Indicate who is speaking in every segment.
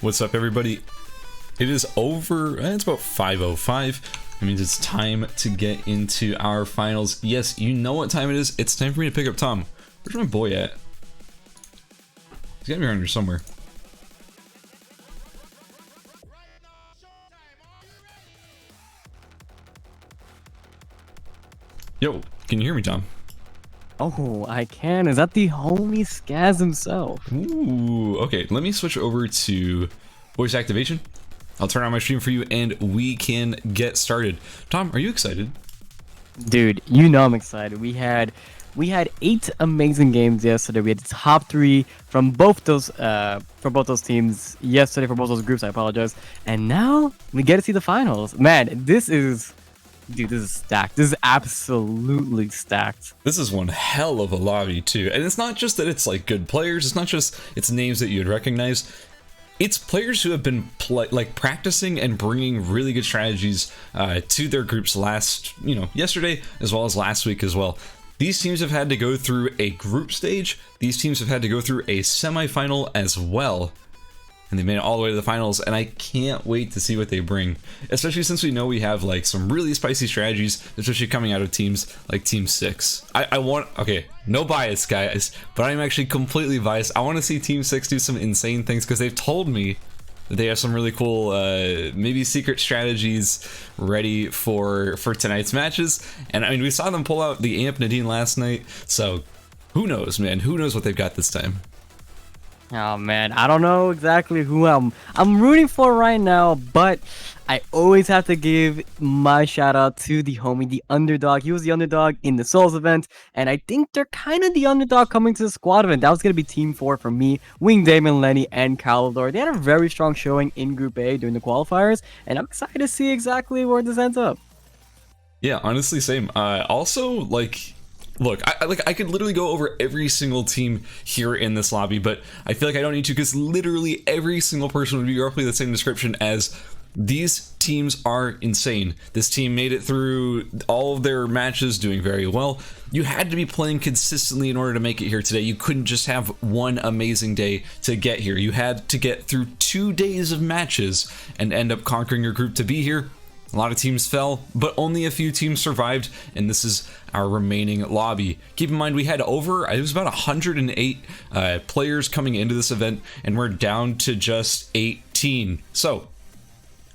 Speaker 1: What's up, everybody? It is over. It's about 5:05. That means it's time to get into our finals. Yes, you know what time it is. It's time for me to pick up Tom. Where's my boy at? He's gotta be around here somewhere. Yo, can you hear me, Tom?
Speaker 2: Oh, I can. Is that the homie Skaz himself?
Speaker 1: Ooh, okay. Let me switch over to voice activation. I'll turn on my stream for you and we can get started. Tom, are you excited?
Speaker 2: Dude, you know I'm excited. We had 8 amazing games yesterday. We had the top 3 from both those teams yesterday, for both those groups. I apologize. And now we get to see the finals. Man, this is stacked. This is absolutely stacked.
Speaker 1: This is one hell of a lobby too. And it's not just that it's like good players. It's not just it's names that you'd recognize. It's players who have been practicing and bringing really good strategies to their groups yesterday as well as last week as well. These teams have had to go through a group stage. These teams have had to go through a semifinal as well. And they made it all the way to the finals, and I can't wait to see what they bring. Especially since we know we have like some really spicy strategies, especially coming out of teams like Team 6. Okay, no bias, guys, but I'm actually completely biased. I want to see Team 6 do some insane things because they've told me that they have some really cool, maybe secret strategies ready for tonight's matches. And I mean, we saw them pull out the Amp Nadine last night, so who knows, man? Who knows what they've got this time?
Speaker 2: Oh man, I don't know exactly who I'm rooting for right now, but I always have to give my shout out to the homie, the underdog. He was the underdog in the Souls event, and I think they're kind of the underdog coming to the squad event. That was going to be Team 4 for me, Wing Damon, Lenny, and Calidor. They had a very strong showing in Group A during the qualifiers, and I'm excited to see exactly where this ends up.
Speaker 1: Yeah, honestly, same. Also, look, I could literally go over every single team here in this lobby, but I feel like I don't need to because literally every single person would be roughly the same description as these teams are insane. This team made it through all of their matches doing very well. You had to be playing consistently in order to make it here today. You couldn't just have one amazing day to get here. You had to get through 2 days of matches and end up conquering your group to be here. A lot of teams fell, but only a few teams survived, and this is our remaining lobby. Keep in mind, we had it was about 108 players coming into this event, and we're down to just 18. So,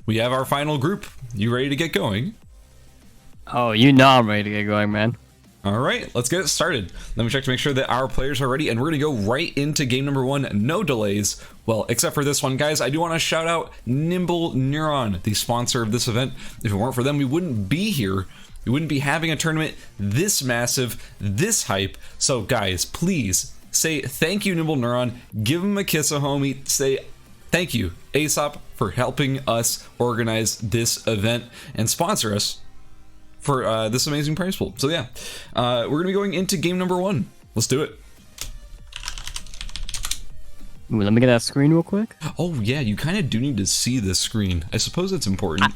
Speaker 1: we have our final group. You ready to get going?
Speaker 2: Oh, you know I'm ready to get going, man.
Speaker 1: All right, let's get it started. Let me check to make sure that our players are ready, and we're going to go right into game number 1. No delays. Well, except for this one, guys. I do want to shout out Nimble Neuron, the sponsor of this event. If it weren't for them, we wouldn't be here. We wouldn't be having a tournament this massive, this hype. So, guys, please say thank you, Nimble Neuron. Give them a kiss, a homie. Say thank you, ASOP, for helping us organize this event and sponsor us for this amazing prize pool. So yeah, we're gonna be going into game number 1. Let's do it.
Speaker 2: Ooh, let me get that screen real quick.
Speaker 1: Oh yeah, you kind of do need to see the screen. I suppose it's important.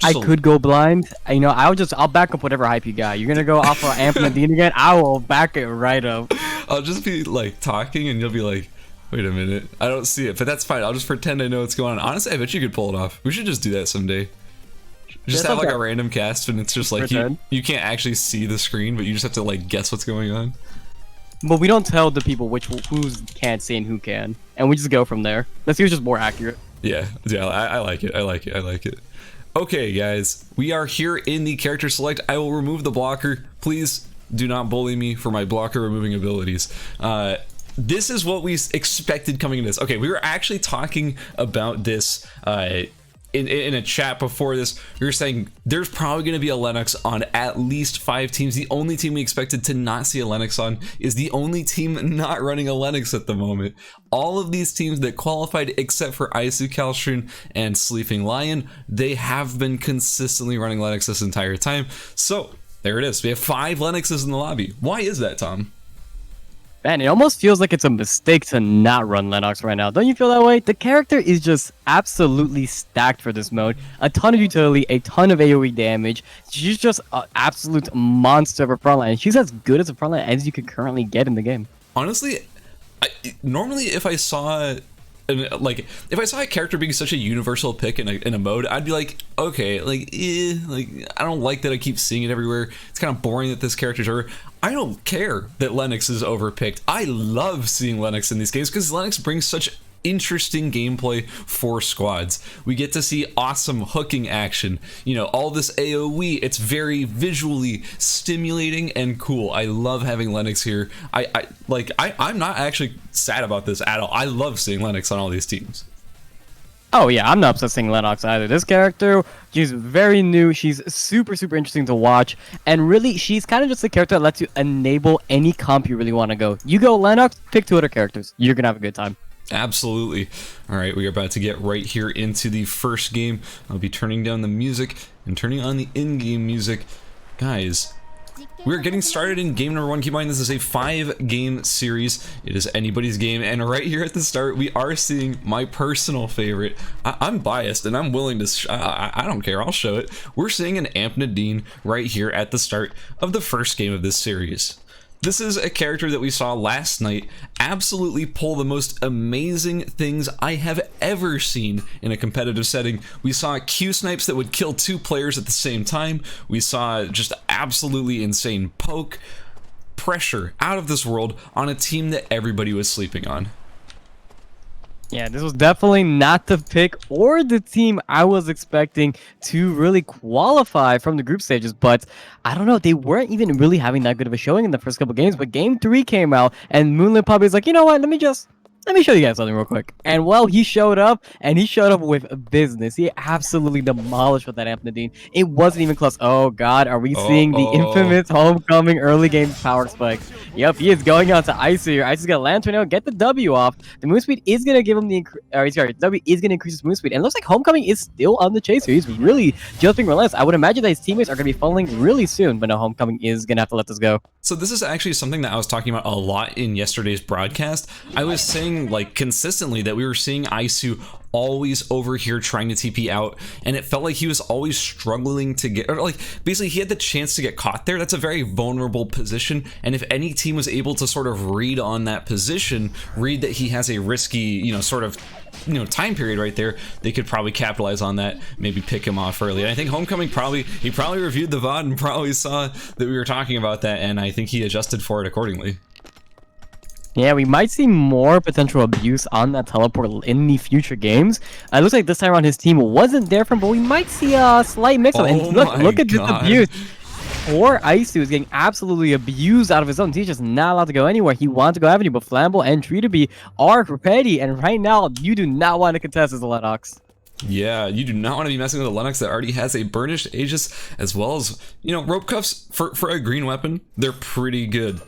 Speaker 2: I could go blind. I'll back up whatever hype you got. You're gonna go off of Amp Nadine again. I will back it right up.
Speaker 1: I'll just be like talking and you'll be like, wait a minute, I don't see it, but that's fine. I'll just pretend I know what's going on. Honestly, I bet you could pull it off. We should just do that someday. Just have like a random cast and it's just like you can't actually see the screen, but you just have to like guess what's going on.
Speaker 2: But we don't tell the people who can't see and who can, and we just go from there. Let's see who's just more accurate.
Speaker 1: Yeah, I like it. Okay, guys, we are here in the character select. I will remove the blocker. Please do not bully me for my blocker removing abilities. This is what we expected coming into this. Okay, we were actually talking about this in a chat before this. We were saying there's probably going to be a Lennox on at least 5 teams. The only team we expected to not see a Lennox on is the only team not running a Lennox at the moment. All of these teams that qualified except for Isu Kalstrun and Sleeping Lion, they have been consistently running Lennox this entire time. So there it is. We have 5 Lennoxes in the lobby. Why is that, Tom?
Speaker 2: Man, it almost feels like it's a mistake to not run Lennox right now. Don't you feel that way? The character is just absolutely stacked for this mode. A ton of utility, a ton of AoE damage. She's just an absolute monster of a frontline. She's as good as a frontline as you can currently get in the game.
Speaker 1: Honestly, normally if I saw and like if I saw a character being such a universal pick in a mode, I'd be like, okay, like I don't like that I keep seeing it everywhere. It's kind of boring that this character's over. I don't care that Lennox is overpicked. I love seeing Lennox in these games because Lennox brings such interesting gameplay for squads. We get to see awesome hooking action, you know, all this AoE. It's very visually stimulating and cool. I love having Lennox here. I'm not actually sad about this at all. I love seeing Lennox on all these teams.
Speaker 2: Oh yeah, I'm not obsessing Lennox either. This character, she's very new. She's super interesting to watch, and really, she's kind of just a character that lets you enable any comp you really want to go. You go Lennox, pick 2 other characters. You're gonna have a good time.
Speaker 1: Absolutely. All right, we are about to get right here into the first game. I'll be turning down the music and turning on the in-game music. Guys, we're getting started in game number 1. Keep in mind, this is a 5-game series. It is anybody's game, and right here at the start, we are seeing my personal favorite. I'm biased, and I'm willing to... I don't care, I'll show it. We're seeing an Amp Nadine right here at the start of the first game of this series. This is a character that we saw last night absolutely pull the most amazing things I have ever seen in a competitive setting. We saw Q snipes that would kill 2 players at the same time. We saw just absolutely insane poke, pressure out of this world on a team that everybody was sleeping on.
Speaker 2: Yeah, this was definitely not the pick or the team I was expecting to really qualify from the group stages, but I don't know, they weren't even really having that good of a showing in the first couple games, but game 3 came out, and Moonlit Puppy is like, you know what, let me show you guys something real quick. And well, he showed up, and he showed up with business. He absolutely demolished with that Amp Nadine. It wasn't even close. Oh god, are we seeing the infamous Homecoming early game power spike? Yep, he is going on to Ice here. Ice is gonna land tornado, get the W off. The move speed is gonna give him the W is gonna increase his move speed. And it looks like Homecoming is still on the chase here. He's really just being relentless. I would imagine that his teammates are gonna be falling really soon, but no, Homecoming is gonna have to let this go.
Speaker 1: So this is actually something that I was talking about a lot in yesterday's broadcast. I was saying like consistently that we were seeing Isu always over here trying to TP out, and it felt like he was always struggling to get, or like basically he had the chance to get caught there. That's a very vulnerable position, and if any team was able to sort of read on that position, read that he has a risky, you know, sort of, you know, time period right there, they could probably capitalize on that, maybe pick him off early. And I think Homecoming probably reviewed the VOD and probably saw that we were talking about that, and I think he adjusted for it accordingly.
Speaker 2: Yeah, we might see more potential abuse on that teleport in the future games. It looks like this time around his team wasn't there for him, but we might see a slight mix-up. And look at this abuse. Poor Isu is getting absolutely abused out of his own. He's just not allowed to go anywhere. He wanted to go Avenue, but Flamble and Treatabee are ready. And right now, you do not want to contest as a Lennox.
Speaker 1: Yeah, you do not want to be messing with a Lennox that already has a burnished Aegis, as well as, you know, rope cuffs for a green weapon. They're pretty good.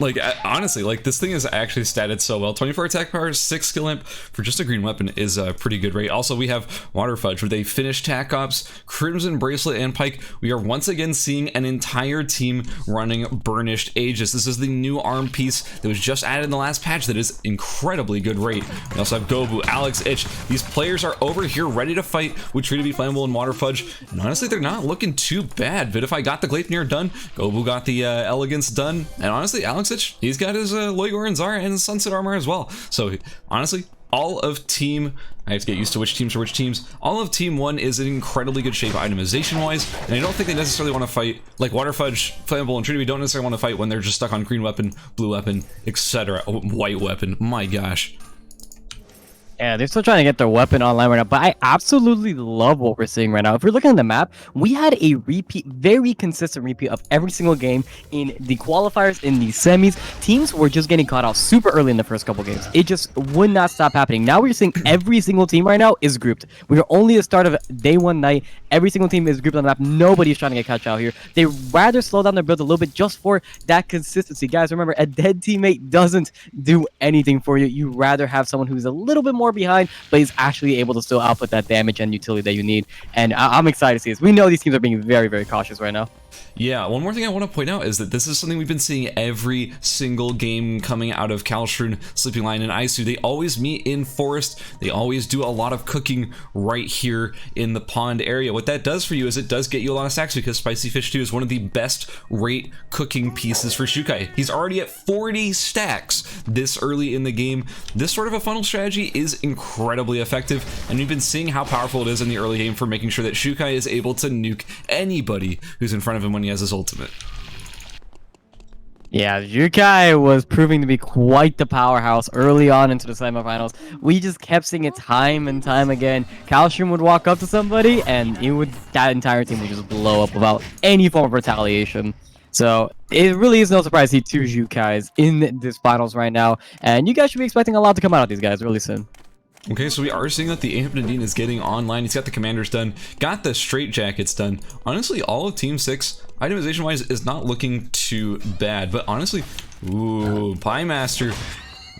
Speaker 1: Like, honestly, like, this thing is actually statted so well. 24 attack power, 6 skill imp for just a green weapon is a pretty good rate. Also, we have Water Fudge with a finished tac ops, Crimson Bracelet, and Pike. We are once again seeing an entire team running burnished Aegis. This is the new arm piece that was just added in the last patch that is incredibly good rate. We also have Gobu, Alex, Itch. These players are over here ready to fight with Treatabee, Flammable, and Water Fudge. And honestly, they're not looking too bad. Vidify got the Gleipnir done. Gobu got the Elegance done. And honestly, Alex Itch, he's got his Loigor and Zara and Sunset Armor as well. So honestly, all of team, I have to get used to which teams are which teams, all of team 1 is in incredibly good shape itemization wise, and I don't think they necessarily want to fight, like Water Fudge, Flammable, and Treatabee don't necessarily want to fight when they're just stuck on green weapon, blue weapon, etc. Oh, white weapon, my gosh.
Speaker 2: Yeah, they're still trying to get their weapon online right now, but I absolutely love what we're seeing right now. If we're looking at the map, we had a repeat, very consistent repeat of every single game in the qualifiers, in the semis. Teams were just getting caught out super early in the first couple games. It just would not stop happening. Now we're seeing every single team right now is grouped. We are only at the start of day 1 night. Every single team is grouped on the map. Nobody's trying to get caught out here. They rather slow down their build a little bit just for that consistency. Guys, remember, a dead teammate doesn't do anything for you. You rather have someone who's a little bit more behind, but he's actually able to still output that damage and utility that you need. And I'm excited to see this. We know these teams are being very, very cautious right now.
Speaker 1: Yeah, one more thing I want to point out is that this is something we've been seeing every single game coming out of Kalshrun, Sleeping Lion, and Isu. They always meet in Forest. They always do a lot of cooking right here in the pond area. What that does for you is it does get you a lot of stacks because Spicy Fish 2 is one of the best rate cooking pieces for Shukai. He's already at 40 stacks this early in the game. This sort of a funnel strategy is incredibly effective, and we've been seeing how powerful it is in the early game for making sure that Shukai is able to nuke anybody who's in front of him when he has his ultimate.
Speaker 2: Yeah, Shukai was proving to be quite the powerhouse early on into the semifinals. We just kept seeing it time and time again. Kalshrun would walk up to somebody, and that entire team would just blow up without any form of retaliation. So it really is no surprise he 2 Shukais in this finals right now, and you guys should be expecting a lot to come out of these guys really soon.
Speaker 1: Okay, so we are seeing that the Aim Nadine is getting online. He's got the commanders done, got the straight jackets done. Honestly, all of Team 6, itemization-wise, is not looking too bad. But honestly, ooh, Pie Master.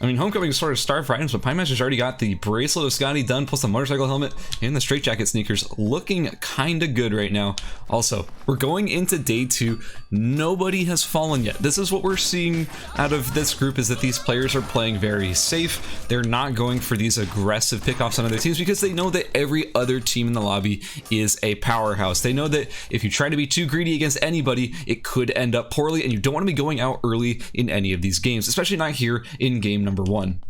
Speaker 1: I mean, Homecoming is sort of starved for items, but Pie Master's already got the bracelet of Scotty done, plus the motorcycle helmet and the straight jacket sneakers, looking kind of good right now. Also, we're going into day 2. Nobody has fallen yet. This is what we're seeing out of this group, is that these players are playing very safe. They're not going for these aggressive pickoffs on other teams because they know that every other team in the lobby is a powerhouse. They know that if you try to be too greedy against anybody, it could end up poorly, and you don't want to be going out early in any of these games, especially not here in game number 1.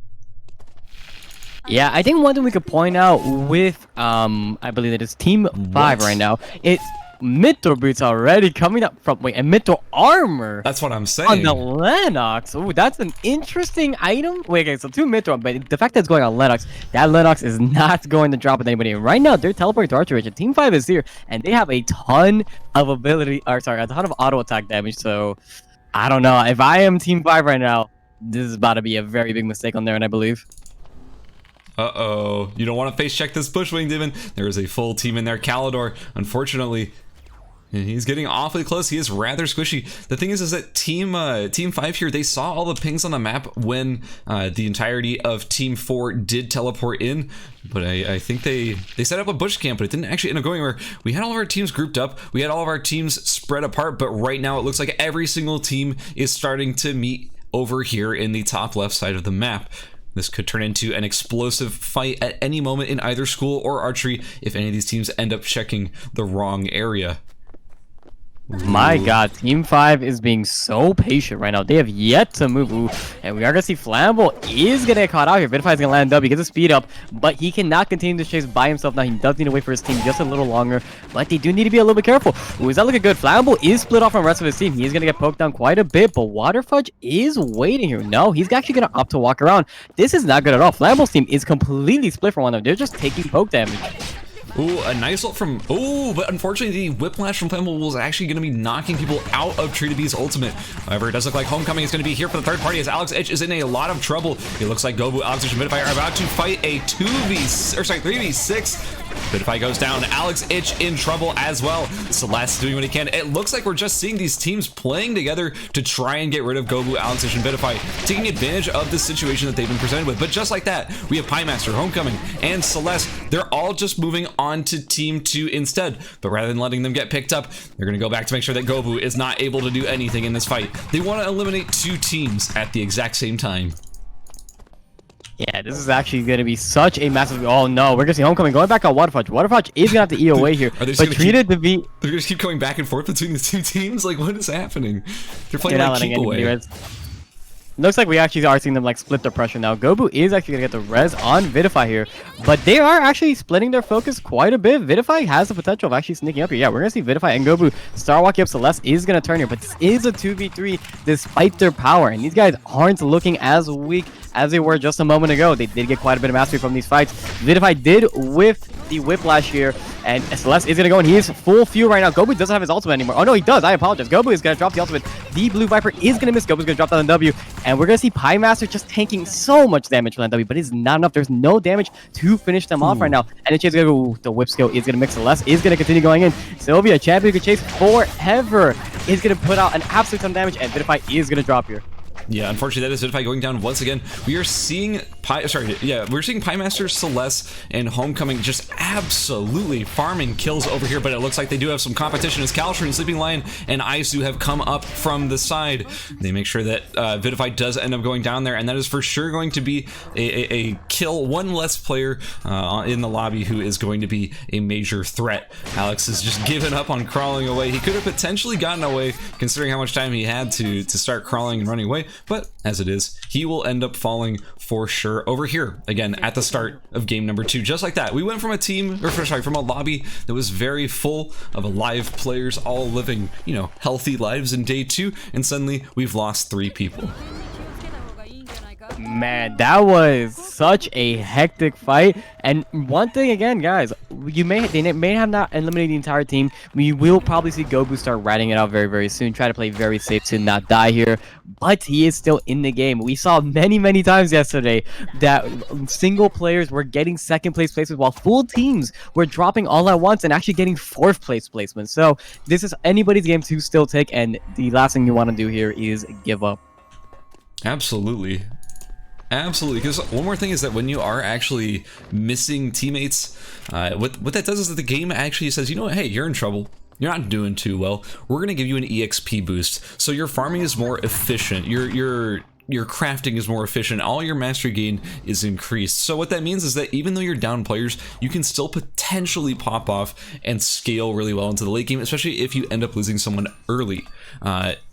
Speaker 2: Yeah, I think one thing we could point out with, I believe it is Team 5 right now, it's Mithril boots already coming up from, and Mithril armor.
Speaker 1: That's what I'm saying.
Speaker 2: On the Lennox. Ooh, that's an interesting item. Wait, okay, so 2 Mithril, but the fact that it's going on Lennox, that Lennox is not going to drop with anybody. And right now, they're teleporting to Archer Ridge, and Team 5 is here, and they have a ton of a ton of auto attack damage, so I don't know. If I am Team 5 right now, this is about to be a very big mistake on there, and I believe.
Speaker 1: Uh-oh. You don't want to face check this Bushwing Demon. There is a full team in there. Kalidor, unfortunately, he's getting awfully close. He is rather squishy. The thing is that Team 5 here, they saw all the pings on the map when the entirety of Team 4 did teleport in. But I think they set up a bush camp, but it didn't actually end up going where we had all of our teams grouped up. We had all of our teams spread apart, but right now it looks like every single team is starting to meet over here in the top left side of the map. This could turn into an explosive fight at any moment in either school or archery if any of these teams end up checking the wrong area.
Speaker 2: My god, Team 5 is being so patient right now. They have yet to move. Ooh, and we are going to see Flamble is going to get caught out here. Vidify is going to land up. He gets a speed up, but he cannot continue to chase by himself now. He does need to wait for his team just a little longer, but they do need to be a little bit careful. Ooh, is that looking good? Flamble is split off from the rest of his team. He's going to get poked down quite a bit, but Waterfudge is waiting here. No, he's actually going to opt to walk around. This is not good at all. Flamble's team is completely split from one of them. They're just taking poke damage.
Speaker 1: Ooh, a nice ult from... Ooh, but unfortunately, the Whiplash from Flamble was actually going to be knocking people out of Tree to Be's ultimate. However, it does look like Homecoming is going to be here for the third party as Alex Edge is in a lot of trouble. It looks like Gobu, Alex Edge, and Vidify are about to fight a 3v6. Vidify goes down. Alex Itch in trouble as well. Celeste doing what he can. It looks like we're just seeing these teams playing together to try and get rid of Gobu, Alex Itch, and Vidify, taking advantage of the situation that they've been presented with. But just like that, we have Pie Master, Homecoming, and Celeste. They're all just moving on to Team 2 instead. But rather than letting them get picked up, they're going to go back to make sure that Gobu is not able to do anything in this fight. They want to eliminate 2 teams at the exact same time.
Speaker 2: Yeah, this is actually going to be such a massive... Oh no, we're going to see Homecoming going back on Waterfudge. Waterfudge is going to have to eat away here, but treated to be...
Speaker 1: They're going to keep going back and forth between the 2 teams? Like, what is happening? They're playing like keep away.
Speaker 2: Looks like we actually are seeing them like split the pressure now. Gobu is actually going to get the res on Vidify here, but they are actually splitting their focus quite a bit. Vidify has the potential of actually sneaking up here. Yeah, we're going to see Vidify and Gobu start walking up. Celeste is going to turn here, but this is a 2v3 despite their power, and these guys aren't looking as weak as they were just a moment ago. They did get quite a bit of mastery from these fights. Vidify did whiff the Whiplash here, and Celeste is going to go, and he is full fuel right now. Gobu doesn't have his ultimate anymore. Oh no, he does. I apologize. Gobu is going to drop the ultimate. The Blue Viper is going to miss. Gobu's going to drop down the W, and we're going to see Pie Master just tanking so much damage from that W, but it's not enough. There's no damage to finish them off right now. And the chase is going to go. The whip skill is going to mix. Celeste is going to continue going in. Sylvia, champion who can chase forever, is going to put out an absolute ton of damage, and Vidify is going to drop here.
Speaker 1: Yeah, unfortunately, that is Vidify going down once again. We are seeing we're seeing Piemaster, Celeste, and Homecoming just absolutely farming kills over here, but it looks like they do have some competition as Kalshrin, Sleeping Lion, and Aisu have come up from the side. They make sure that Vidify does end up going down there, and that is for sure going to be a kill, one less player in the lobby who is going to be a major threat. Alex has just given up on crawling away. He could have potentially gotten away considering how much time he had to start crawling and running away, but as it is, he will end up falling for sure over here again at the start of game number 2. Just like that, we went from a team, or sorry, from a lobby that was very full of alive players all living, you know, healthy lives in day 2, and suddenly we've lost 3 people.
Speaker 2: Man, that was such a hectic fight. And one thing again, guys, they may have not eliminated the entire team. We will probably see Gobu start ratting it out very, very soon. Try to play very safe to not die here. But he is still in the game. We saw many times yesterday that single players were getting second place placements while full teams were dropping all at once and actually getting fourth place placements. So this is anybody's game to still take, and the last thing you want to do here is give up.
Speaker 1: Absolutely. Absolutely, because one more thing is that when you are actually missing teammates, what that does is that the game actually says, you know what, hey, you're in trouble. You're not doing too well. We're going to give you an EXP boost. So your farming is more efficient. Your crafting is more efficient. All your mastery gain is increased. So what that means is that even though you're down players, you can still potentially pop off and scale really well into the late game, especially if you end up losing someone early.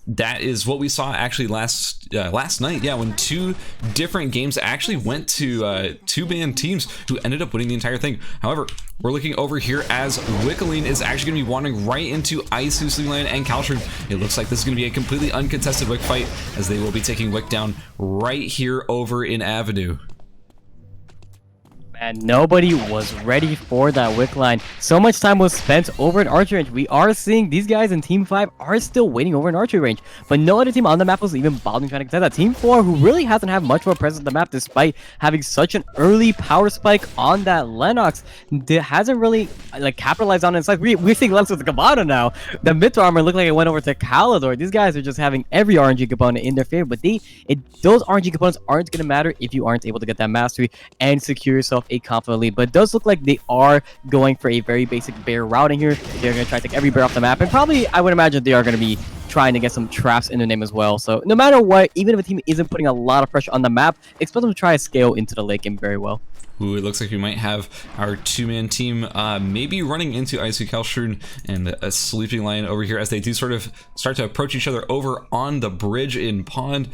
Speaker 1: That is what we saw actually last night, yeah, when 2 different games actually went to 2-man teams who ended up winning the entire thing. However, we're looking over here as Wickeline is actually going to be wandering right into Aisu, Sleeping Lion, and Kalshrin. It looks like this is going to be a completely uncontested Wick fight, as they will be taking Wick down right here over in Avenue.
Speaker 2: And nobody was ready for that Wick line. So much time was spent over in archery range. We are seeing these guys in Team 5 are still waiting over in archery range. But no other team on the map was even bothering trying to contest that. Team 4, who really hasn't had much of a presence on the map despite having such an early power spike on that Lennox, hasn't really capitalized on it. It's like we're seeing Lennox with the Cabana now. The mid armor looked like it went over to Calidor. These guys are just having every RNG component in their favor. But those RNG components aren't going to matter if you aren't able to get that mastery and secure yourself a confident lead. But it does look like they are going for a very basic bear routing here. They're going to try to take every bear off the map, and probably I would imagine they are going to be trying to get some traps in their name as well. So no matter what, even if a team isn't putting a lot of pressure on the map, expect them to try to scale into the late game very well.
Speaker 1: Ooh, it looks like we might have our 2-man team maybe running into Aisu, Kalshrin, and a Sleeping Lion over here as they do sort of start to approach each other over on the bridge in Pond.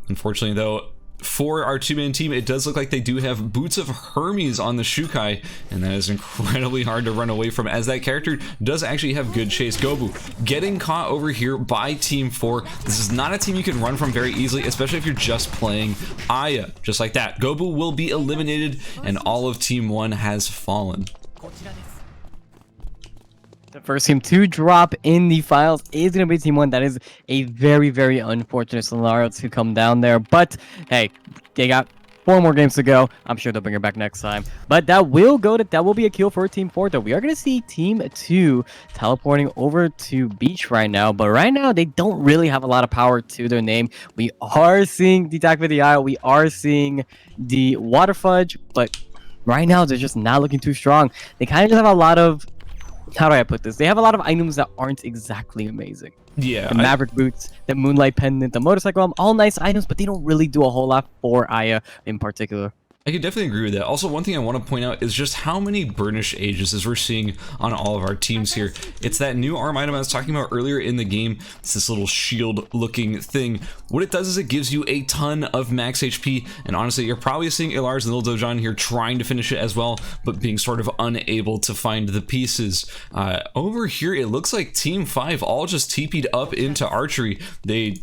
Speaker 1: Unfortunately, though, for our 2-man team, it does look like they do have Boots of Hermes on the Shukai, and that is incredibly hard to run away from, as that character does actually have good chase. Gobu getting caught over here by Team 4. This is not a team you can run from very easily, especially if you're just playing Aya. Just like that, Gobu will be eliminated, and all of Team 1 has fallen.
Speaker 2: The first team to drop in the finals is going to be Team 1. That is a very unfortunate scenario to come down there. But, hey, they got 4 more games to go. I'm sure they'll bring her back next time. But that will be a kill for Team 4, though. We are going to see Team 2 teleporting over to Beach right now. But right now, they don't really have a lot of power to their name. We are seeing the attack with the eye. We are seeing the Water Fudge. But right now, they're just not looking too strong. They kind of just have a lot of... How do I put this? They have a lot of items that aren't exactly amazing.
Speaker 1: Yeah.
Speaker 2: The Maverick Boots, the Moonlight Pendant, the Motorcycle Helm, all nice items, but they don't really do a whole lot for Aya in particular.
Speaker 1: I could definitely agree with that. Also, one thing I want to point out is just how many Burnish Aegis we're seeing on all of our teams here. It's that new arm item I was talking about earlier in the game. It's this little shield looking thing. What it does is it gives you a ton of max HP, and honestly, you're probably seeing Ilars and Lil Dojan here trying to finish it as well, but being sort of unable to find the pieces. Over here, it looks like Team 5 all just TP'd up into archery. They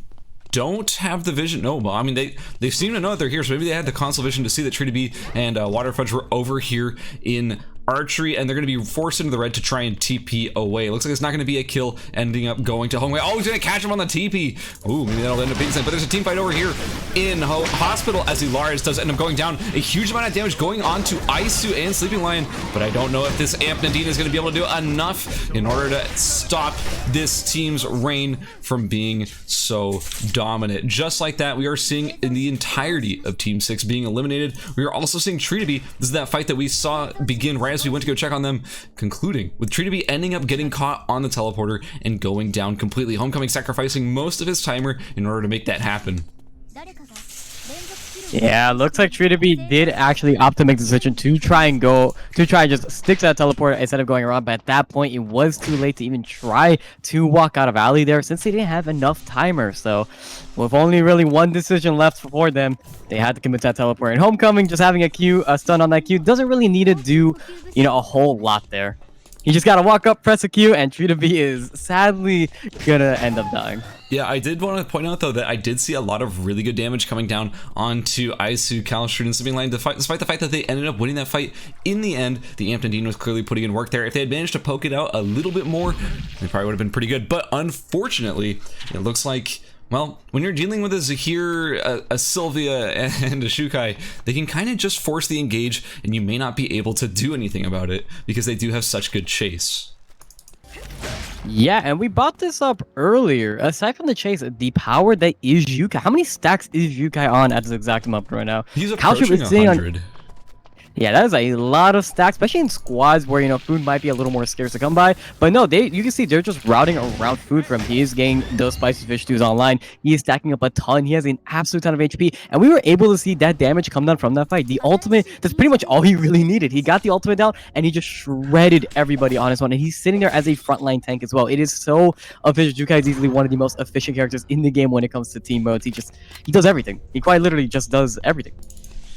Speaker 1: don't have the vision. No, I mean, they seem to know that they're here, so maybe they had the console vision to see that Tree to Be and Water Fudge were over here in archery, and they're going to be forced into the red to try and TP away. It looks like it's not going to be a kill, ending up going to home. Oh, he's going to catch him on the TP. Ooh, maybe that'll end up being something. But there's a team fight over here in Hospital as the Lars does end up going down. A huge amount of damage going on to Isu and Sleeping Lion, but I don't know if this Amp Nadine is going to be able to do enough in order to stop this team's reign from being so dominant. Just like that, we are seeing in the entirety of Team 6 being eliminated. We are also seeing Treatabee. This is that fight that we saw begin right as we went to go check on them, concluding with Treatabee ending up getting caught on the teleporter and going down completely. Homecoming sacrificing most of his timer in order to make that happen.
Speaker 2: Yeah, looks like Treatabee did actually opt to make the decision to try and just stick to that teleporter instead of going around, but at that point it was too late to even try to walk out of alley there since they didn't have enough timer. So with only really one decision left for them, they had to commit that teleport. And Homecoming just having a stun on that Q doesn't really need to do, you know, a whole lot there. You just gotta walk up, press a Q, and Treatabee is sadly gonna end up dying.
Speaker 1: Yeah, I did want to point out, though, that I did see a lot of really good damage coming down onto Isu, Calistrid, and Sleeping Lion, despite the fact that they ended up winning that fight. In the end, the Amp Nadine was clearly putting in work there. If they had managed to poke it out a little bit more, they probably would have been pretty good. But unfortunately, it looks like, well, when you're dealing with a Zahir, a Sylvia, and a Shukai, they can kind of just force the engage, and you may not be able to do anything about it because they do have such good chase.
Speaker 2: Yeah, and we brought this up earlier. Aside from the chase, the power that is Yukai. How many stacks is Yukai on at this exact moment right now?
Speaker 1: He's approaching 100.
Speaker 2: Yeah, that is a lot of stacks, especially in squads where, you know, food might be a little more scarce to come by. But no, you can see they're just routing around food from him. He is getting those spicy fish stews online. He is stacking up a ton. He has an absolute ton of HP. And we were able to see that damage come down from that fight. The ultimate, that's pretty much all he really needed. He got the ultimate down, and he just shredded everybody on his one. And he's sitting there as a frontline tank as well. It is so efficient. Jukai is easily one of the most efficient characters in the game when it comes to team modes. He does everything. He quite literally just does everything.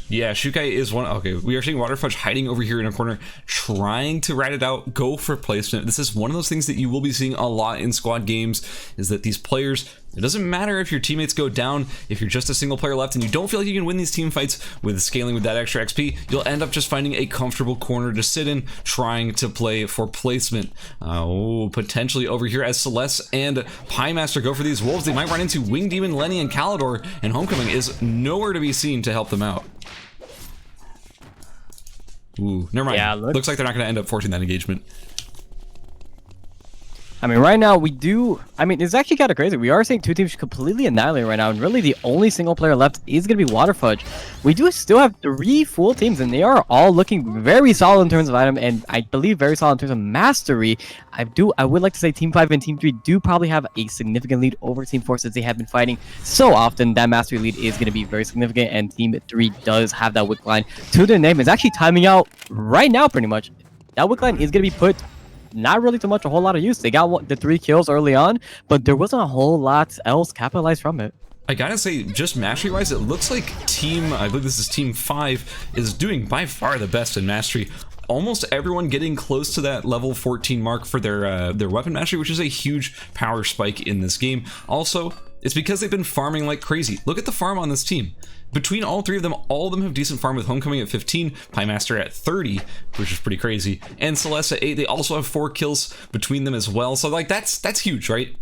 Speaker 1: Yeah, Shukai is one. Okay, we are seeing Waterfudge hiding over here in a corner, trying to rat it out, go for placement. This is one of those things that you will be seeing a lot in squad games, is that these players, it doesn't matter if your teammates go down, if you're just a single player left and you don't feel like you can win these team fights with scaling with that extra XP, you'll end up just finding a comfortable corner to sit in, trying to play for placement. Potentially over here as Celeste and Piemaster go for these wolves, they might run into Wing Demon, Lenny, and Calidor, and Homecoming is nowhere to be seen to help them out. Ooh, never mind. Yeah, looks like they're not going to end up forcing that engagement.
Speaker 2: I mean, right now, it's actually kind of crazy. We are seeing two teams completely annihilated right now, and really the only single player left is going to be Waterfudge. We do still have 3 full teams, and they are all looking very solid in terms of item, and I believe very solid in terms of mastery. I would like to say Team 5 and Team 3 do probably have a significant lead over Team 4 since they have been fighting so often. That mastery lead is going to be very significant, and Team 3 does have that wick line to their name. It's actually timing out right now, pretty much. That wick line is going to be put not really too much, a whole lot of use. They got the 3 kills early on, but there wasn't a whole lot else capitalized from it.
Speaker 1: I gotta say, just mastery wise, it looks like I believe this is Team 5, is doing by far the best in mastery. Almost everyone getting close to that level 14 mark for their weapon mastery, which is a huge power spike in this game. Also, it's because they've been farming like crazy. Look at the farm on this team. Between all 3 of them, all of them have decent farm, with Homecoming at 15, Piemaster at 30, which is pretty crazy, and Celeste at 8. They also have 4 kills between them as well. So like that's huge, right?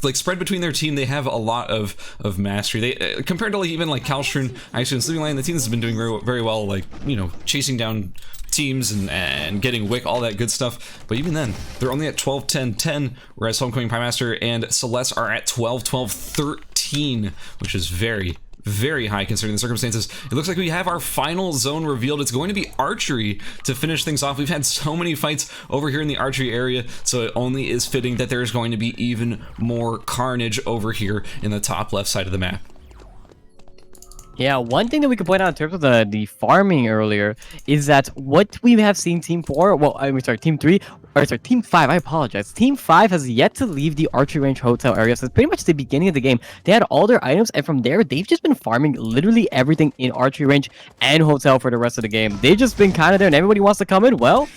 Speaker 1: Like spread between their team, they have a lot of mastery. They compared to like even like Calistrid, Isu, and Sleeping Lion, the team has been doing very, very well, like, you know, chasing down teams and getting wick, all that good stuff. But even then, they're only at 12, 10, 10, whereas Homecoming, Piemaster, and Celeste are at 12, 12, 13, which is very, very high considering the circumstances. It looks like we have our final zone revealed. It's going to be archery to finish things off. We've had so many fights over here in the archery area, so it only is fitting that there's going to be even more carnage over here in the top left side of the map.
Speaker 2: Yeah, one thing that we could point out in terms of the farming earlier is that what we have seen Team 4, Team 3, Team 5, I apologize. Team 5 has yet to leave the archery range hotel area, so it's pretty much the beginning of the game. They had all their items, and from there, they've just been farming literally everything in archery range and hotel for the rest of the game. They've just been kind of there, and everybody wants to come in. Well,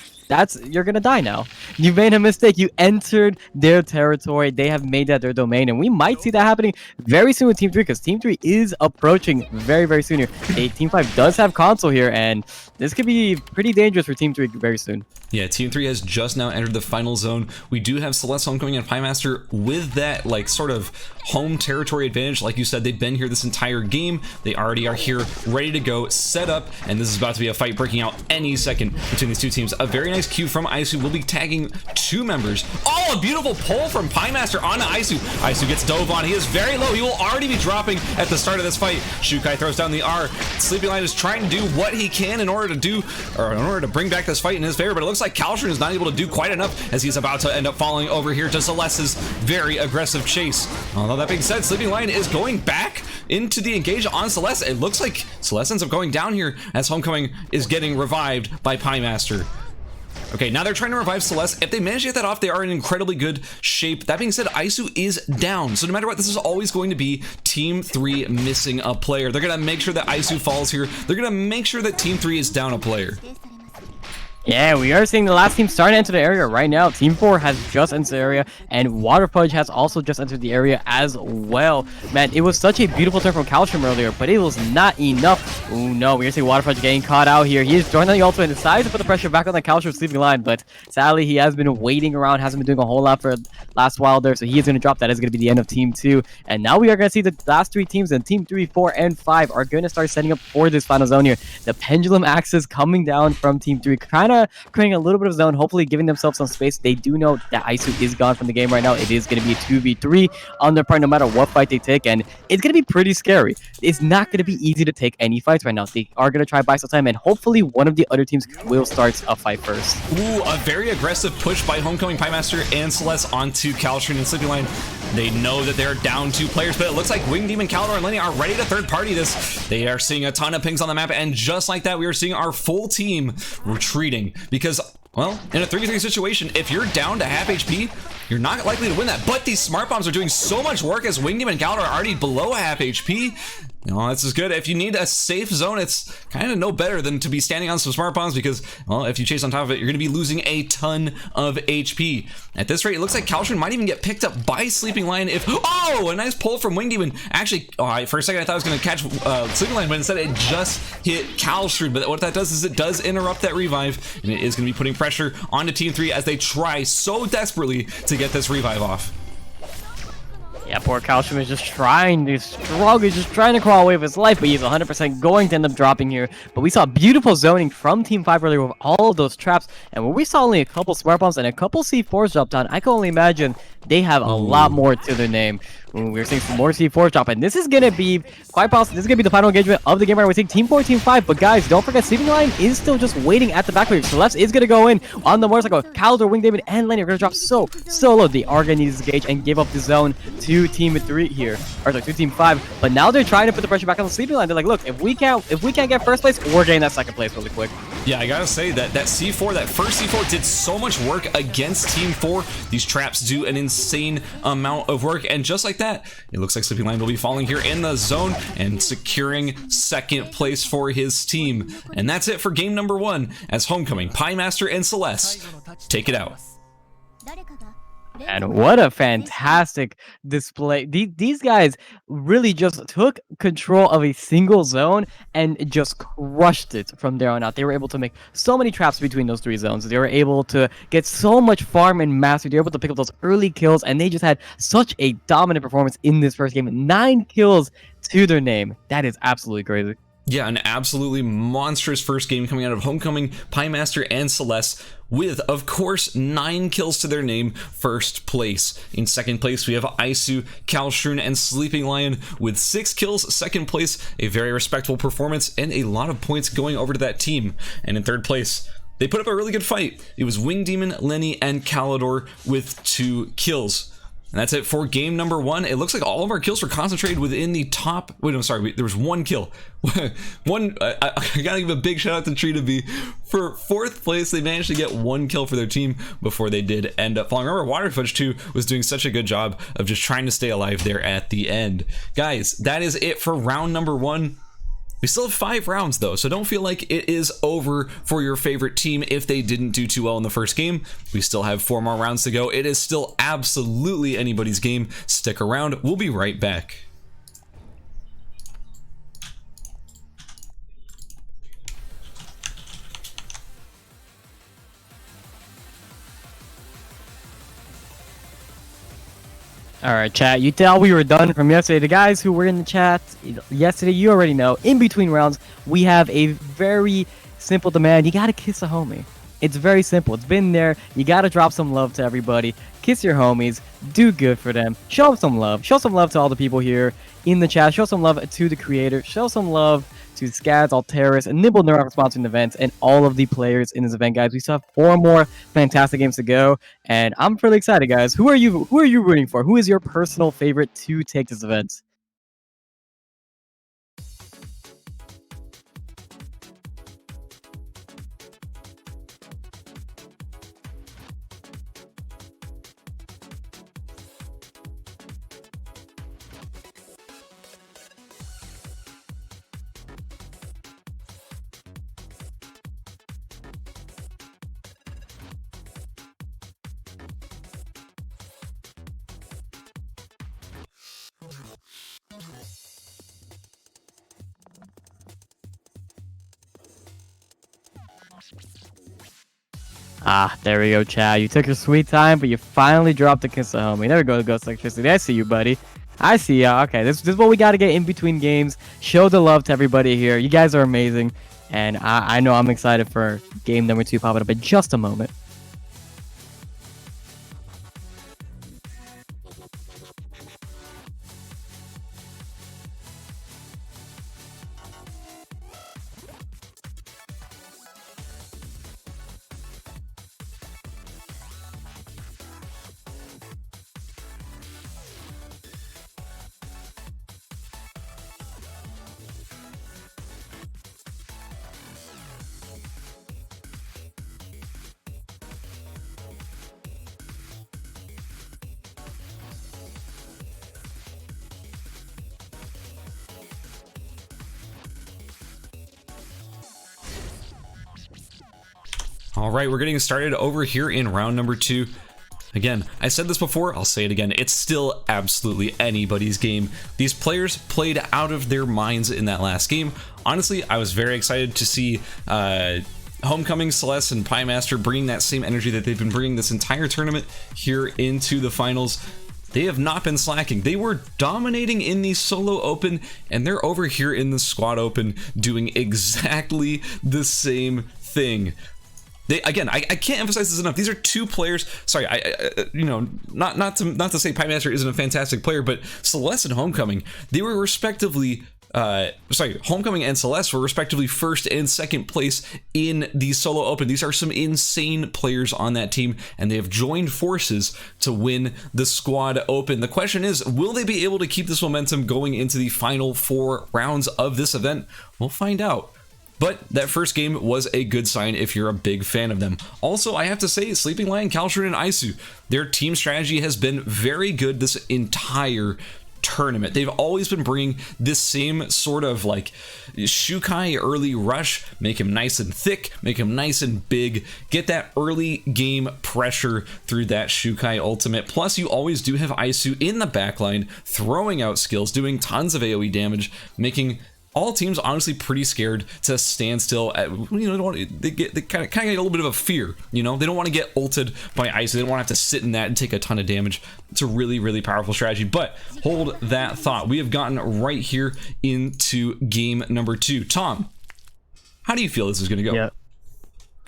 Speaker 2: you're gonna die now. You made a mistake. You entered their territory. They have made that their domain, and we might see that happening very soon with Team 3, because Team 3 is approaching very, very soon here. Team 5 does have console here, and this could be pretty dangerous for Team 3 very soon.
Speaker 1: Yeah, Team 3 has just now entered the final zone. We do have Celeste Homecoming and Piemaster with that, like, sort of home territory advantage. Like you said, they've been here this entire game. They already are here, ready to go, set up, and this is about to be a fight breaking out any second between these two teams. A very nice cue from Isu. Will be tagging 2 members. Oh, a beautiful pull from Piemaster onto Isu. Isu gets dove on. He is very low. He will already be dropping at the start of this fight. Shukai throws down the R. Sleeping Lion is trying to do what he can in order to bring back this fight in his favor, but it looks like Caltrin is not able to do quite enough, as he's about to end up falling over here to Celeste's very aggressive chase. Although that being said, Sleeping Lion is going back into the engage on Celeste. It looks like Celeste ends up going down here as Homecoming is getting revived by Piemaster. Okay, now they're trying to revive Celeste. If they manage to get that off, they are in incredibly good shape. That being said, Isu is down. So no matter what, this is always going to be Team 3 missing a player. They're going to make sure that Isu falls here. They're going to make sure that Team 3 is down a player.
Speaker 2: Yeah, we are seeing the last team starting to enter the area right now. Team 4 has just entered the area, and Water Fudge has also just entered the area as well. Man, it was such a beautiful turn from Caltrim earlier, but it was not enough. Oh no, we're going to see Water Fudge getting caught out here. He is joining the ultimate and decides to put the pressure back on the Caltrim sleeping line, but sadly, he has been waiting around, hasn't been doing a whole lot for last while there, so he is going to drop. That is going to be the end of Team 2. And now we are going to see the last 3 teams, and Team 3, 4, and 5 are going to start setting up for this final zone here. The pendulum axis coming down from Team 3, kind of creating a little bit of zone, hopefully giving themselves some space. They do know that Isu is gone from the game right now. It is going to be a 2v3 on their part no matter what fight they take, and it's going to be pretty scary. It's not going to be easy to take any fights right now. They are going to try buy some time, and hopefully one of the other teams will start a fight first.
Speaker 1: Ooh, a very aggressive push by Homecoming, Piemaster, and Celeste onto Caltrin and Sleeping Lion. They know that they're down 2 players, but it looks like Wing Demon, Calidor, and Lenny are ready to third party this. They are seeing a ton of pings on the map, and just like that, we are seeing our full team retreating because, well, in a 3v3 situation, if you're down to half HP, you're not likely to win that. But these smart bombs are doing so much work as Wing Demon and Calidor are already below half HP. You know, this is good. If you need a safe zone, it's kind of no better than to be standing on some smart bombs because, well, if you chase on top of it, you're going to be losing a ton of HP. At this rate, it looks like Caltrin might even get picked up by Sleeping Lion if... Oh, a nice pull from Wing Demon. Actually, for a second, I thought I was going to catch Sleeping Lion, but instead it just hit Caltrin. But what that does is it does interrupt that revive, and it is going to be putting pressure onto Team 3 as they try so desperately to get this revive off.
Speaker 2: Yeah, poor Caltrim is just trying to struggle, he's just trying to crawl away with his life, but he's 100% going to end up dropping here. But we saw beautiful zoning from Team 5 earlier with all of those traps, and when we saw only a couple smart bombs and a couple C4s drop down, I can only imagine they have a lot more to their name. We're seeing some more C4 drop, and this is going to be quite possible. This is going to be the final engagement of the game right now. We're seeing Team 4, Team 5, but guys, don't forget, Sleeping Lion is still just waiting at the back wave. Celeste is going to go in on the motorcycle. Calidor, Wing David, and Lenny are going to drop so low. They are going to need this engage and give up the zone to Team 3 here, or sorry, to Team 5. But now they're trying to put the pressure back on the Sleeping Lion. They're like, look, if we can't get first place, we're getting that second place really quick.
Speaker 1: Yeah, I gotta say that C4, that first C4 did so much work against Team 4. These traps do an insane amount of work, and just like that, it looks like Sleeping Lion will be falling here in the zone and securing second place for his team. And that's it for game number 1 as Homecoming, Piemaster, and Celeste take it out.
Speaker 2: And what a fantastic display. These guys really just took control of a single zone and just crushed it from there on out. They were able to make so many traps between those 3 zones. They were able to get so much farm and mastery. They were able to pick up those early kills, and they just had such a dominant performance in this first game. 9 kills to their name. That is absolutely crazy.
Speaker 1: Yeah, an absolutely monstrous first game coming out of Homecoming, Piemaster, and Celeste, with, of course, 9 kills to their name, first place. In second place, we have Isu, Caltrin, and Sleeping Lion with 6 kills. Second place, a very respectable performance, and a lot of points going over to that team. And in third place, they put up a really good fight. It was Wing Demon, Lenny, and Calidor with 2 kills. And that's it for game number 1. It looks like all of our kills were concentrated within the top... Wait, I'm sorry. There was 1 kill. I gotta give a big shout out to Trina B. For 4th place, they managed to get 1 kill for their team before they did end up falling. Remember, Waterfudge, too, was doing such a good job of just trying to stay alive there at the end. Guys, that is it for round number 1. We still have 5 rounds though, so don't feel like it is over for your favorite team if they didn't do too well in the first game. We still have 4 more rounds to go. It is still absolutely anybody's game. Stick around, we'll be right back.
Speaker 2: All right, chat. You tell we were done from yesterday. The guys who were in the chat yesterday, you already know. In between rounds, we have a very simple demand. You gotta kiss a homie. It's very simple. It's been there. You gotta drop some love to everybody. Kiss your homies. Do good for them. Show them some love. Show some love to all the people here in the chat. Show some love to the creator. Show some love to Scads, Alteris, and Nimble Neuron for sponsoring the events, and all of the players in this event, guys. We still have 4 more fantastic games to go, and I'm really excited, guys. Who are you rooting for? Who is your personal favorite to take this event? Ah, there we go, Chad. You took your sweet time, but you finally dropped the kiss of homie. There we go, Ghost Electricity. I see you, buddy. I see ya. Okay, this is what we got to get in between games. Show the love to everybody here. You guys are amazing, and I know I'm excited for game number 2 popping up in just a moment.
Speaker 1: All right, we're getting started over here in round number 2. Again, I said this before, I'll say it again, it's still absolutely anybody's game. These players played out of their minds in that last game. Honestly, I was very excited to see Homecoming, Celeste, and Pie Master bringing that same energy that they've been bringing this entire tournament here into the finals. They have not been slacking. They were dominating in the solo open, and they're over here in the squad open doing exactly the same thing. Again, I can't emphasize this enough. These are 2 players. Sorry, you know, not to say Pie Master isn't a fantastic player, but Celeste and Homecoming, they were respectively, Homecoming and Celeste were respectively 1st and 2nd place in the solo open. These are some insane players on that team, and they have joined forces to win the squad open. The question is, will they be able to keep this momentum going into the final 4 rounds of this event? We'll find out. But that first game was a good sign if you're a big fan of them. Also, I have to say, Sleeping Lion, Kalshrin, and Isu, their team strategy has been very good this entire tournament. They've always been bringing this same sort of like Shukai early rush, make him nice and thick, make him nice and big, get that early game pressure through that Shukai ultimate. Plus, you always do have Isu in the backline, throwing out skills, doing tons of AoE damage, making all teams honestly pretty scared to stand still. They kind of get a little bit of a fear, you know? They don't want to get ulted by Ice. They don't want to have to sit in that and take a ton of damage. It's a really, really powerful strategy, but hold that thought. We have gotten right here into game number 2. Tom, how do you feel this is going to go?
Speaker 2: Yeah.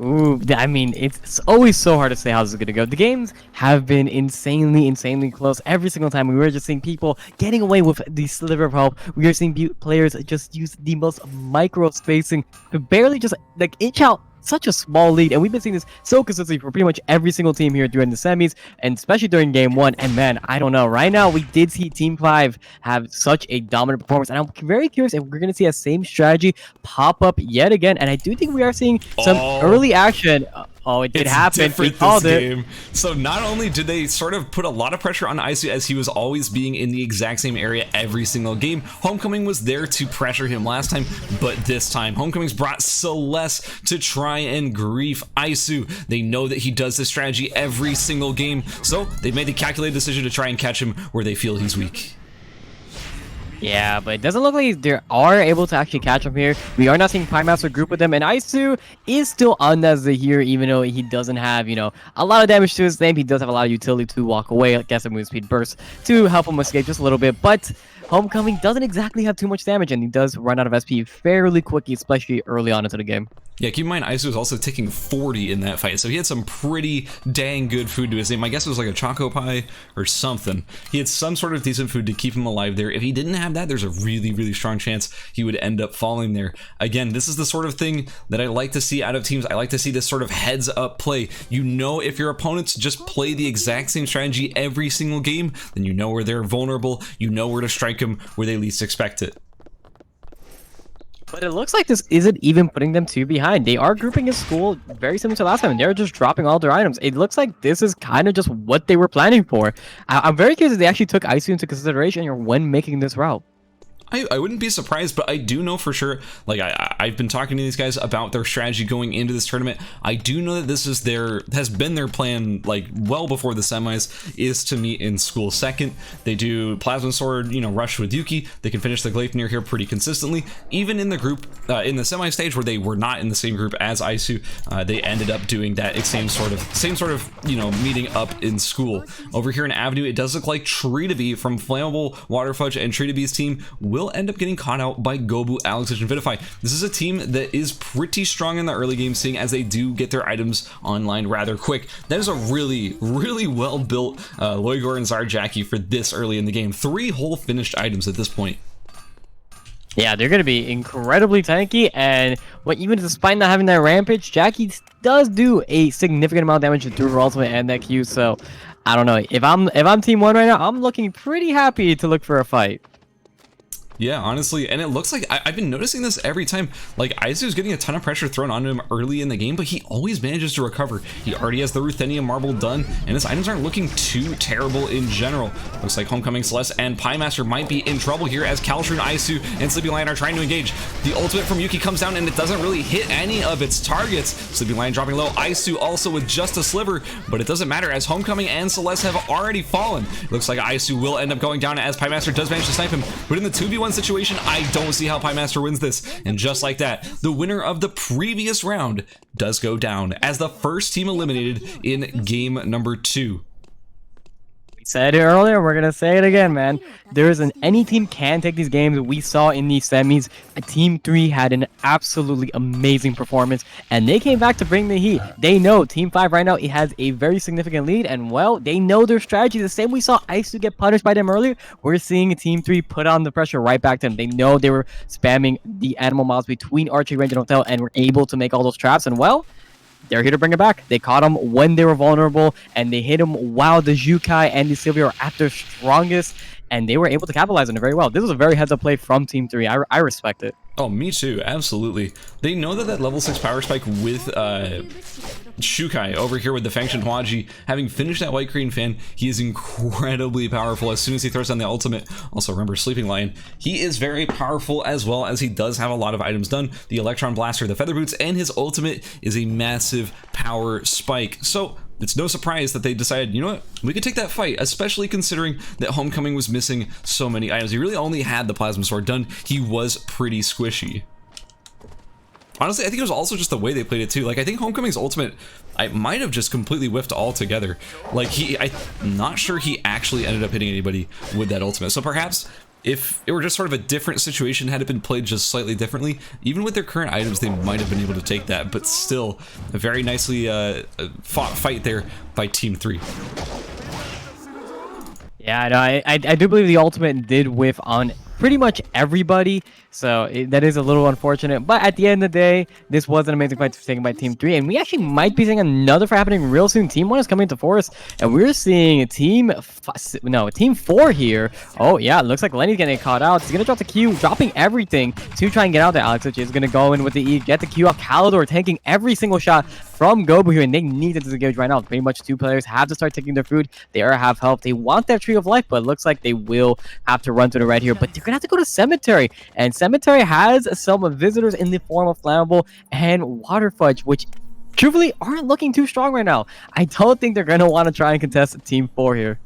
Speaker 2: Ooh, I mean, it's always so hard to say how this is going to go. The games have been insanely close. Every single time we were just seeing people getting away with the sliver of hope. We were seeing players just use the most micro spacing to barely just like inch out such a small lead, and we've been seeing this so consistently for pretty much every single team here during the semis, and especially during game 1. And man, I don't know, right now we did see Team 5 have such a dominant performance, and I'm very curious if we're going to see that same strategy pop up yet again. And I do think we are seeing some early action. Oh, it did
Speaker 1: It's
Speaker 2: happen. We
Speaker 1: different
Speaker 2: called
Speaker 1: this
Speaker 2: it.
Speaker 1: game. So not only did they sort of put a lot of pressure on Isu as he was always being in the exact same area every single game, Homecoming was there to pressure him last time, but this time Homecoming's brought Celeste to try and grief Isu. They know that he does this strategy every single game, so they've made the calculated decision to try and catch him where they feel he's weak.
Speaker 2: Yeah, but it doesn't look like they are able to actually catch him here. We are not seeing Prime Master group with them, and Isu is still on as the here, even though he doesn't have, you know, a lot of damage to his name. He does have a lot of utility to walk away, I guess a move speed burst to help him escape just a little bit, but Homecoming doesn't exactly have too much damage, and he does run out of SP fairly quickly, especially early on into the game.
Speaker 1: Yeah, keep in mind, Isu was also taking 40 in that fight, so he had some pretty dang good food to his name. I guess it was like a Choco Pie or something. He had some sort of decent food to keep him alive there. If he didn't have that, there's a really, really strong chance he would end up falling there. Again, this is the sort of thing that I like to see out of teams. I like to see this sort of heads-up play. You know, if your opponents just play the exact same strategy every single game, then you know where they're vulnerable, you know where to strike them where they least expect it.
Speaker 2: But it looks like this isn't even putting them too behind. They are grouping his school very similar to last time, and they're just dropping all their items. It looks like this is kind of just what they were planning for. I'm very curious if they actually took Isu into consideration when making this route.
Speaker 1: I wouldn't be surprised, but I do know for sure, like I've been talking to these guys about their strategy going into this tournament. I do know that this is has been their plan, like well before the semis, is to meet in school second. They do Plasma Sword, you know, rush with Yuki. They can finish the Gleipnir here pretty consistently. Even in the group, in the semi stage where they were not in the same group as Isu, they ended up doing that same sort of, you know, meeting up in school. Over here in Avenue, it does look like Tritaby from Flammable, Water Fudge, and Tritaby's team will end up getting caught out by Gobu, Alex, and Vitify. This is a team that is pretty strong in the early game, seeing as they do get their items online rather quick. That is a really, really well-built Loigor and Zarjaki for this early in the game. 3 whole finished items at this point.
Speaker 2: Yeah, they're going to be incredibly tanky, and even despite not having that Rampage, Jackie does do a significant amount of damage through her ultimate and that Q, so I don't know. If I'm Team 1 right now, I'm looking pretty happy to look for a fight.
Speaker 1: Yeah, honestly, and it looks like I've been noticing this every time. Like, Izu's getting a ton of pressure thrown onto him early in the game, but he always manages to recover. He already has the Ruthenium Marble done, and his items aren't looking too terrible in general. Looks like Homecoming, Celeste, and Pie Master might be in trouble here as Kalshrun, Isu, and Sleeping Lion are trying to engage. The ultimate from Yuki comes down, and it doesn't really hit any of its targets. Sleeping Lion dropping low, Isu also with just a sliver, but it doesn't matter as Homecoming and Celeste have already fallen. Looks like Isu will end up going down as Pie Master does manage to snipe him, but in the 2v1 situation, I don't see how Pie Master wins this. And just like that, the winner of the previous round does go down as the first team eliminated in game number 2.
Speaker 2: Said it earlier, we're gonna say it again, man. Any team can take these games. We saw in these semis, Team 3 had an absolutely amazing performance, and they came back to bring the heat. They know Team 5 right now, it has a very significant lead, and well, they know their strategy. The same we saw Isu get punished by them earlier, we're seeing Team 3 put on the pressure right back to them. They know they were spamming the animal miles between Archery Range and Hotel, and were able to make all those traps, and well, they're here to bring it back. They caught him when they were vulnerable, and they hit him while the Jukai and the Sylvia are at their strongest, and they were able to capitalize on it very well. This was a very heads-up play from Team 3. I respect it.
Speaker 1: Oh, me too. Absolutely. They know that level 6 power spike with Shukai over here with the Faction Hwaji, having finished that White Green fan, he is incredibly powerful as soon as he throws down the ultimate. Also, remember Sleeping Lion. He is very powerful as well, as he does have a lot of items done. The Electron Blaster, the Feather Boots, and his ultimate is a massive power spike. So it's no surprise that they decided, you know what, we could take that fight, especially considering that Homecoming was missing so many items. He really only had the Plasma Sword done. He was pretty squishy. Honestly, I think it was also just the way they played it too. Like, I think Homecoming's ultimate, I might have just completely whiffed altogether. Like, I'm not sure he actually ended up hitting anybody with that ultimate. So perhaps if it were just sort of a different situation, had it been played just slightly differently, even with their current items, they might have been able to take that. But still, a very nicely fought fight there by Team 3.
Speaker 2: Yeah, no, I do believe the ultimate did whiff on pretty much everybody. So that is a little unfortunate. But at the end of the day, this was an amazing fight taken by Team 3. And we actually might be seeing another fight happening real soon. Team 1 is coming into Forest. And we're seeing Team 4 here. Oh, yeah. It looks like Lenny's getting caught out. He's going to drop the Q, dropping everything to try and get out there. Alex is going to go in with the E, get the Q out. Calidor tanking every single shot from Gobu here. And they need to disengage right now. Pretty much 2 players have to start taking their food. They are half health. They want that Tree of Life, but it looks like they will have to run to the right here. But they're going to have to go to Cemetery. And Cemetery has some visitors in the form of Flammable and Water Fudge, which truthfully aren't looking too strong right now. I don't think they're going to want to try and contest Team 4 here.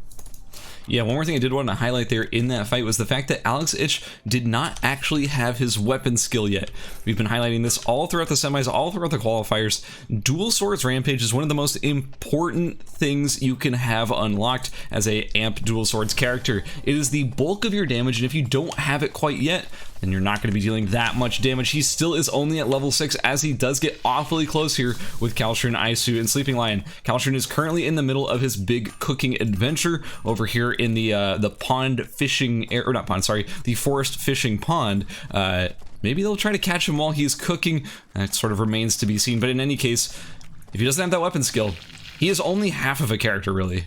Speaker 1: Yeah, one more thing I did want to highlight there in that fight was the fact that Alex Ich did not actually have his weapon skill yet. We've been highlighting this all throughout the semis, all throughout the qualifiers. Dual Swords Rampage is one of the most important things you can have unlocked as a AMP Dual Swords character. It is the bulk of your damage, and if you don't have it quite yet, then you're not going to be dealing that much damage. He still is only at level 6 as he does get awfully close here with Kalshrin, Isu, and Sleeping Lion. Kalshrin is currently in the middle of his big cooking adventure over here in the pond fishing, or not pond, sorry, the forest fishing pond. Maybe they'll try to catch him while he's cooking. That sort of remains to be seen. But in any case, if he doesn't have that weapon skill, he is only half of a character, really.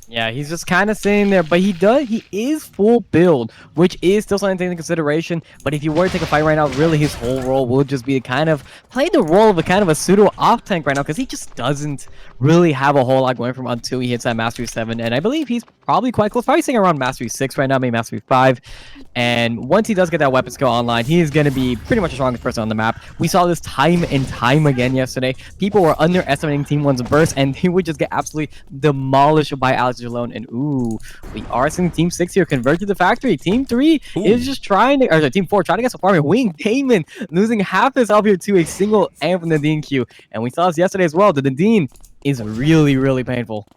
Speaker 2: Yeah, he's just kind of sitting there, but he is full build, which is still something to take into consideration. But if you were to take a fight right now, really his whole role will just be to kind of play the role of a kind of a pseudo off tank right now, because he just doesn't really have a whole lot going from until he hits that Mastery 7. And I believe he's probably quite close, probably around Mastery 6 right now, maybe Mastery 5. And once he does get that weapon skill online, he is going to be pretty much the strongest person on the map. We saw this time and time again yesterday. People were underestimating Team 1's burst, and he would just get absolutely demolished by Alex alone. And ooh, we are seeing Team 6 here convert to the factory. Team 3 is just trying to, or Team 4 trying to get some farming. Wing Damon losing half his health here to a single AMP Nadine Q. And we saw this yesterday as well. The Nadine is really, really painful.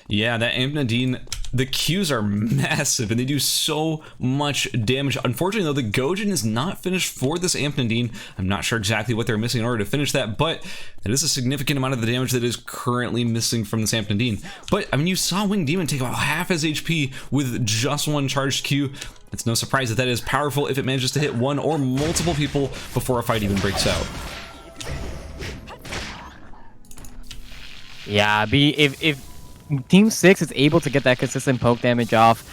Speaker 1: Yeah, that AMP Nadine, the Qs are massive and they do so much damage. Unfortunately, though, the Gojin is not finished for this AMP Nadine. I'm not sure exactly what they're missing in order to finish that, but it is a significant amount of the damage that is currently missing from this AMP Nadine. But, I mean, you saw Wing Demon take about half his HP with just one charged Q. It's no surprise that that is powerful if it manages to hit one or multiple people before a fight even breaks out.
Speaker 2: Yeah, if Team 6 is able to get that consistent poke damage off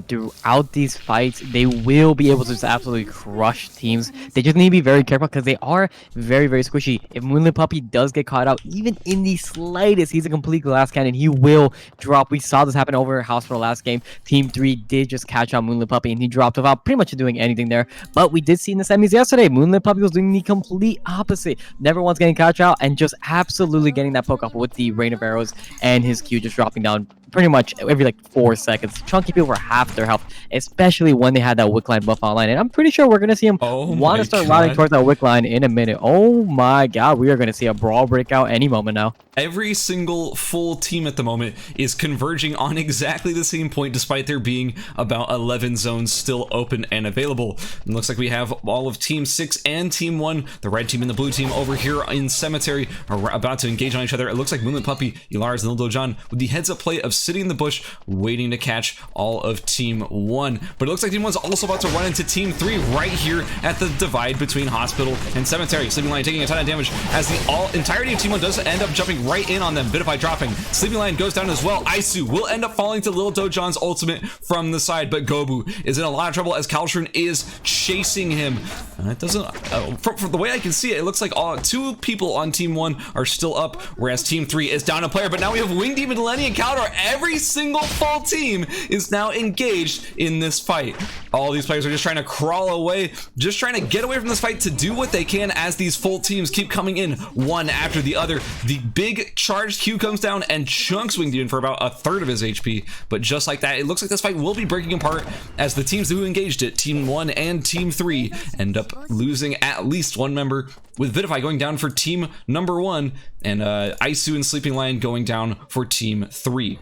Speaker 2: throughout these fights, they will be able to just absolutely crush teams. They just need to be very careful because they are very, very squishy. If Moonlit Puppy does get caught out, even in the slightest, he's a complete glass cannon. He will drop. We saw this happen over at Hospital last game. Team 3 did just catch out Moonlit Puppy, and he dropped without pretty much doing anything there. But we did see in the semis yesterday, Moonlit Puppy was doing the complete opposite. Never once getting catch out and just absolutely getting that poke off with the Rain of Arrows and his Q just dropping down pretty much every like 4 seconds. Chunky people were half their health, especially when they had that Wick Line buff online. And I'm pretty sure we're going to see him want to start routing towards that Wick Line in a minute. Oh my god, we are going to see a brawl breakout any moment now.
Speaker 1: Every single full team at the moment is converging on exactly the same point, despite there being about 11 zones still open and available. It looks like we have all of Team 6 and Team 1, the red team and the blue team over here in Cemetery, are about to engage on each other. It looks like Moonlit Puppy, Ilars, and Lil Dojan with the heads-up play of sitting in the bush, waiting to catch all of Team 1. But it looks like Team 1's also about to run into Team 3 right here at the divide between Hospital and Cemetery. Sleeping Lion taking a ton of damage as the entirety of Team 1 does end up jumping right in on them. Vitify dropping. Sleeping Lion goes down as well. Isu will end up falling to Lil Dojan's ultimate from the side, but Gobu is in a lot of trouble as Kalshrin is chasing him. It doesn't, from the way I can see it, it looks like 2 people on Team 1 are still up, whereas Team 3 is down a player. But now we have Wing Demon, Lenny, and Caldor. Every single full team is now engaged in this fight. All these players are just trying to crawl away, just trying to get away from this fight to do what they can as these full teams keep coming in one after the other. The big charged Q comes down and chunks Wing Demon for about 1/3 of his HP. But just like that, it looks like this fight will be breaking apart as the teams who engaged it, Team 1 and Team 3, end up losing at least one member, with Vitify going down for Team number 1 and Isu and Sleeping Lion going down for Team 3.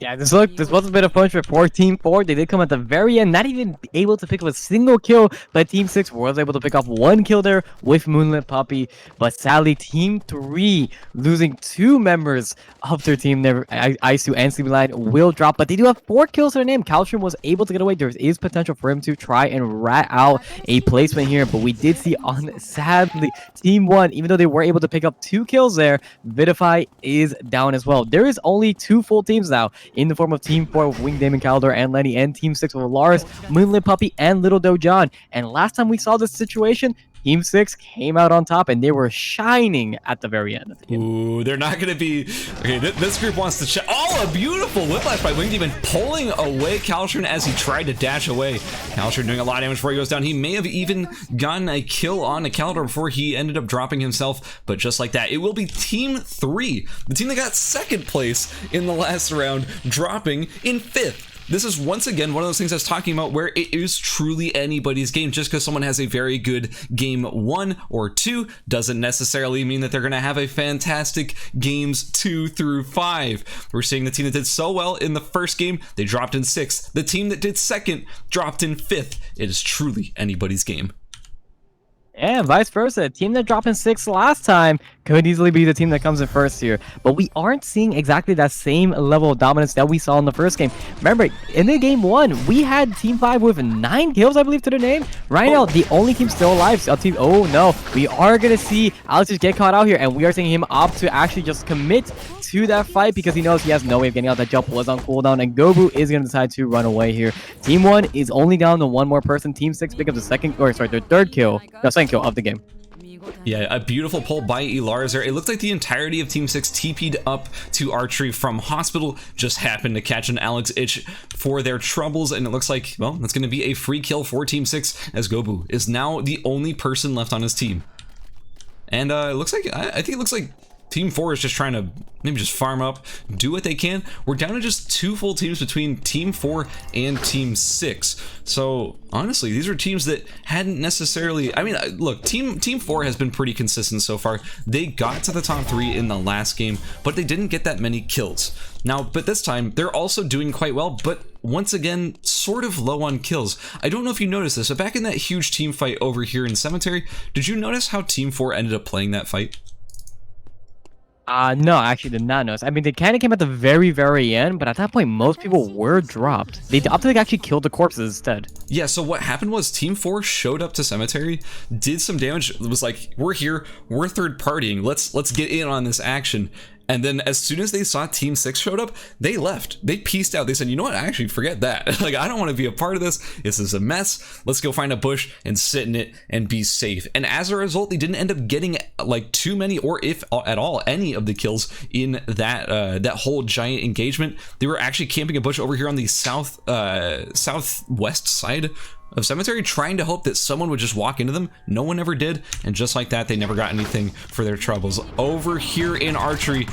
Speaker 2: Yeah, this was a bit of punishment for Team 4. They did come at the very end, not even able to pick up a single kill, but Team 6 was able to pick up 1 kill there with Moonlit Puppy. But sadly, Team 3 losing 2 members of their team there, Isu and Sleeping Lion will drop, but they do have 4 kills to their name. Calcium was able to get away. There is potential for him to try and rat out a placement here, but we did see on, sadly, Team 1, even though they were able to pick up 2 kills there, Vidify is down as well. There is only 2 full teams now, in the form of Team 4 with Wing Damon Caldor and Lenny, and Team 6 with Lars, Moonlit Puppy, and Little Dojon. And last time we saw this situation, Team 6 came out on top, and they were shining at the very end of the game.
Speaker 1: Ooh, they're not going to be... Okay, this group wants to check... Oh, a beautiful whiplash by Wing Demon, pulling away Calcium as he tried to dash away. Calcium doing a lot of damage before he goes down. He may have even gotten a kill on a Caldor before he ended up dropping himself, but just like that, it will be Team 3, the team that got 2nd place in the last round, dropping in 5th. This is once again one of those things I was talking about where it is truly anybody's game. Just because someone has a very good game 1 or 2 doesn't necessarily mean that they're going to have a fantastic games 2 through 5. We're seeing the team that did so well in the first game, they dropped in 6th. The team that did 2nd dropped in 5th. It is truly anybody's game.
Speaker 2: And vice versa. A team that dropped in 6th last time could easily be the team that comes in 1st here. But we aren't seeing exactly that same level of dominance that we saw in the first game. Remember, in the game 1, we had Team 5 with 9 kills, I believe, to their name. Right now, the only team still alive. Oh no, we are going to see Alex just get caught out here, and we are seeing him opt to actually just commit to that fight because he knows he has no way of getting out. That jump was on cooldown, and Gobu is going to decide to run away here. Team 1 is only down to 1 more person. Team 6 pick up the their 3rd kill. No, 2nd kill of the game.
Speaker 1: Yeah, a beautiful pull by Elars there. It looks like the entirety of Team 6 TP'd up to Archery from Hospital, just happened to catch an Alex itch for their troubles, and it looks like, well, that's going to be a free kill for Team 6, as Gobu is now the only person left on his team. And it looks like, I think it looks like Team 4 is just trying to maybe just farm up, do what they can. We're down to just 2 full teams between Team 4 and Team 6. So honestly, these are teams that hadn't necessarily, I mean, look, Team 4 has been pretty consistent so far. They got to the top 3 in the last game, but they didn't get that many kills. Now, but this time, they're also doing quite well, but once again, sort of low on kills. I don't know if you noticed this, but back in that huge team fight over here in Cemetery, did you notice how Team 4 ended up playing that fight?
Speaker 2: No, I actually did not notice. I mean, they kind of came at the very, very end, but at that point, most people were dropped. They opted to actually kill the corpses instead.
Speaker 1: Yeah, so what happened was Team 4 showed up to Cemetery, did some damage, it was like, we're here, we're third partying, let's get in on this action. And then as soon as they saw Team 6 showed up, they left. They peaced out. They said, you know what? Actually, forget that. Like, I don't want to be a part of this. This is a mess. Let's go find a bush and sit in it and be safe. And as a result, they didn't end up getting like too many, or if at all, any of the kills in that that whole giant engagement. They were actually camping a bush over here on the southwest side of Cemetery, trying to hope that someone would just walk into them. No one ever did, and just like that, they never got anything for their troubles. Over here in Archery,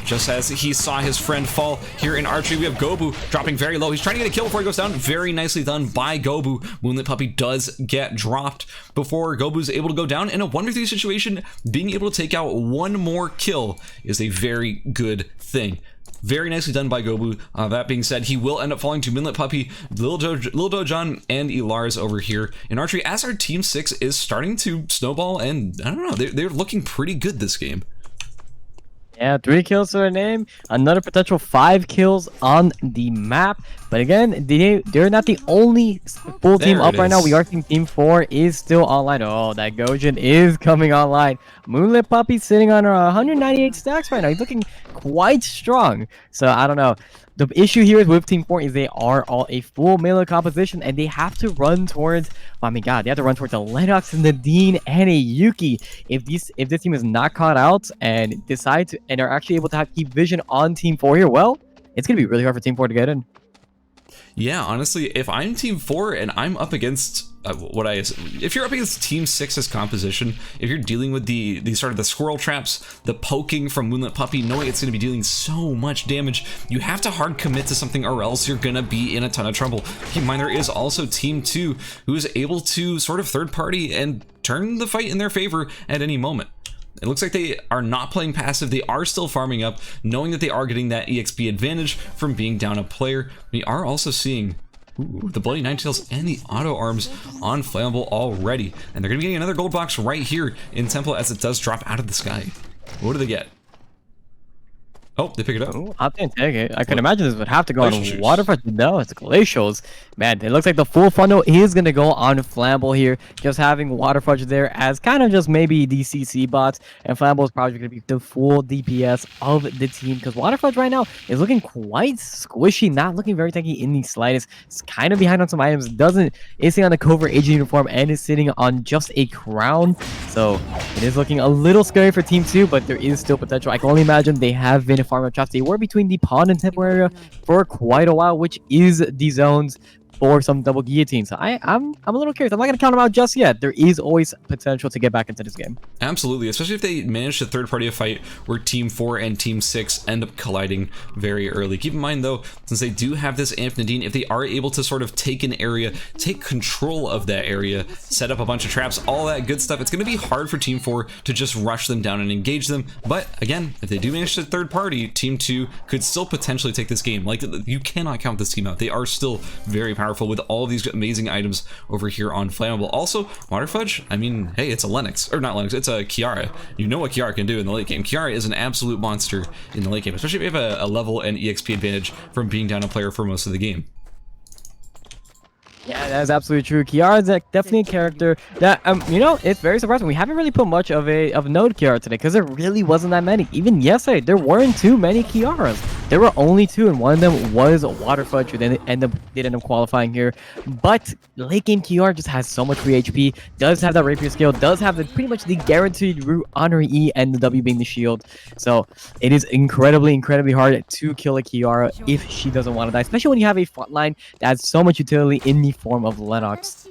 Speaker 1: just as he saw his friend fall, here in Archery, we have Gobu dropping very low. He's trying to get a kill before he goes down. Very nicely done by Gobu. Moonlit Puppy does get dropped before Gobu's able to go down. In a 1v3 situation, being able to take out 1 more kill is a very good thing. Very nicely done by Gobu. That being said, he will end up falling to Moonlit Puppy, Lil Dojon, and Elars over here in Archery, as our Team 6 is starting to snowball, and I don't know, they're looking pretty good this game.
Speaker 2: Yeah, 3 kills to their name, another potential 5 kills on the map. But again, they're not the only full team up right now. We are seeing Team 4 is still online. Oh, that Gojin is coming online. Moonlit Puppy sitting on 198 stacks right now. He's looking quite strong. So I don't know. The issue here is with Team 4 is they are all a full melee composition, and they have to run towards, oh my god, they have to run towards a Lennox, and Nadine, and a Yuki. If this team is not caught out and decide to, and are actually able to keep vision on Team 4 here, well, it's going to be really hard for Team 4 to get in.
Speaker 1: Yeah, honestly, if I'm Team 4 and I'm up against if you're up against Team 6's composition, if you're dealing with the sort of the squirrel traps, the poking from Moonlit Puppy, knowing it's going to be dealing so much damage, you have to hard commit to something or else you're going to be in a ton of trouble. Keep in mind, there is also Team 2 who is able to sort of third party and turn the fight in their favor at any moment. It looks like they are not playing passive. They are still farming up, knowing that they are getting that EXP advantage from being down a player. We are also seeing the Bloody Ninetales and the Auto Arms on Flammable already. And they're going to be getting another gold box right here in Temple as it does drop out of the sky. What do they get? Oh, they pick it up.
Speaker 2: Ooh, I didn't take it. I can imagine this would have to go on Waterfront. No, it's Glacials. Man, it looks like the full funnel is going to go on Flammable here. Just having Waterfront there as kind of just maybe DCC bots. And Flammable is probably going to be the full DPS of the team. Because Waterfront right now is looking quite squishy. Not looking very tanky in the slightest. It's kind of behind on some items. Is sitting on the Covert Agent uniform and is sitting on just a crown. So it is looking a little scary for Team 2. But there is still potential. I can only imagine they have been farm up traps. They were between the pond and temple area for quite a while, which is the zones for some double guillotines. So I'm a little curious. I'm not going to count them out just yet. There is always potential to get back into this game.
Speaker 1: Absolutely, especially if they manage to third party a fight where Team 4 and Team 6 end up colliding very early. Keep in mind though, since they do have this Amp Nadine, if they are able to sort of take an area, take control of that area, set up a bunch of traps, all that good stuff, it's going to be hard for Team 4 to just rush them down and engage them. But again, if they do manage to third party, Team 2 could still potentially take this game. Like, you cannot count this team out. They are still very powerful with all these amazing items over here on Flammable. Also, Waterfudge, I mean, hey, it's a Lennox, or not Lennox, it's a Kiara. You know what Kiara can do in the late game. Kiara is an absolute monster in the late game, especially if you have a level and EXP advantage from being down a player for most of the game.
Speaker 2: Yeah, that is absolutely true. Kiara is definitely a character that, you know, it's very surprising. We haven't really put much of note Kiara today because there really wasn't that many. Even yesterday, there weren't too many Kiaras. There were only two, and one of them was Waterfudge, who then did end up qualifying here. But late game Kiara just has so much free HP, does have that rapier skill, does have pretty much the guaranteed root on her E and the W being the shield. So it is incredibly hard to kill a Kiara if she doesn't want to die, especially when you have a frontline that has so much utility in the form of Lennox.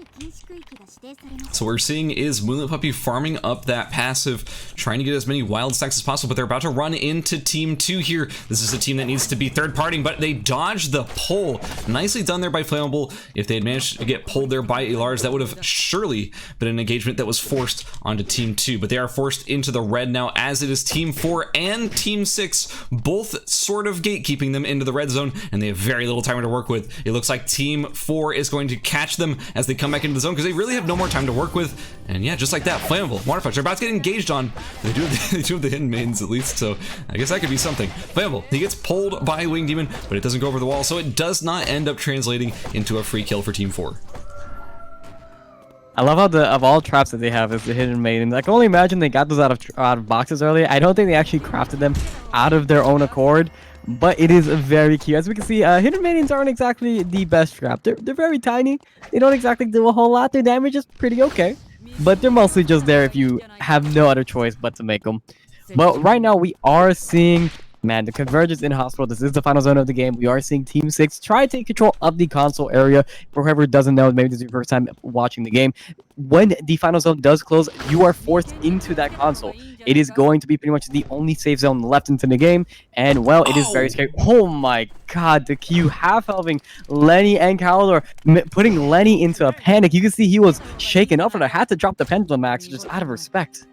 Speaker 1: So what we're seeing is Moonlit Puppy farming up that passive, trying to get as many wild stacks as possible, but they're about to run into Team 2 here. This is a team that needs to be third partying, but they dodged the pull. Nicely done there by Flammable. If they had managed to get pulled there by Elars, that would have surely been an engagement that was forced onto Team 2, but they are forced into the red now, as it is Team 4 and Team 6, both sort of gatekeeping them into the red zone, and they have very little time to work with. It looks like Team 4 is going to catch them as they come back into the zone, because they really have no more time to work with. And yeah, just like that, Flammable, Waterfudge, they're about to get engaged on. They do have the hidden mains at least, so I guess that could be something. Flammable, he gets pulled by Wing Demon, but it doesn't go over the wall, so it does not end up translating into a free kill for Team 4.
Speaker 2: I love how of all traps that they have is the hidden maiden. I can only imagine they got those out of boxes earlier. I don't think they actually crafted them out of their own accord, but it is very cute. As we can see, hidden maidens aren't exactly the best trap. They're very tiny. They don't exactly do a whole lot. Their damage is pretty okay, but they're mostly just there if you have no other choice but to make them. But right now we are seeing, man, the convergence in hospital. This is the final zone of the game. We are seeing Team 6 try to take control of the console area. For whoever doesn't know, maybe this is your first time watching the game. When the final zone does close, you are forced into that console. It is going to be pretty much the only safe zone left into the game. And, well, it is very scary. Oh, my God. The Q half-helping Lenny and Caldor, putting Lenny into a panic. You can see he was shaken up, and I had to drop the pendulum max just out of respect.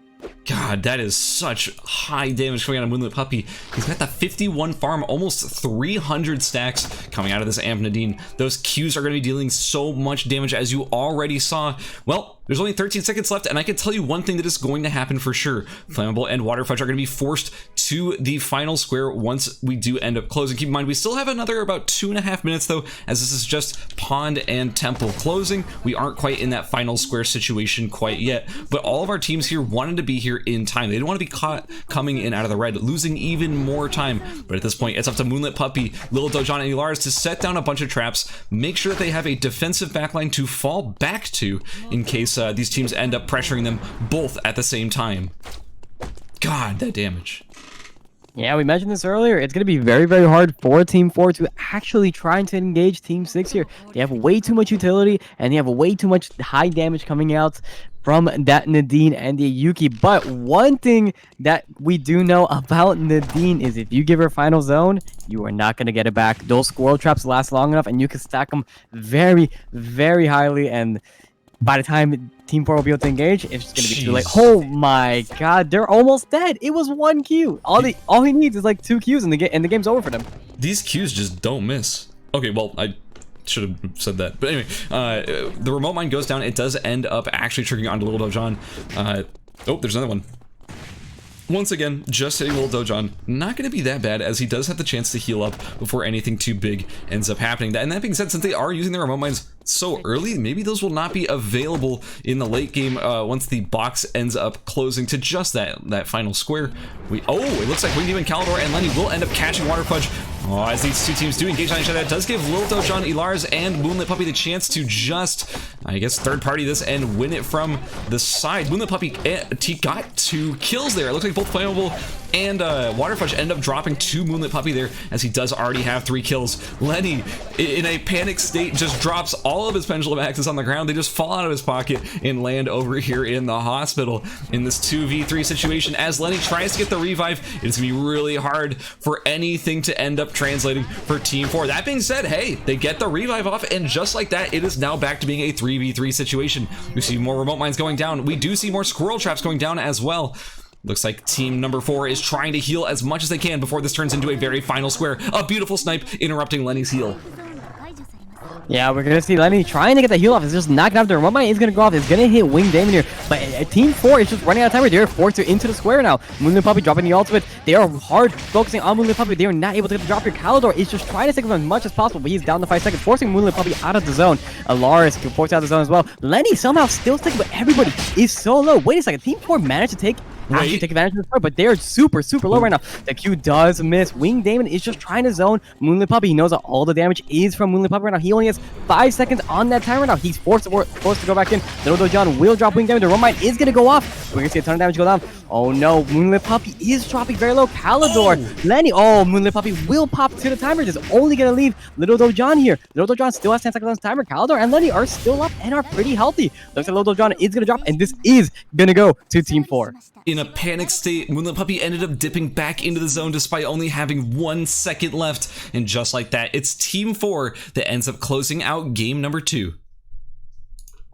Speaker 1: God, that is such high damage coming out of Moonlit Puppy. He's got the 51 farm, almost 300 stacks coming out of this Amp Nadine. Those Qs are going to be dealing so much damage, as you already saw. Well, there's only 13 seconds left, and I can tell you one thing that is going to happen for sure. Flammable and Waterfudge are going to be forced to the final square once we do end up closing. Keep in mind, we still have another about 2.5 minutes, though, as this is just Pond and Temple closing. We aren't quite in that final square situation quite yet, but all of our teams here wanted to be here in time. They didn't want to be caught coming in out of the red, losing even more time. But at this point, it's up to Moonlit Puppy, Lil Dojon, and Elars to set down a bunch of traps, make sure that they have a defensive backline to fall back to in case these teams end up pressuring them both at the same time. God, that damage.
Speaker 2: Yeah, we mentioned this earlier. It's going to be very hard for Team 4 to actually try to engage Team 6 here. They have way too much utility, and they have way too much high damage coming out from that Nadine and the Yuki. But one thing that we do know about Nadine is if you give her final zone, you are not going to get it back. Those squirrel traps last long enough, and you can stack them very highly. And by the time Team 4 will be able to engage, it's just gonna be too late.
Speaker 1: Jeez.
Speaker 2: Oh my god, they're almost dead. It was 1 Q. All he needs is like 2 Qs and the game's over for them.
Speaker 1: These Qs just don't miss. Okay, well, I should have said that. But anyway, the remote mine goes down. It does end up actually triggering onto Little Dojon. Oh, there's another one. Once again, just hitting Little Dojon, not going to be that bad, as he does have the chance to heal up before anything too big ends up happening. And that being said, since they are using their remote mines so early, maybe those will not be available in the late game once the box ends up closing to just that final square. Oh, it looks like Wingdemon, Calidor, and Lenny will end up catching Water Fudge. Oh, as these two teams do engage on each other, that does give Little Dojon, ERCS, and Moonlit Puppy the chance to just, I guess, third party this and win it from the side. Moonlit Puppy got 2 kills there. It looks like both Flammable and Water Fudge end up dropping to Moonlit Puppy there, as he does already have 3 kills. Lenny, in a panic state, just drops all of his Pendulum Axes on the ground. They just fall out of his pocket and land over here in the hospital in this 2v3 situation. As Lenny tries to get the revive, it's gonna be really hard for anything to end up translating for Team 4. That being said, hey, they get the revive off, and just like that, it is now back to being a 3v3 situation. We see more remote mines going down. We do see more squirrel traps going down as well. Looks like team number 4 is trying to heal as much as they can before this turns into a very final square. A beautiful snipe interrupting Lenny's heal.
Speaker 2: Yeah, we're gonna see Lenny trying to get the heal off. It's just knocking off the remote mine. Is gonna go off. It's gonna hit Wingdemon here. But Team 4 is just running out of time. They're forced into the square now. Moonlit Puppy dropping the ultimate. They are hard focusing on Moonlit Puppy. They are not able to get the drop here. Calidor is just trying to take him as much as possible, but he's down to 5 seconds, forcing Moonlit Puppy out of the zone. ERCS can force out of the zone as well. Lenny somehow still sticking, but everybody is so low. Wait a second. Team 4 managed to take advantage of the square, but they're super low right now. The Q does miss. Wingdemon is just trying to zone Moonlit Puppy. He knows that all the damage is from Moonlit Puppy right now. He only has 5 seconds on that timer now. He's forced to go back in. Little Dojon will drop Wingdemon. The remote mine is gonna go off. We're gonna see a ton of damage go down. Oh no, Moonlit Puppy is dropping very low. Calidor, Lenny, oh, Moonlit Puppy will pop to the timer. Just only gonna leave Little Dojon here. Little Dojon still has 10 seconds on the timer. Calidor and Lenny are still up and are pretty healthy. Looks like Little Dojon is gonna drop, and this is gonna go to Team 4.
Speaker 1: In a panic state, Moonlit Puppy ended up dipping back into the zone despite only having 1 second left. And just like that, it's Team 4 that ends up closing out game number 2.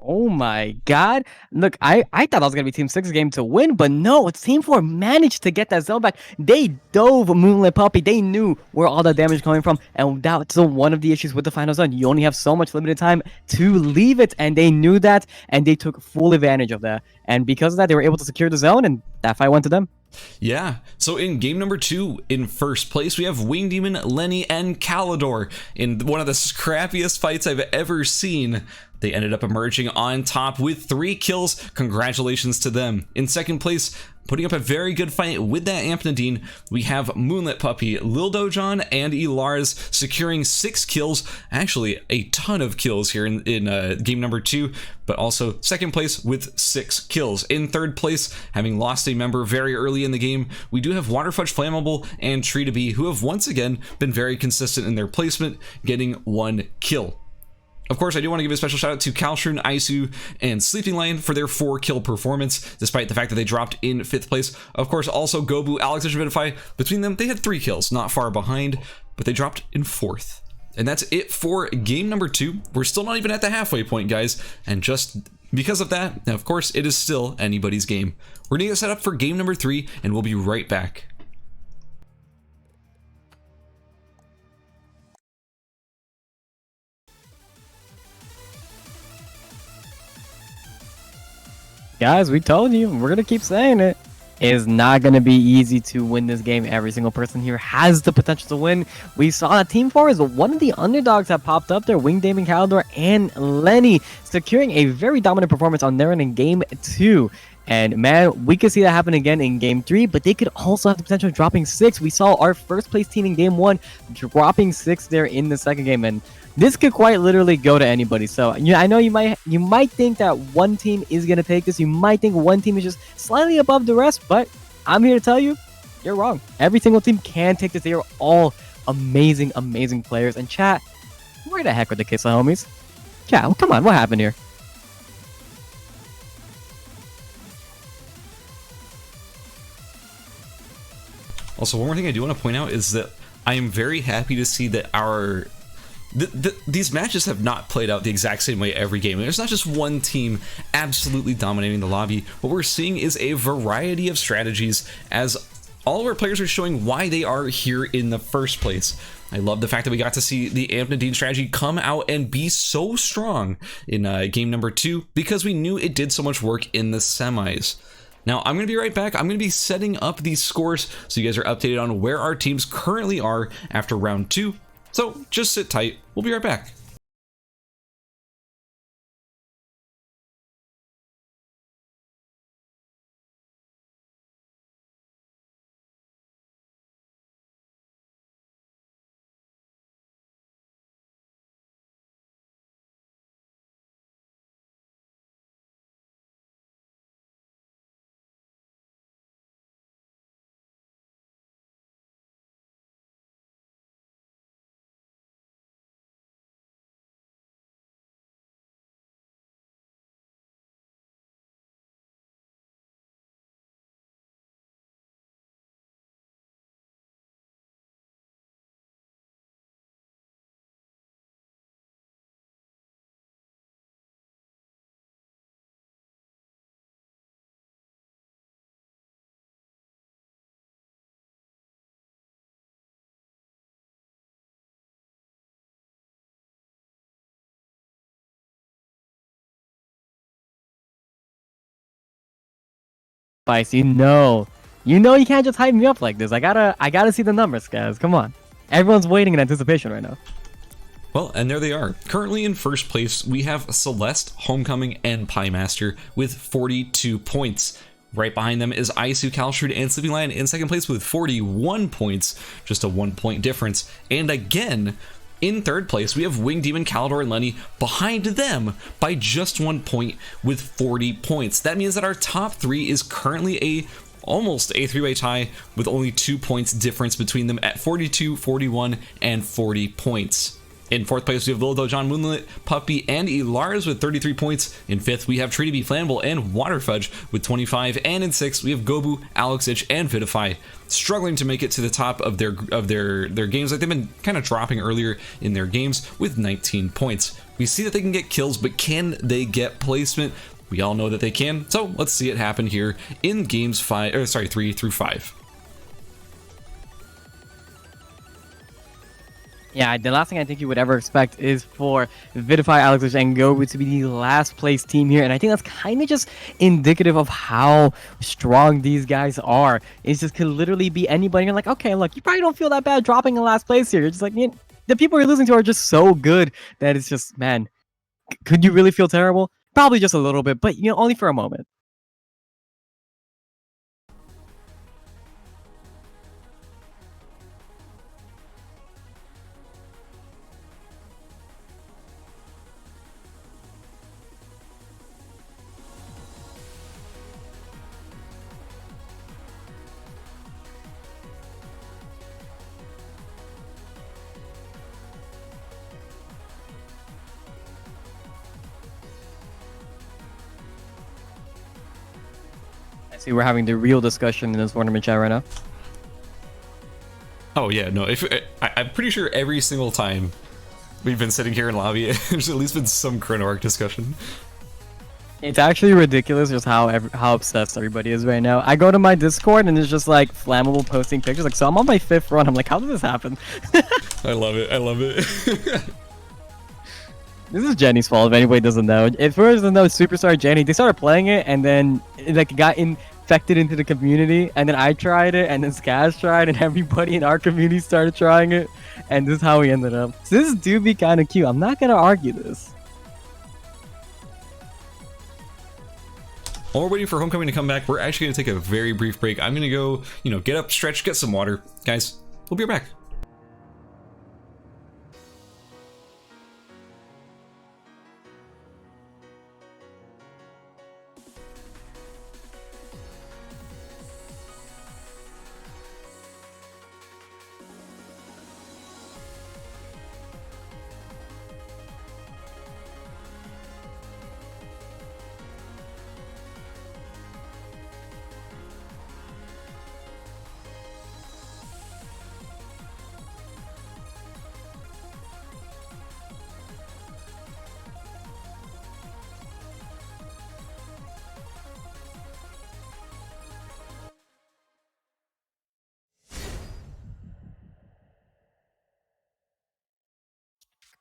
Speaker 2: Oh my god. Look, I thought that was going to be Team 6's game to win, but no, it's Team 4 managed to get that zone back. They dove Moonlit Puppy. They knew where all the damage coming from, and that's one of the issues with the final zone. You only have so much limited time to leave it, and they knew that, and they took full advantage of that. And because of that, they were able to secure the zone, and that fight went to them.
Speaker 1: Yeah, so in game number 2, in first place, we have Wingdemon, Lenny, and Calidor in one of the scrappiest fights I've ever seen. They ended up emerging on top with 3 kills. Congratulations to them. In second place, putting up a very good fight with that Amp Nadine, we have Moonlit Puppy, Lil Dojon, and ERCS securing 6 kills. Actually, a ton of kills here in game number 2, but also second place with 6 kills. In third place, having lost a member very early in the game, we do have Water Fudge, Flammable, and Tree to Be, who have once again been very consistent in their placement, getting 1 kill. Of course, I do want to give a special shout out to Kalshroon, Isu, and Sleeping Lion for their 4-kill performance, despite the fact that they dropped in 5th place. Of course, also Gobu, Alex, and Vidify. Between them, they had 3 kills, not far behind, but they dropped in 4th. And that's it for game number 2. We're still not even at the halfway point, guys, and just because of that, of course, it is still anybody's game. We're gonna get set up for game number 3, and we'll be right back.
Speaker 2: Guys, we told you, we're gonna keep saying it. It is not gonna be easy to win this game. Every single person here has the potential to win. We saw that Team 4 is one of the underdogs that popped up there. Wingdemon, Calidor, and Lenny securing a very dominant performance on Neuron in game 2. And man, we could see that happen again in game 3, but they could also have the potential of dropping 6. We saw our first place team in game 1 dropping 6 there in the second game, and this could quite literally go to anybody. So yeah, I know you might think that one team is gonna take this. You might think one team is just slightly above the rest, but I'm here to tell you, you're wrong. Every single team can take this. They are all amazing, amazing players. And chat, where the heck are the Kissa homies? Chat, well, come on, what happened here?
Speaker 1: Also, one more thing I do want to point out is that I am very happy to see that these matches have not played out the exact same way every game. There's not just one team absolutely dominating the lobby. What we're seeing is a variety of strategies as all of our players are showing why they are here in the first place. I love the fact that we got to see the Amp Nadine strategy come out and be so strong in game number 2 because we knew it did so much work in the semis. Now, I'm going to be right back. I'm going to be setting up these scores so you guys are updated on where our teams currently are after round 2. So just sit tight. We'll be right back.
Speaker 2: Spice, you know you can't just hype me up like this. I gotta see the numbers, guys. Come on. Everyone's waiting in anticipation right now.
Speaker 1: Well, and there they are. Currently in first place, we have Celeste, Homecoming, and Pie Master with 42 points. Right behind them is Isu, Kalshrud, and Sleeping Lion in second place with 41 points, just a 1 point difference. And again, in third place, we have Wing Demon, Kalidor, and Lenny behind them by just 1 point with 40 points. That means that our top 3 is currently almost a 3-way tie with only 2 points difference between them at 42, 41, and 40 points. In fourth place, we have Lil Dojon, Moonlit, Puppy, and Elars with 33 points. In fifth, we have Treaty B, Flammable, and Waterfudge with 25. And in sixth, we have Gobu, Alex Itch, and Vitify struggling to make it to the top of their games. Like they've been kind of dropping earlier in their games with 19 points. We see that they can get kills, but can they get placement? We all know that they can. So let's see it happen here in games 3 through 5.
Speaker 2: Yeah, the last thing I think you would ever expect is for Vitify, Alex, and Gobu to be the last place team here. And I think that's kind of just indicative of how strong these guys are. It just could literally be anybody. You're like, okay, look, you probably don't feel that bad dropping in last place here. You're just like, the people you're losing to are just so good that it's just, man, could you really feel terrible? Probably just a little bit, but only for a moment. See, we're having the real discussion in this tournament chat right now.
Speaker 1: Oh yeah, no. I'm pretty sure every single time we've been sitting here in lobby, there's at least been some Chrono Arc discussion.
Speaker 2: It's actually ridiculous just how obsessed everybody is right now. I go to my Discord and it's just like Flammable posting pictures. Like, so I'm on my 5th run. I'm like, how did this happen?
Speaker 1: I love it. I love it.
Speaker 2: This is Jenny's fault if anybody doesn't know. If for doesn't know, Superstar Jenny, they started playing it and then it got infected into the community, and then I tried it, and then Skaz tried, and everybody in our community started trying it, and this is how we ended up. So this do be kind of cute. I'm not gonna argue this.
Speaker 1: While we're waiting for Homecoming to come back, we're actually gonna take a very brief break. I'm gonna go, get up, stretch, get some water. Guys, we'll be right back.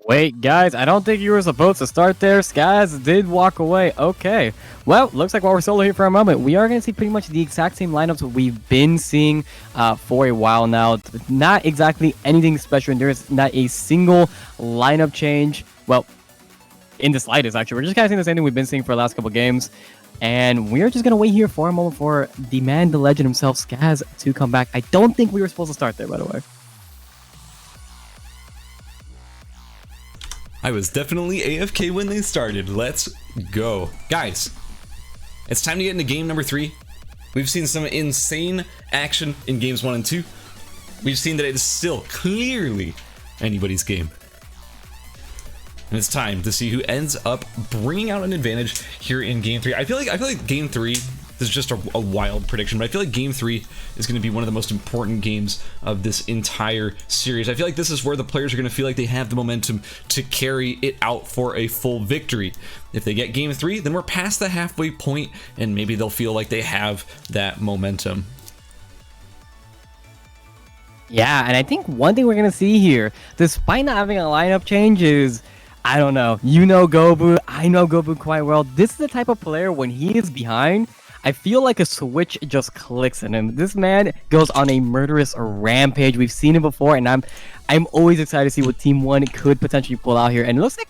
Speaker 2: Wait, guys, I don't think you were supposed to start there. Skaz did walk away. Okay. Well, looks like while we're solo here for a moment, we are going to see pretty much the exact same lineups we've been seeing for a while now. Not exactly anything special, and there is not a single lineup change. Well, in the slightest, actually. We're just kind of seeing the same thing we've been seeing for the last couple games. And we're just going to wait here for a moment for the man, the legend himself, Skaz, to come back. I don't think we were supposed to start there, by the way.
Speaker 1: I was definitely AFK when they started. Let's go. Guys, it's time to get into game number 3. We've seen some insane action in games 1 and 2. We've seen that it is still clearly anybody's game. And it's time to see who ends up bringing out an advantage here in game 3. I feel like game 3, this is just a wild prediction, but I feel like game 3 is going to be one of the most important games of this entire series. I feel like this is where the players are going to feel like they have the momentum to carry it out for a full victory. If they get game 3, then we're past the halfway point, and maybe they'll feel like they have that momentum.
Speaker 2: Yeah, and I think one thing we're going to see here, despite not having a lineup change, is, I don't know, you know Gobu, I know Gobu quite well. This is the type of player, when he is behind, I feel like a switch just clicks in him. This man goes on a murderous rampage. We've seen it before, and I'm always excited to see what Team 1 could potentially pull out here. And it looks like,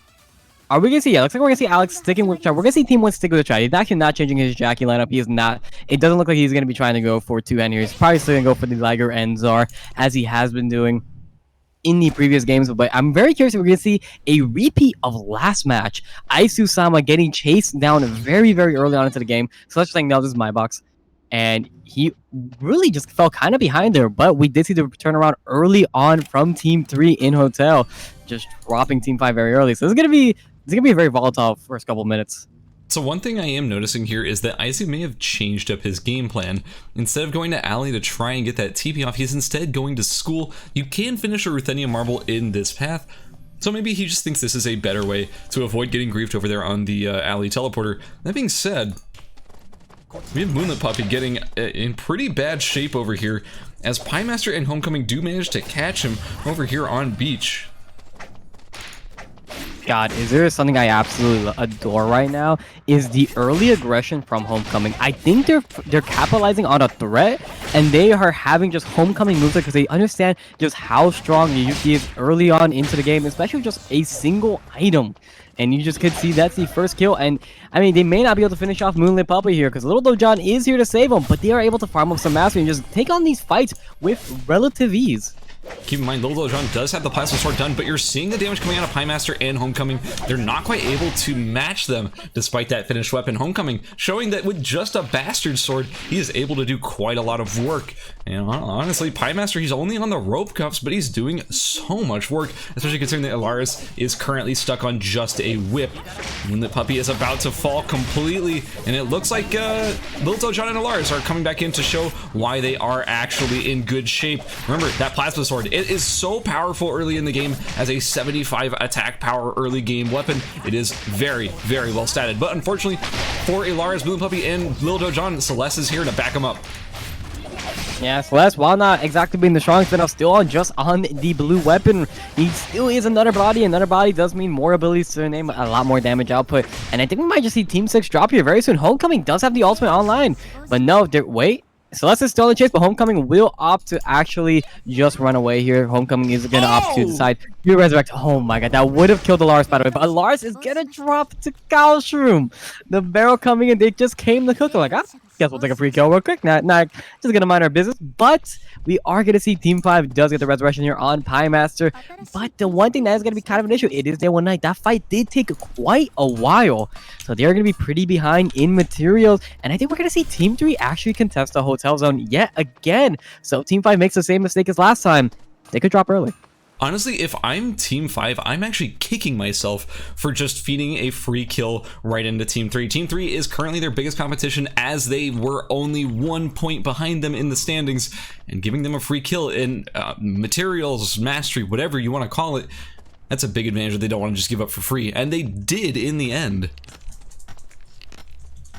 Speaker 2: are we gonna see? Yeah, looks like we're gonna see Alex sticking with Chad. We're gonna see Team 1 stick with the Chad. He's actually not changing his Jackie lineup. He is not. It doesn't look like he's gonna be trying to go for 2N here. He's probably still gonna go for the Liger and Czar, as he has been doing in the previous games. But I'm very curious if we're going to see a repeat of last match. Aisu Sama getting chased down very, very early on into the game. So let's just saying, no, this is my box. And he really just fell kind of behind there. But we did see the turnaround early on from Team 3 in Hotel, just dropping Team 5 very early. So it's gonna be a very volatile first couple minutes.
Speaker 1: So one thing I am noticing here is that Isaac may have changed up his game plan. Instead of going to Alley to try and get that TP off, he's instead going to school. You can finish a Ruthenium Marble in this path, so maybe he just thinks this is a better way to avoid getting griefed over there on the Alley teleporter. That being said, we have Moonlit Puppy getting in pretty bad shape over here, as Piemaster and Homecoming do manage to catch him over here on Beach.
Speaker 2: God, is there something I absolutely adore right now? Is the early aggression from Homecoming. I think they're capitalizing on a threat, and they are having just Homecoming moves because they understand just how strong Yuki is early on into the game, especially just a single item. And you just could see that's the first kill. And I mean, they may not be able to finish off Moonlit Puppy here because Little Dojon is here to save him, but they are able to farm up some mastery and just take on these fights with relative ease.
Speaker 1: Keep in mind, Little Dojon does have the Plasma Sword done, but you're seeing the damage coming out of Piemaster and Homecoming. They're not quite able to match them despite that finished weapon. Homecoming showing that with just a Bastard Sword, he is able to do quite a lot of work. And honestly, Piemaster, he's only on the rope cuffs, but he's doing so much work, especially considering that Alaris is currently stuck on just a whip. Moonlit Puppy is about to fall completely, and it looks like Little Dojon and Alaris are coming back in to show why they are actually in good shape. Remember, that Plasma Sword, it is so powerful early in the game as a 75 attack power early game weapon. It is very, very well statted. But unfortunately for Alaris, Moonlit Puppy, and Little Dojon, Celeste is here to back him up.
Speaker 2: Yeah, Celeste, while not exactly being the strongest enough, still just on the blue weapon. He still is another body. Another body does mean more abilities to name, a lot more damage output. And I think we might just see Team 6 drop here very soon. Homecoming does have the ultimate online. But no, wait. Celeste is still in the chase, but Homecoming will opt to actually just run away here. Homecoming is going to opt to decide to resurrect. Oh my god, that would have killed Alaris, by the way. But Alaris is going to drop to Calshroom. The barrel coming in, they just came to cook. They're like, guess we'll take a free kill real quick. Not just gonna mind our business. But we are gonna see Team 5 does get the resurrection here on Piemaster. But the one thing that is gonna be kind of an issue, it is day 1 night. That fight did take quite a while, so they are gonna be pretty behind in materials. And I think we're gonna see Team 3 actually contest the hotel zone yet again. So Team 5 makes the same mistake as last time. They could drop early.
Speaker 1: Honestly, if I'm Team 5, I'm actually kicking myself for just feeding a free kill right into Team 3. Team 3 is currently their biggest competition, as they were only 1 point behind them in the standings, and giving them a free kill in materials, mastery, whatever you want to call it, that's a big advantage that they don't want to just give up for free, and they did in the end.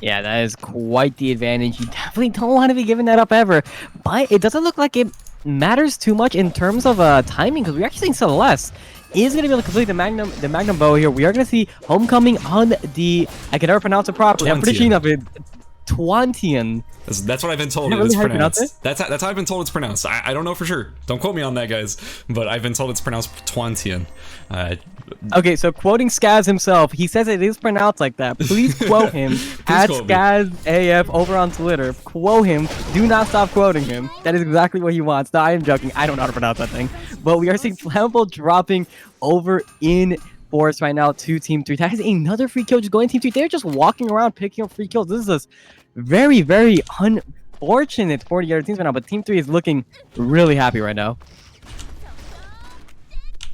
Speaker 2: Yeah, that is quite the advantage. You definitely don't want to be giving that up ever, but it doesn't look like it matters too much in terms of timing, because we're actually seeing Celeste is going to be able to complete the Magnum Bow here. We are going to see Homecoming on the, I can never pronounce it properly. I'm pretty sure of it. Twantian.
Speaker 1: That's what I've been told
Speaker 2: really
Speaker 1: it's pronounced. That's how I've been told it's pronounced. I don't know for sure. Don't quote me on that, guys. But I've been told it's pronounced Twantian.
Speaker 2: Okay, so quoting Skaz himself, he says it is pronounced like that. Please quote him at SkazAF over on Twitter. Quote him. Do not stop quoting him. That is exactly what he wants. No, I am joking. I don't know how to pronounce that thing. But we are seeing Flammable dropping over in Forest right now to Team 3. That is another free kill just going to Team 3. They're just walking around picking up free kills. This is very, very unfortunate for the other teams right now, but Team 3 is looking really happy right now.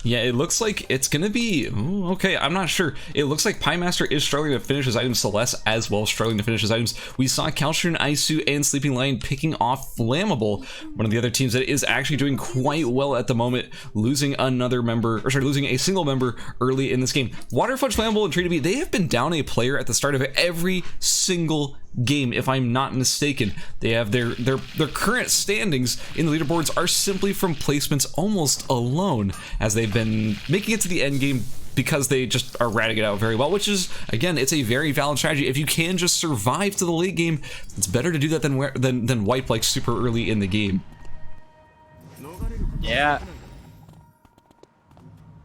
Speaker 1: Yeah, it looks like it's gonna be okay. I'm not sure. It looks like Pie Master is struggling to finish his items. Celeste as well struggling to finish his items. We saw Kalshun, Isu, and Sleeping Lion picking off Flammable, one of the other teams that is actually doing quite well at the moment, losing another member, or sorry, losing a single member early in this game. Waterfudge, Flammable, and Tree2B, they have been down a player at the start of every single game, if I'm not mistaken. They have their current standings in the leaderboards are simply from placements almost alone, as they've been making it to the end game because they just are ratting it out very well, which is, again, it's a very valid strategy. If you can just survive to the late game, it's better to do that than wipe like super early in the game.
Speaker 2: Yeah,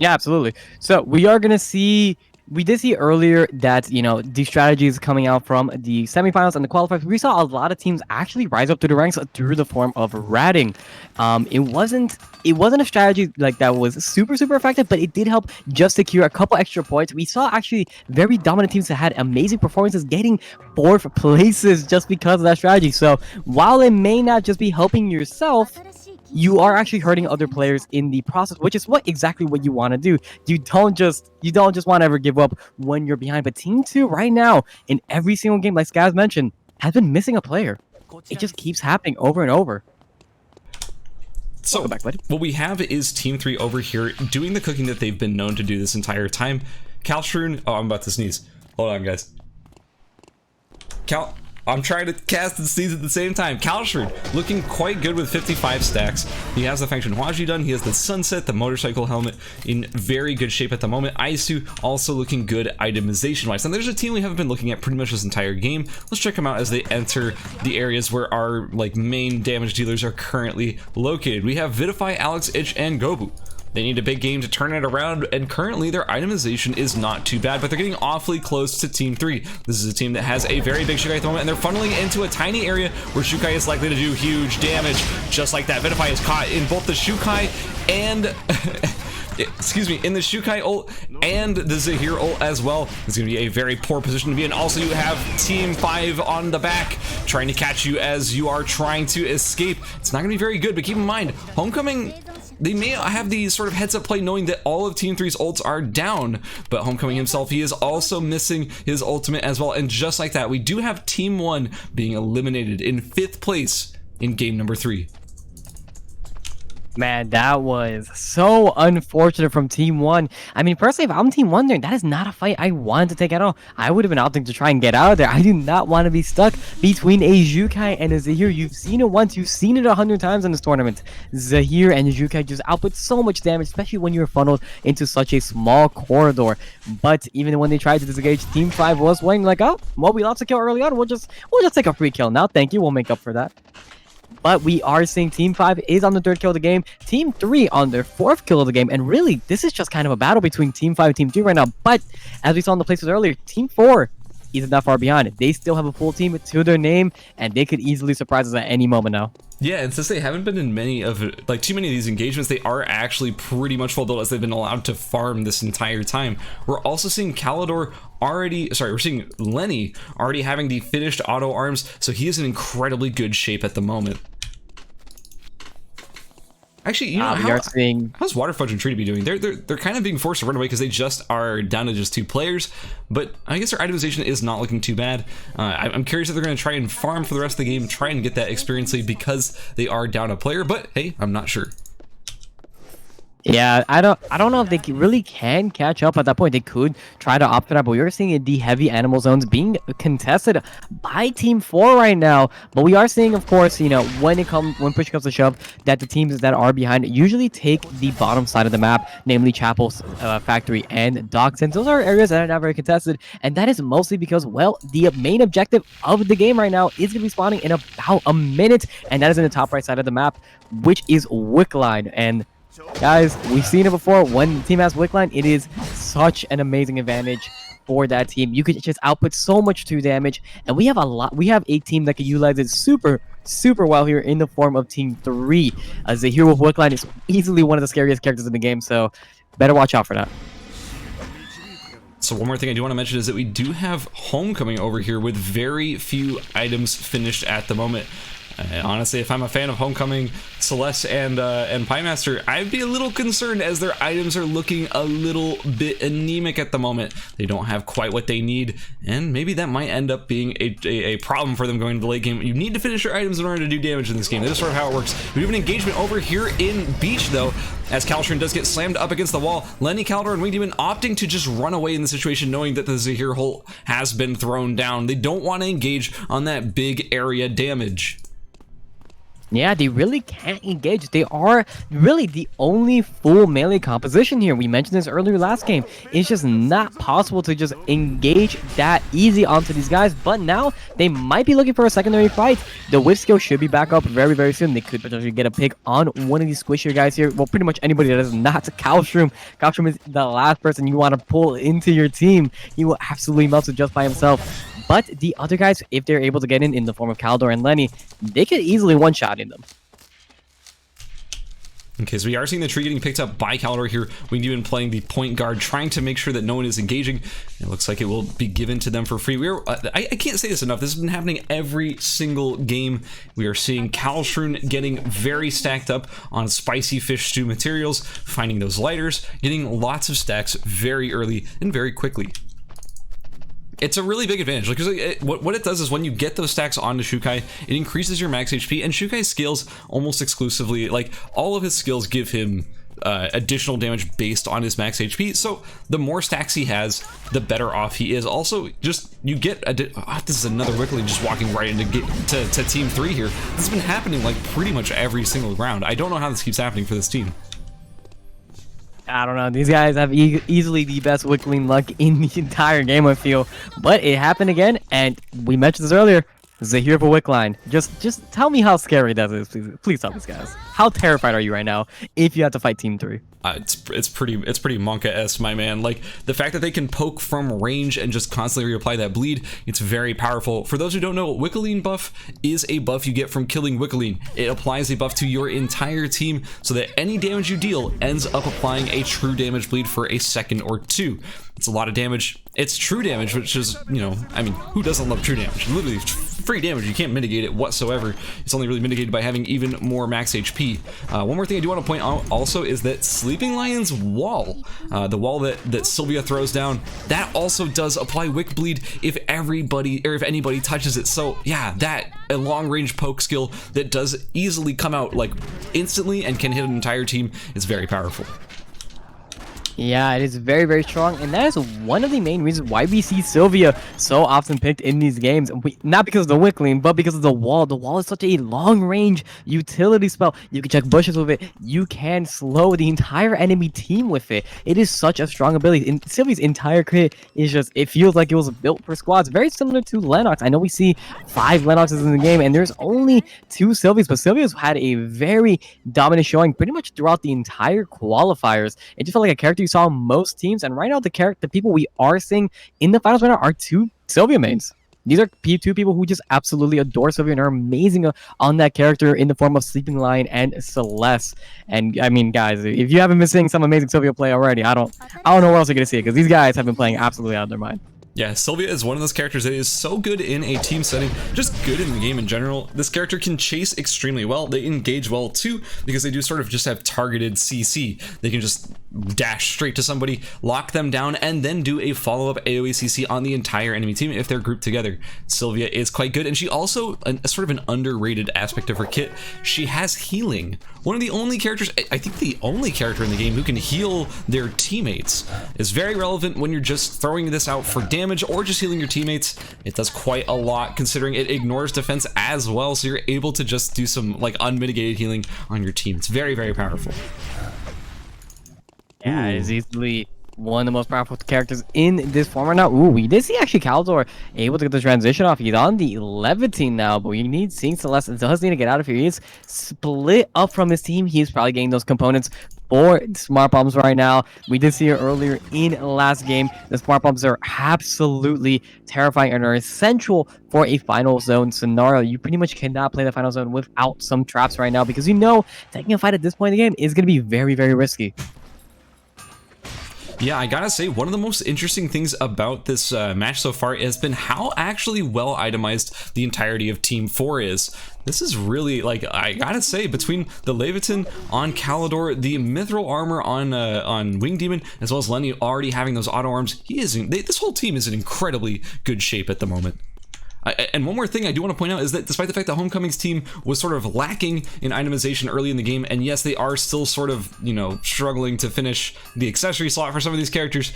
Speaker 2: absolutely. So we are gonna see. We did see earlier that, you know, the strategies coming out from the semifinals and the qualifiers. We saw a lot of teams actually rise up through the ranks through the form of ratting. It wasn't a strategy like that was super effective, but it did help just secure a couple extra points. We saw actually very dominant teams that had amazing performances getting 4th places just because of that strategy. So while it may not just be helping yourself, you are actually hurting other players in the process, which is exactly what you want to do. You don't just want to ever give up when you're behind. But Team 2 right now, in every single game, like Skaz mentioned, has been missing a player. It just keeps happening over and over.
Speaker 1: So what we have is Team 3 over here doing the cooking that they've been known to do this entire time. Kalshun, oh, I'm about to sneeze. Hold on, guys. I'm trying to cast and sneeze at the same time. Kalshun looking quite good with 55 stacks. He has the Function Hwaji done. He has the Sunset, the motorcycle helmet in very good shape at the moment. Isu also looking good itemization wise. And there's a team we haven't been looking at pretty much this entire game. Let's check them out as they enter the areas where our main damage dealers are currently located. We have Vidify, Alex, Itch, and Gobu. They need a big game to turn it around, and currently their itemization is not too bad, but they're getting awfully close to Team 3. This is a team that has a very big Shukai at the moment, and they're funneling into a tiny area where Shukai is likely to do huge damage. Just like that, Vidify is caught in both the Shukai and... excuse me, in the Shukai ult and the Zahir ult as well. It's going to be a very poor position to be in. Also, you have Team 5 on the back trying to catch you as you are trying to escape. It's not going to be very good, but keep in mind, Homecoming... They may have the sort of heads-up play knowing that all of Team 3's ults are down, but Homecoming himself, he is also missing his ultimate as well, and just like that, we do have Team 1 being eliminated in 5th place in game number 3.
Speaker 2: Man, that was so unfortunate from Team 1. I mean, personally, if I'm Team 1 there, that is not a fight I wanted to take at all. I would have been opting to try and get out of there. I do not want to be stuck between a Xiukai and a Zahir. You've seen it once, you've seen it 100 times in this tournament. Zahir and Xiukai just output so much damage, especially when you're funneled into such a small corridor. But even when they tried to disengage, Team 5 was waiting like, oh, well, we lost a kill early on. We'll just take a free kill now. Thank you. We'll make up for that. But we are seeing Team 5 is on the 3rd kill of the game, Team 3 on their 4th kill of the game, and really, this is just kind of a battle between Team 5 and Team 3 right now. But, as we saw in the places earlier, Team 4 isn't that far behind. They still have a full team to their name, and they could easily surprise us at any moment now.
Speaker 1: Yeah, and since they haven't been in too many of these engagements, they are actually pretty much full build as they've been allowed to farm this entire time. We're also seeing Kalidor we're seeing Lenny already having the finished auto arms, so he is in incredibly good shape at the moment. Actually, you know, how's Waterfudge and Tree2B doing? They're kind of being forced to run away because they just are down to just 2 players, but I guess their itemization is not looking too bad. I'm curious if they're going to try and farm for the rest of the game, try and get that experience lead because they are down a player, but hey, I'm not sure.
Speaker 2: Yeah, I don't know if they really can catch up at that point. They could try to opt for that, but we are seeing the heavy animal zones being contested by Team 4 right now. But we are seeing, of course, you know, when push comes to shove, that the teams that are behind usually take the bottom side of the map, namely Chapel's factory and Dock, since those are areas that are not very contested, and that is mostly because, well, the main objective of the game right now is going to be spawning in about a minute, and that is in the top right side of the map, which is Wickline. And guys, we've seen it before. When the team has Wickline, it is such an amazing advantage for that team. You could just output so much true damage, and we have a team that can utilize it super well here in the form of Team 3. As the hero with Wickline is easily one of the scariest characters in the game, so better watch out for that.
Speaker 1: So one more thing I do want to mention is that we do have Homecoming over here with very few items finished at the moment. Honestly, if I'm a fan of Homecoming, Celeste, and Piemaster, I'd be a little concerned as their items are looking a little bit anemic at the moment. They don't have quite what they need, and maybe that might end up being a problem for them going to the late game. You need to finish your items in order to do damage in this game. That is sort of how it works. We have an engagement over here in Beach, though, as Caltron does get slammed up against the wall. Lenny, Caldor, and Wingdemon opting to just run away in the situation, knowing that the Zahir hole has been thrown down. They don't want to engage on that big area damage.
Speaker 2: Yeah, they really can't engage. They are really the only full melee composition here. We mentioned this earlier last game. It's just not possible to just engage that easy onto these guys. But now they might be looking for a secondary fight. The whiff skill should be back up very soon. They could potentially get a pick on one of these squishier guys here. Well, pretty much anybody that is not Calstrom. Calstrom is the last person you want to pull into your team. He will absolutely melt it just by himself. But the other guys, if they're able to get in the form of Caldor and Lenny, they could easily one-shot in them.
Speaker 1: Okay, so we are seeing the tree getting picked up by Caldor here. Wingdemon playing the point guard, trying to make sure that no one is engaging. It looks like it will be given to them for free. I can't say this enough. This has been happening every single game. We are seeing Calstron getting very stacked up on spicy fish stew materials, finding those lighters, getting lots of stacks very early and very quickly. It's a really big advantage because what it does is when you get those stacks onto Shukai, it increases your max HP, and Shukai skills almost exclusively, like all of his skills give him additional damage based on his max HP. So the more stacks he has, the better off he is. Also, just you get this is another Wickling just walking right to Team 3 here. This has been happening like pretty much every single round. I don't know how this keeps happening for this team.
Speaker 2: I don't know. These guys have easily the best Wickling luck in the entire game, I feel. But it happened again, and we mentioned this earlier. Zahir for Wickline. Just tell me how scary that is, please. Please tell these guys. How terrified are you right now if you have to fight Team 3?
Speaker 1: It's pretty Monka-esque, my man. Like, the fact that they can poke from range and just constantly reapply that bleed, it's very powerful. For those who don't know, Wickling buff is a buff you get from killing Wickling. It applies a buff to your entire team so that any damage you deal ends up applying a true damage bleed for a second or two. It's a lot of damage. It's true damage, which is, you know, I mean, who doesn't love true damage? Literally free damage. You can't mitigate it whatsoever. It's only really mitigated by having even more max HP. One more thing I do want to point out also is that Sleeping Lion's wall, the wall that Sylvia throws down, that also does apply Wick Bleed if anybody touches it. So yeah, a long range poke skill that does easily come out like instantly and can hit an entire team is very powerful.
Speaker 2: Yeah, it is very strong, and that is one of the main reasons why we see Sylvia so often picked in these games. Not because of the Wickling, but because of the wall. The wall is such a long-range utility spell. You can check bushes with it. You can slow the entire enemy team with it. It is such a strong ability. And Sylvia's entire kit is just, it feels like it was built for squads. Very similar to Lennox. I know we see 5 Lennoxes in the game, and there's only 2 Sylvias, but Sylvia's had a very dominant showing pretty much throughout the entire qualifiers. It just felt like a character you saw on most teams, and right now the people we are seeing in the finals right now are 2 Sylvia mains. These are 2 people who just absolutely adore Sylvia and are amazing on that character in the form of Sleeping Lion and Celeste. And I mean, guys, if you haven't been seeing some amazing Sylvia play already, I don't know where else you're gonna see it, because these guys have been playing absolutely out of their mind.
Speaker 1: Yeah, Sylvia is one of those characters that is so good in a team setting, just good in the game in general. This character can chase extremely well. They engage well too, because they do sort of just have targeted CC. They can just dash straight to somebody, lock them down, and then do a follow-up AoE CC on the entire enemy team if they're grouped together. Sylvia is quite good, and she also, a sort of an underrated aspect of her kit, she has healing. One of the only characters, I think the only character in the game who can heal their teammates. Is very relevant when you're just throwing this out for damage or just healing your teammates. It does quite a lot considering it ignores defense as well, so you're able to just do some like unmitigated healing on your team. It's very, very powerful.
Speaker 2: Yeah, it is easily one of the most powerful characters in this form right now. Ooh, we did see actually Caldor able to get the transition off. He's on the 11 team now, but we need seeing Celeste does need to get out of here. He's split up from his team. He's probably getting those components for smart bombs right now. We did see it earlier in last game. The smart bombs are absolutely terrifying and are essential for a final zone scenario. You pretty much cannot play the final zone without some traps right now, because you know taking a fight at this point in the game is going to be very, very risky.
Speaker 1: Yeah, I gotta say, one of the most interesting things about this match so far has been how actually well itemized the entirety of Team 4 is. This is really, like, I gotta say, between the Leviathan on Calidor, the Mithril Armor on Wing Demon, as well as Lenny already having those auto arms, this whole team is in incredibly good shape at the moment. And one more thing I do want to point out is that despite the fact that Homecoming's team was sort of lacking in itemization early in the game, and yes, they are still sort of, you know, struggling to finish the accessory slot for some of these characters,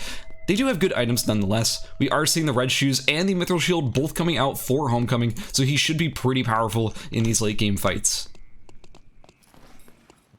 Speaker 1: they do have good items nonetheless. We are seeing the Red Shoes and the Mithril Shield both coming out for Homecoming, so he should be pretty powerful in these late game fights.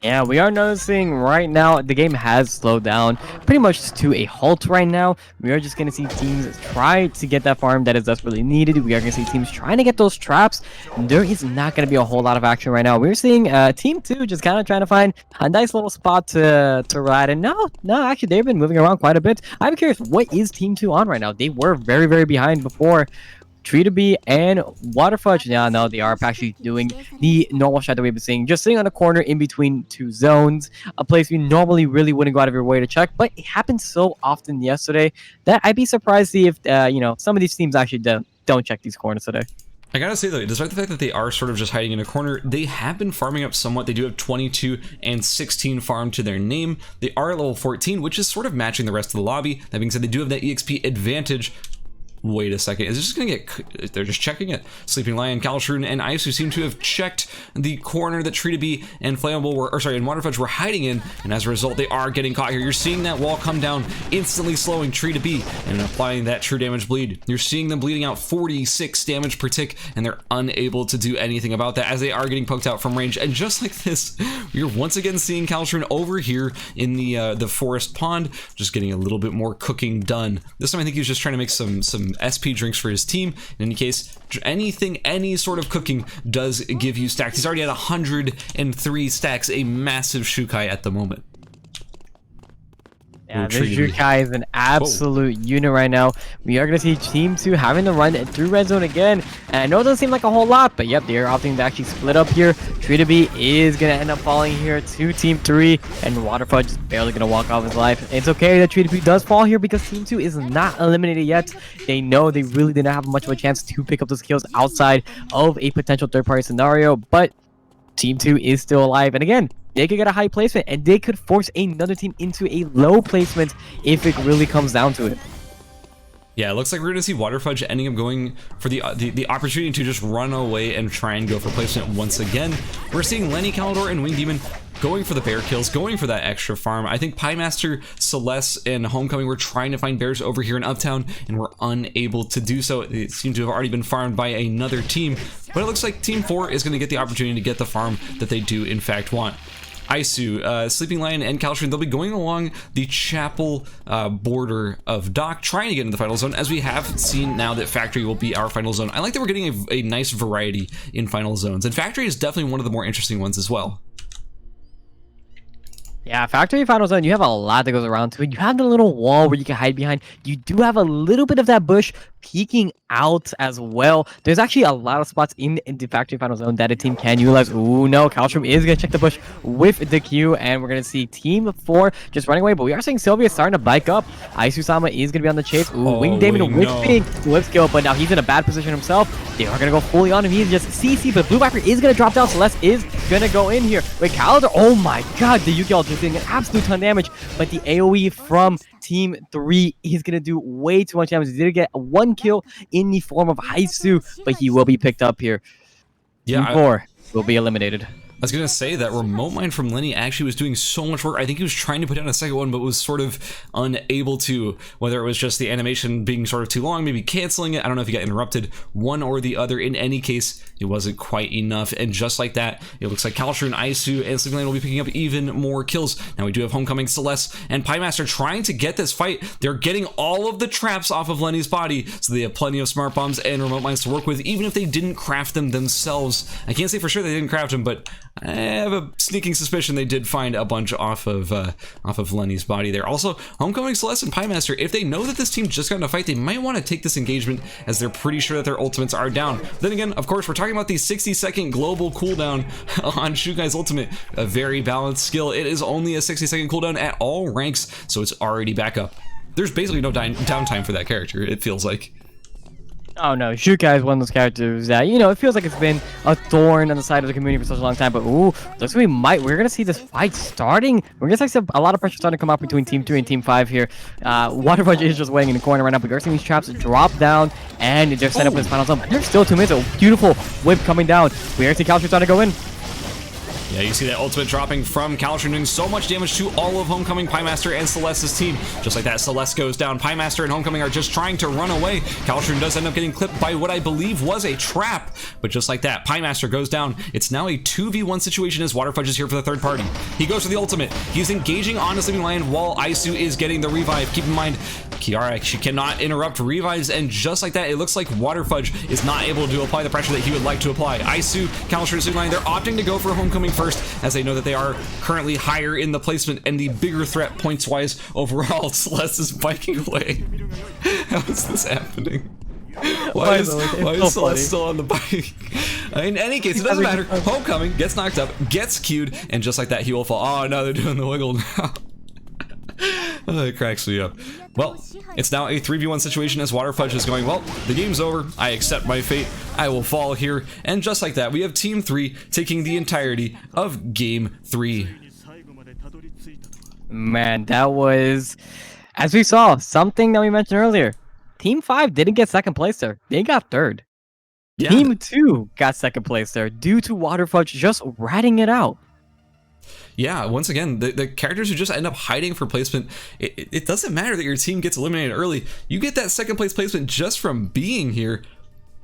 Speaker 2: Yeah, we are noticing right now the game has slowed down pretty much to a halt right now. We are just going to see teams try to get that farm that is desperately needed. We are going to see teams trying to get those traps. There is not going to be a whole lot of action right now. We're seeing Team 2 just kind of trying to find a nice little spot to ride. And no, actually, they've been moving around quite a bit. I'm curious, what is Team 2 on right now? They were very, very behind before. Tree to Be and Waterfudge. Yeah, no, they are actually doing the normal shot that we've been seeing, just sitting on a corner in between two zones, a place we normally really wouldn't go out of your way to check, but it happened so often yesterday that I'd be surprised to see if you know, some of these teams actually don't check these corners today.
Speaker 1: I gotta say though, despite the fact that they are sort of just hiding in a corner, they have been farming up somewhat. They do have 22 and 16 farm to their name. They are at level 14, which is sort of matching the rest of the lobby. That being said, they do have that EXP advantage. Wait a second, is this just gonna get... They're just checking it. Sleeping Lion, Kalshrun, and Isu seem to have checked the corner that Tree to Be and Flammable were, or sorry, and Waterfudge were hiding in, and as a result, they are getting caught here. You're seeing that wall come down, instantly slowing Tree to Be and applying that true damage bleed. You're seeing them bleeding out 46 damage per tick, and they're unable to do anything about that as they are getting poked out from range. And just like this, you're once again seeing Kalshrun over here in the forest pond, just getting a little bit more cooking done. This time I think he was just trying to make some SP drinks for his team. In any case, any sort of cooking does give you stacks. He's already at 103 stacks, a massive Shukai at the moment.
Speaker 2: Yeah, this Shukai is an absolute unit right now. We are going to see Team 2 having to run through red zone again. And I know it doesn't seem like a whole lot, but yep, they are opting to actually split up here. Tree to Be is going to end up falling here to Team 3, and Waterfudge is barely going to walk off his life. It's okay that Tree to Be does fall here because Team 2 is not eliminated yet. They know they really did not have much of a chance to pick up those kills outside of a potential third-party scenario, but Team 2 is still alive. And again, they could get a high placement, and they could force another team into a low placement if it really comes down to it.
Speaker 1: Yeah, it looks like we're going to see Waterfudge ending up going for the opportunity to just run away and try and go for placement once again. We're seeing Lenny, Calidor, and Wing Demon going for the bear kills, going for that extra farm. I think Piemaster, Celeste, and Homecoming were trying to find bears over here in Uptown and were unable to do so. It seemed to have already been farmed by another team, but it looks like Team 4 is going to get the opportunity to get the farm that they do in fact want. Isu, Sleeping Lion, and Kalshrun, they'll be going along the chapel border of Dock, trying to get into the final zone, as we have seen now that Factory will be our final zone. I like that we're getting a nice variety in final zones, and Factory is definitely one of the more interesting ones as well.
Speaker 2: Yeah, Factory Final Zone, you have a lot that goes around to it. You have the little wall where you can hide behind. You do have a little bit of that bush peeking out as well. There's actually a lot of spots in the Factory Final Zone that a team can utilize. Ooh, no, Kalstrom is going to check the bush with the Q, and we're going to see Team 4 just running away. But we are seeing Sylvia starting to bike up. Isu-sama is going to be on the chase. Ooh, Wing Damon with being flip skill, but now he's in a bad position himself. They are going to go fully on him. He's just CC, but Blue Viper is going to drop down. Celeste is gonna go in here. Wait, Calendar, oh my god, the Yuki just doing an absolute ton of damage, but the AoE from Team 3 is gonna do way too much damage. He did get 1 kill in the form of Haisu, but he will be picked up here.
Speaker 1: Yeah,
Speaker 2: Team 4 will be eliminated.
Speaker 1: I was going to say that remote mine from Lenny actually was doing so much work. I think he was trying to put down a second one, but was sort of unable to, whether it was just the animation being sort of too long, maybe canceling it. I don't know if he got interrupted, one or the other. In any case, it wasn't quite enough. And just like that, it looks like Kalsher and Isu and Sleeping Lion will be picking up even more kills. Now we do have Homecoming, Celeste, and Piemaster trying to get this fight. They're getting all of the traps off of Lenny's body, so they have plenty of smart bombs and remote mines to work with, even if they didn't craft them themselves. I can't say for sure they didn't craft them, but I have a sneaking suspicion they did find a bunch off of Lenny's body there. Also, Homecoming, Celeste, and Piemaster, if they know that this team just got in a fight, they might want to take this engagement as they're pretty sure that their ultimates are down. Then again, of course, we're talking about the 60-second global cooldown on Shugai's ultimate. A very balanced skill. It is only a 60-second cooldown at all ranks, so it's already back up. There's basically no downtime for that character, it feels like.
Speaker 2: Oh no, Shukai is one of those characters that, you know, it feels like it's been a thorn on the side of the community for such a long time, but ooh, looks like we're gonna see this fight starting. We're gonna see a lot of pressure starting to come up between Team 3 and Team 5 here. Waterfudge is just waiting in the corner right now, but you're seeing these traps drop down and they're set up in his final zone. But there's still 2 minutes, a beautiful whip coming down. We are seeing Calcio starting to go in.
Speaker 1: Yeah, you see that ultimate dropping from Kalsher, doing so much damage to all of Homecoming, Piemaster, and Celeste's team. Just like that, Celeste goes down. Piemaster and Homecoming are just trying to run away. Kalsher does end up getting clipped by what I believe was a trap. But just like that, Piemaster goes down. It's now a 2v1 situation as Waterfudge is here for the third party. He goes for the ultimate. He's engaging on a Sleeping Lion while Isu is getting the revive. Keep in mind, Kiara, she cannot interrupt revives, and just like that, it looks like Waterfudge is not able to apply the pressure that he would like to apply. Isu, Kalsher, and Sleeping Lion, they're opting to go for Homecoming first, as they know that they are currently higher in the placement and the bigger threat points-wise overall. Celeste is biking away. How is this happening? Why is Celeste still on the bike? In any case, it doesn't matter. Homecoming gets knocked up, gets queued, and just like that, he will fall. Oh, no, they're doing the wiggle now. Oh, it cracks me up. Well, it's now a 3v1 situation as Waterfudge is going, well, the game's over. I accept my fate. I will fall here. And just like that, we have Team 3 taking the entirety of Game 3.
Speaker 2: Man, that was, as we saw, something that we mentioned earlier. Team 5 didn't get second place there. They got third. Yeah. Team 2 got second place there due to Waterfudge just ratting it out.
Speaker 1: Yeah, once again, the characters who just end up hiding for placement, it doesn't matter that your team gets eliminated early. You get that second place placement just from being here.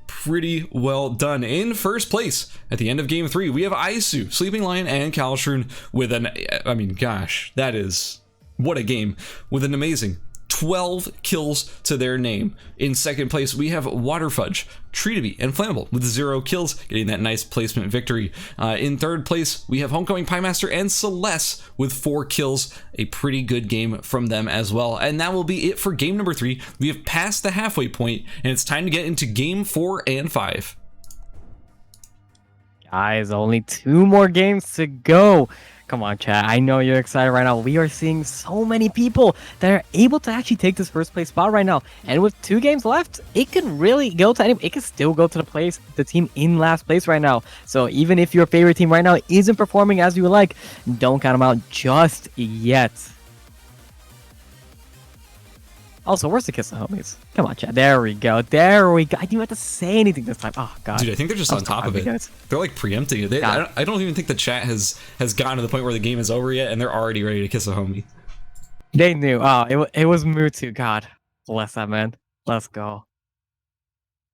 Speaker 1: Pretty well done. In first place at the end of Game 3, we have Isu, Sleeping Lion, and Kalshrun with an, I mean, gosh, that is, what a game, with an amazing 12 kills to their name. In second place, we have Waterfudge, Treatabee, and Flammable with 0 kills, getting that nice placement victory. In third place, we have Homecoming, Piemaster, and Celeste with 4 kills. A pretty good game from them as well. And that will be it for game number 3. We have passed the halfway point, and it's time to get into game 4 and 5.
Speaker 2: Guys, only 2 more games to go. Come on, chat. I know you're excited right now. We are seeing so many people that are able to actually take this first place spot right now. And with 2 games left, it could really go to it could still go to the team in last place right now. So even if your favorite team right now isn't performing as you would like, don't count them out just yet. Also, where's the kiss of homies? Come on, chat. There we go. There we go. I didn't have to say anything this time. Oh, God.
Speaker 1: Dude, I think they're just on top of it. Guys. They're like preempting it. I don't even think the chat has gotten to the point where the game is over yet, and they're already ready to kiss a homie.
Speaker 2: They knew. Oh, it was Mutu. God bless that, man. Let's go.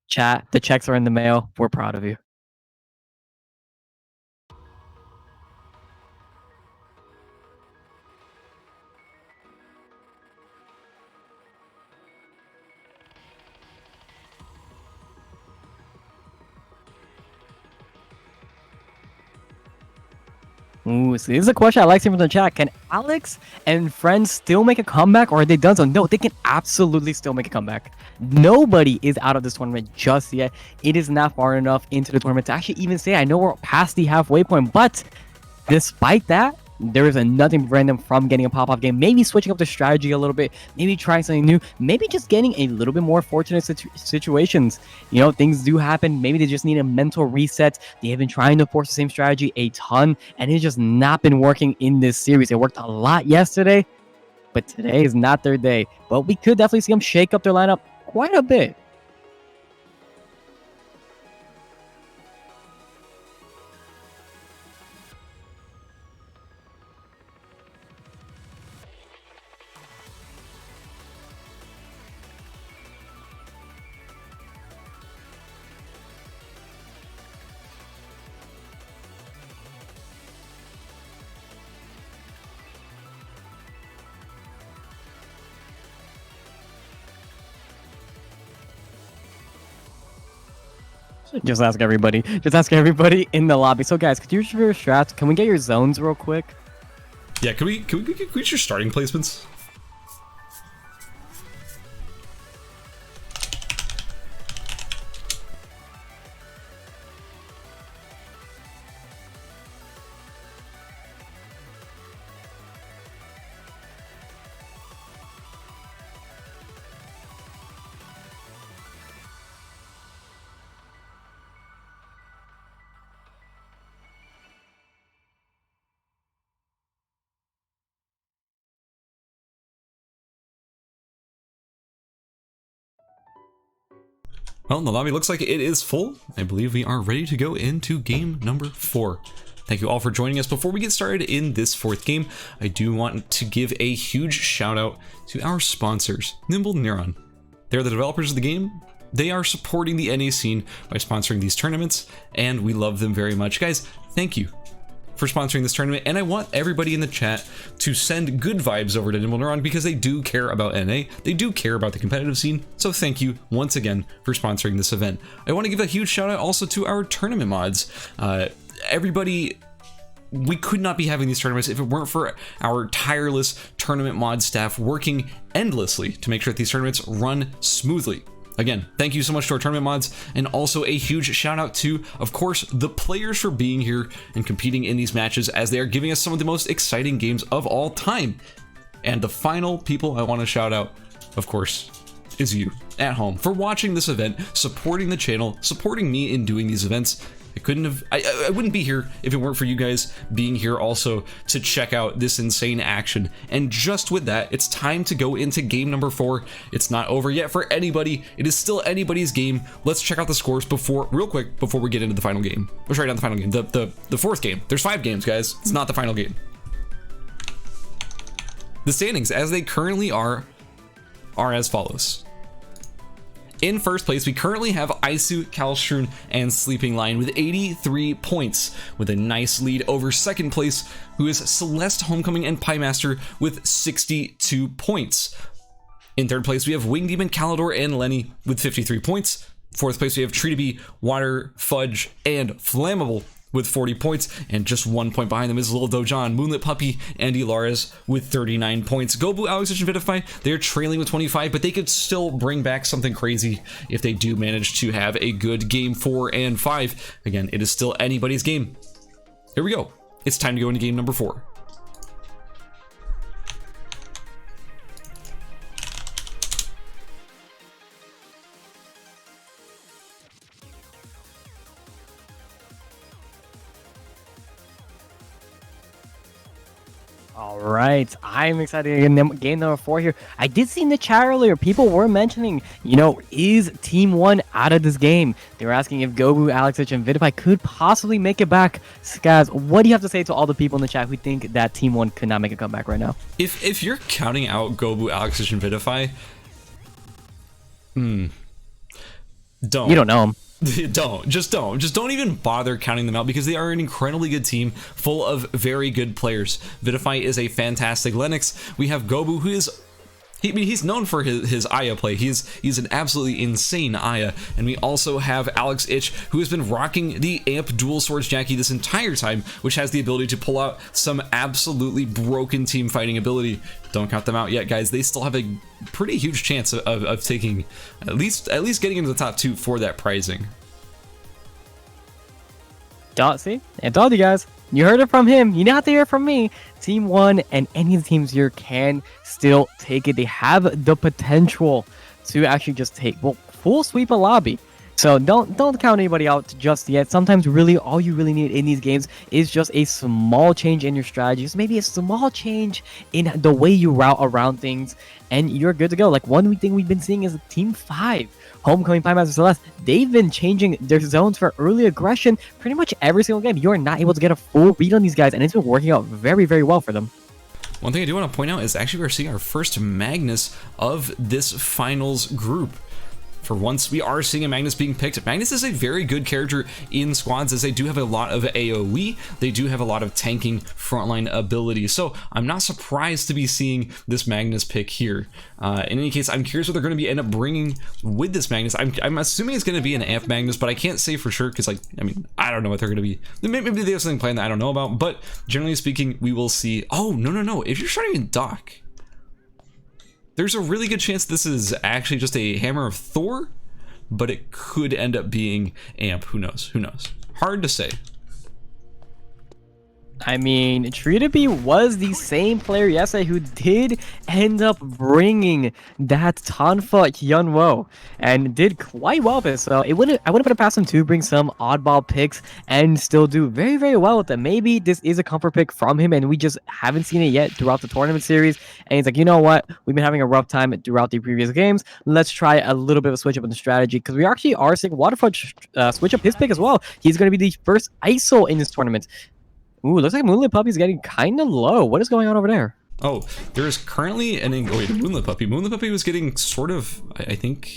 Speaker 2: Chat, the checks are in the mail. We're proud of you. Ooh, so this is a question I like seeing from the chat. Can Alex and friends still make a comeback, or are they done? So no, they can absolutely still make a comeback. Nobody is out of this tournament just yet. It is not far enough into the tournament to actually even say, I know we're past the halfway point, but despite that, there is nothing to prevent them from getting a pop-off game, maybe switching up the strategy a little bit, maybe trying something new, maybe just getting a little bit more fortunate situations. You know, things do happen. Maybe they just need a mental reset. They have been trying to force the same strategy a ton, and it's just not been working in this series. It worked a lot yesterday, but today is not their day. But we could definitely see them shake up their lineup quite a bit. Just ask everybody. Just ask everybody in the lobby. So guys, could you use your strats? Can we get your zones real quick?
Speaker 1: Yeah, can we get your starting placements? Well, the lobby looks like it is full. I believe we are ready to go into game number 4. Thank you all for joining us. Before we get started in this 4th game, I do want to give a huge shout out to our sponsors, Nimble and Neuron. They're the developers of the game. They are supporting the NA scene by sponsoring these tournaments, and we love them very much. Guys, thank you for sponsoring this tournament, and I want everybody in the chat to send good vibes over to Nimble Neuron because they do care about NA, they do care about the competitive scene, so thank you once again for sponsoring this event. I want to give a huge shout out also to our tournament mods. Everybody, we could not be having these tournaments if it weren't for our tireless tournament mod staff working endlessly to make sure that these tournaments run smoothly. Again, thank you so much to our tournament mods, and also a huge shout out to, of course, the players for being here and competing in these matches, as they are giving us some of the most exciting games of all time. And the final people I want to shout out, of course, is you at home for watching this event, supporting the channel, supporting me in doing these events. I wouldn't be here if it weren't for you guys being here also to check out this insane action. And just with that, it's time to go into game number 4. It's not over yet for anybody. It is still anybody's game. Let's check out the scores real quick before we get into the final game. Or sorry, not the final game, the 4th game. There's 5 games, guys. It's not the final game. The standings as they currently are as follows. In first place, we currently have Isu, Kalstrun, and Sleeping Lion with 83 points, with a nice lead over second place, who is Celeste, Homecoming, and Piemaster with 62 points. In third place, we have Wing Demon, Calidor, and Lenny with 53 points. Fourth place, we have Treatabee, Water, Fudge, and Flammable with 40 points, and just 1 point behind them is Lil Dojon, Moonlit Puppy, and Ilaris with 39 points. Gobu, Alex, and Vitify, they're trailing with 25, but they could still bring back something crazy if they do manage to have a good game 4 and 5. Again, it is still anybody's game. Here we go. It's time to go into game number 4.
Speaker 2: All right, I'm excited to get game number 4 here. I did see in the chat earlier, people were mentioning, you know, is Team 1 out of this game? They were asking if Gobu, Alexich, and Vitify could possibly make it back. Skaz, what do you have to say to all the people in the chat who think that Team 1 could not make a comeback right now?
Speaker 1: If you're counting out Gobu, Alexich, and Vitify, don't.
Speaker 2: You don't know them.
Speaker 1: Just don't even bother counting them out, because they are an incredibly good team full of very good players. Vitify is a fantastic Lennox. We have Gobu, who is, he's known for his Aya play. He's an absolutely insane Aya. And we also have Alex Ich, who has been rocking the Amp Dual Swords Jackie this entire time, which has the ability to pull out some absolutely broken team fighting ability. Don't count them out yet, guys. They still have a pretty huge chance of taking at least getting into the top 2 for that prizing.
Speaker 2: See, I told you guys. You heard it from him. You don't have to hear it from me. Team 1 and any of the teams here can still take it. They have the potential to actually just take, well, full sweep a lobby. So don't count anybody out just yet. Sometimes really all you really need in these games is just a small change in your strategies, maybe a small change in the way you route around things, and you're good to go. Like one thing we've been seeing is Team 5, Homecoming, Pie Master Celeste. They've been changing their zones for early aggression pretty much every single game. You are not able to get a full read on these guys, and it's been working out very, very well for them.
Speaker 1: One thing I do want to point out is actually we're seeing our first Magnus of this finals group. For once, we are seeing a Magnus being picked. Magnus is a very good character in squads, as they do have a lot of AoE. They do have a lot of tanking frontline ability. So I'm not surprised to be seeing this Magnus pick here. In any case, I'm curious what they're going to end up bringing with this Magnus. I'm assuming it's going to be an AMP Magnus, but I can't say for sure because, like, I mean, I don't know what they're going to be. Maybe they have something planned that I don't know about. But generally speaking, we will see. Oh, no. If you're starting in Dock, there's a really good chance this is actually just a Hammer of Thor, but it could end up being AMP. Who knows? Who knows? Hard to say.
Speaker 2: I mean, Treatabee was the same player yesterday who did end up bringing that Tonfa Hyunwoo and did quite well with it. So I wouldn't put it past him to bring some oddball picks and still do very, very well with them. Maybe this is a comfort pick from him and we just haven't seen it yet throughout the tournament series. And he's like, you know what? We've been having a rough time throughout the previous games. Let's try a little bit of a switch up in the strategy, because we actually are seeing Waterfront switch up his pick as well. He's going to be the first ISO in this tournament. Ooh, looks like Moonlit Puppy's getting kind of low. What is going on over there?
Speaker 1: Oh, there is currently an... Oh, wait, Moonlit Puppy. Moonlit Puppy was getting sort of, I think...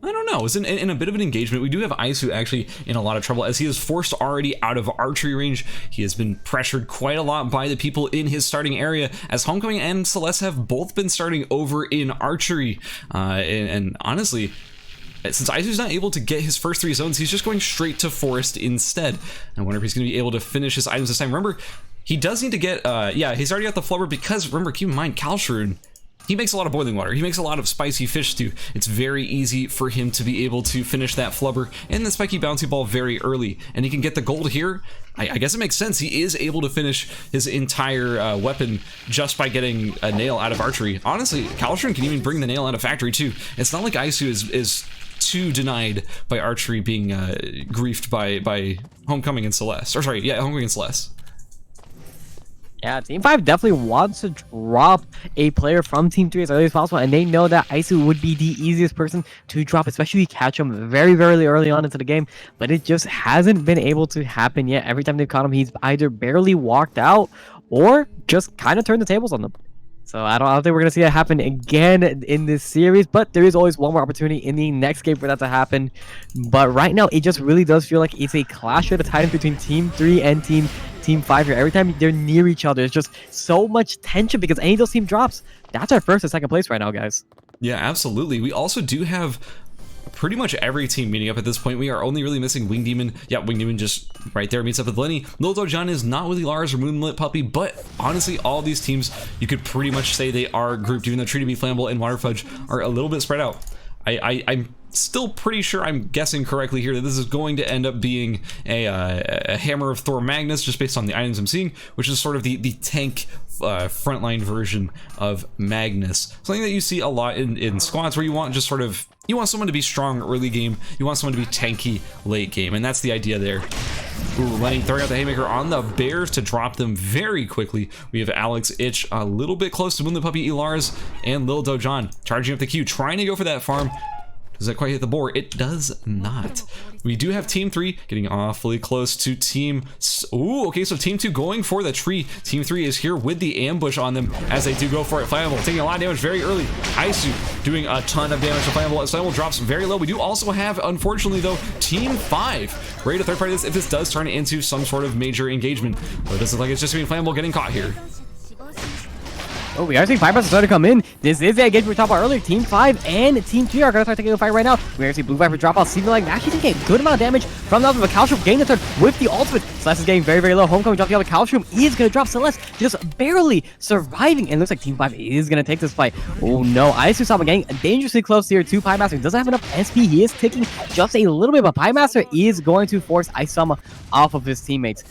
Speaker 1: I don't know. It's in a bit of an engagement. We do have Isu actually in a lot of trouble, as he is forced already out of archery range. He has been pressured quite a lot by the people in his starting area, as Homecoming and Celeste have both been starting over in archery. And honestly, since Isu's not able to get his first 3 zones, he's just going straight to Forest instead. I wonder if he's going to be able to finish his items this time. Remember, he does need to get, yeah, he's already got the flubber, because, remember, keep in mind, Kalshrun, he makes a lot of boiling water. He makes a lot of spicy fish stew. It's very easy for him to be able to finish that flubber and the spiky bouncy ball very early. And he can get the gold here. I guess it makes sense. He is able to finish his entire weapon just by getting a nail out of archery. Honestly, Kalshrun can even bring the nail out of factory too. It's not like Isu is too denied by archery being griefed by Homecoming and Celeste. Or sorry, yeah, Homecoming and Celeste.
Speaker 2: Yeah, Team 5 definitely wants to drop a player from Team 3 as early as possible, and they know that Isu would be the easiest person to drop, especially catch him very, very early on into the game, but it just hasn't been able to happen yet. Every time they've caught him, he's either barely walked out or just kind of turned the tables on them. So I don't think we're going to see that happen again in this series, but there is always one more opportunity in the next game for that to happen. But right now, it just really does feel like it's a clash of the titans between Team 3 and Team 5 here. Every time they're near each other, it's just so much tension, because any of those team drops, that's our first and second place right now, guys.
Speaker 1: Yeah, absolutely. We also do have pretty much every team meeting up at this point. We are only really missing Wing Demon. Yeah, Wing Demon just right there meets up with Lenny. Lil Dojan is not with Lars or Moonlit Puppy, but honestly, all these teams, you could pretty much say they are grouped, even though Treatabee, Flammable, and Waterfudge are a little bit spread out. I'm still pretty sure I'm guessing correctly here that this is going to end up being a Hammer of Thor Magnus, just based on the items I'm seeing, which is sort of the tank frontline version of Magnus. Something that you see a lot in squads, where you want just sort of, you want someone to be strong early game, you want someone to be tanky late game, and that's the idea there. Ooh, Lenny throwing out the haymaker on the bears to drop them very quickly. We have Alex Itch a little bit close to Moonlit Puppy, Elars, and Lil Dojan charging up the queue, trying to go for that farm. Does that quite hit the board? It does not. We do have Team 3 getting awfully close to Team... Ooh, okay, so Team 2 going for the tree. Team 3 is here with the ambush on them as they do go for it. Flammable taking a lot of damage very early. Isu doing a ton of damage to Flammable. Flammable drops very low. We do also have, unfortunately though, Team 5 ready to third party this if this does turn into some sort of major engagement. But it doesn't look like it's just being Flammable getting caught here.
Speaker 2: Oh, we are seeing 5 starting to come in. This is a game we talked about earlier. Team 5 and Team 3 are going to start taking a fight right now. We are seeing Blue Viper drop out. Seeming like actually taking a good amount of damage from the other. Calcium getting the turn with the ultimate. Celeste is getting very, very low. Homecoming dropping out. Calcium is going to drop. Celeste just barely surviving. And it looks like Team 5 is going to take this fight. Oh no, Isu Sama getting dangerously close here to Pie Master. He doesn't have enough SP. He is taking just a little bit, but Pie Master is going to force Isu Sama off of his teammates.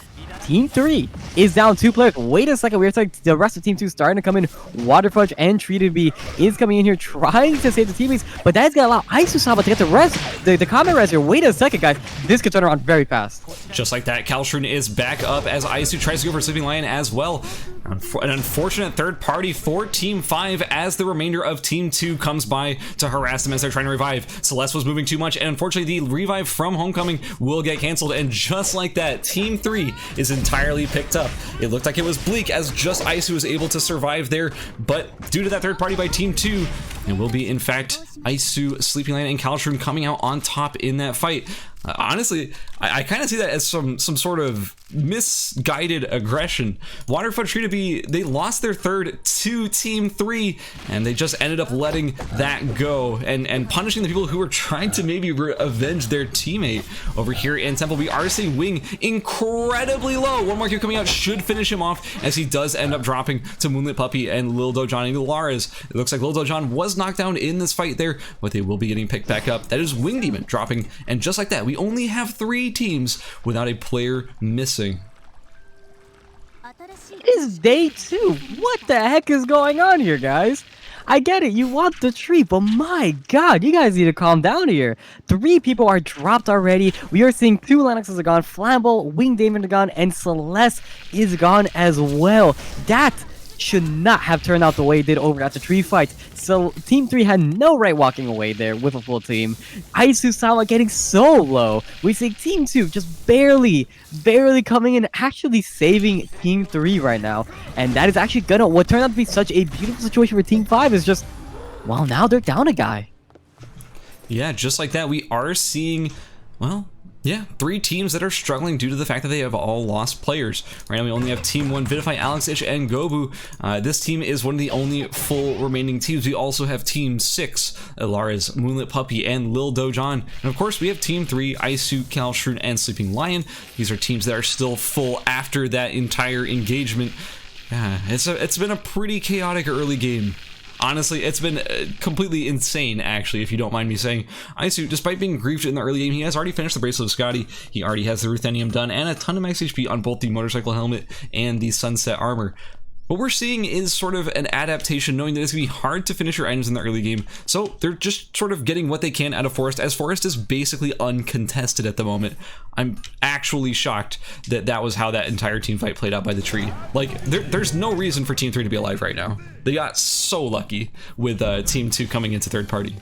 Speaker 2: Team 3 is down 2 players. Wait a second, we're like the rest of Team 2 starting to come in. Water Fudge and Treated B is coming in here trying to save the teammates, but that's gonna allow Isu Sama to get the rest, the combat res here. Wait a second, guys. This could turn around very fast.
Speaker 1: Just like that, Kalshrun is back up as Isu tries to go for Sleeping Lion as well. An unfortunate third party for Team 5 as the remainder of Team 2 comes by to harass them as they're trying to revive. Celeste was moving too much, and unfortunately the revive from Homecoming will get canceled, and just like that, Team 3 is entirely picked up. It looked like it was bleak as just Isu was able to survive there, but due to that third party by Team 2, it will be in fact Isu, Sleeping Lion, and Kalshrun coming out on top in that fight. Honestly, I kind of see that as some sort of misguided aggression. Waterfront Treated B, they lost their third to Team 3, and they just ended up letting that go and punishing the people who were trying to maybe avenge their teammate. Over here in Temple, we are seeing Wing incredibly low. One more kill coming out should finish him off as he does end up dropping to Moonlit Puppy and Lil Dojon and Laras. It looks like Lil Dojon was knocked down in this fight there, but they will be getting picked back up. That is Wing Demon dropping, and just like that, we only have 3 teams without a player missing.
Speaker 2: It is day 2. What the heck is going on here, guys? I get it, you want the tree, but my god, you guys need to calm down here. 3 people are dropped already. We are seeing 2 Lennoxes are gone, Flamble, Wing Demon are gone, and Celeste is gone as well. That should not have turned out the way it did over at the tree fight. So Team 3 had no right walking away there with a full team. Isu Sama getting so low. We see Team 2 just barely coming in, actually saving Team 3 right now. And that is actually gonna, what turned out to be such a beautiful situation for Team 5 is just, well, now they're down a guy.
Speaker 1: Yeah, just like that, we are seeing, well, yeah, 3 teams that are struggling due to the fact that they have all lost players. Right now we only have Team 1, Vidify, Alex, Itch, and Gobu. This team is one of the only full remaining teams. We also have Team 6, Laras, Moonlit Puppy, and Lil Dojon. And of course we have Team 3, Isu, Kalshrun, and Sleeping Lion. These are teams that are still full after that entire engagement. Yeah, it's been a pretty chaotic early game. Honestly, it's been completely insane, actually, if you don't mind me saying. Isu, despite being griefed in the early game, he has already finished the Bracelet of Scotty. He already has the Ruthenium done and a ton of max HP on both the motorcycle helmet and the Sunset armor. What we're seeing is sort of an adaptation, knowing that it's going to be hard to finish your items in the early game, so they're just sort of getting what they can out of Forest, as Forest is basically uncontested at the moment. I'm actually shocked that that was how that entire team fight played out by the tree. Like, there's no reason for Team 3 to be alive right now. They got so lucky with Team 2 coming into third party.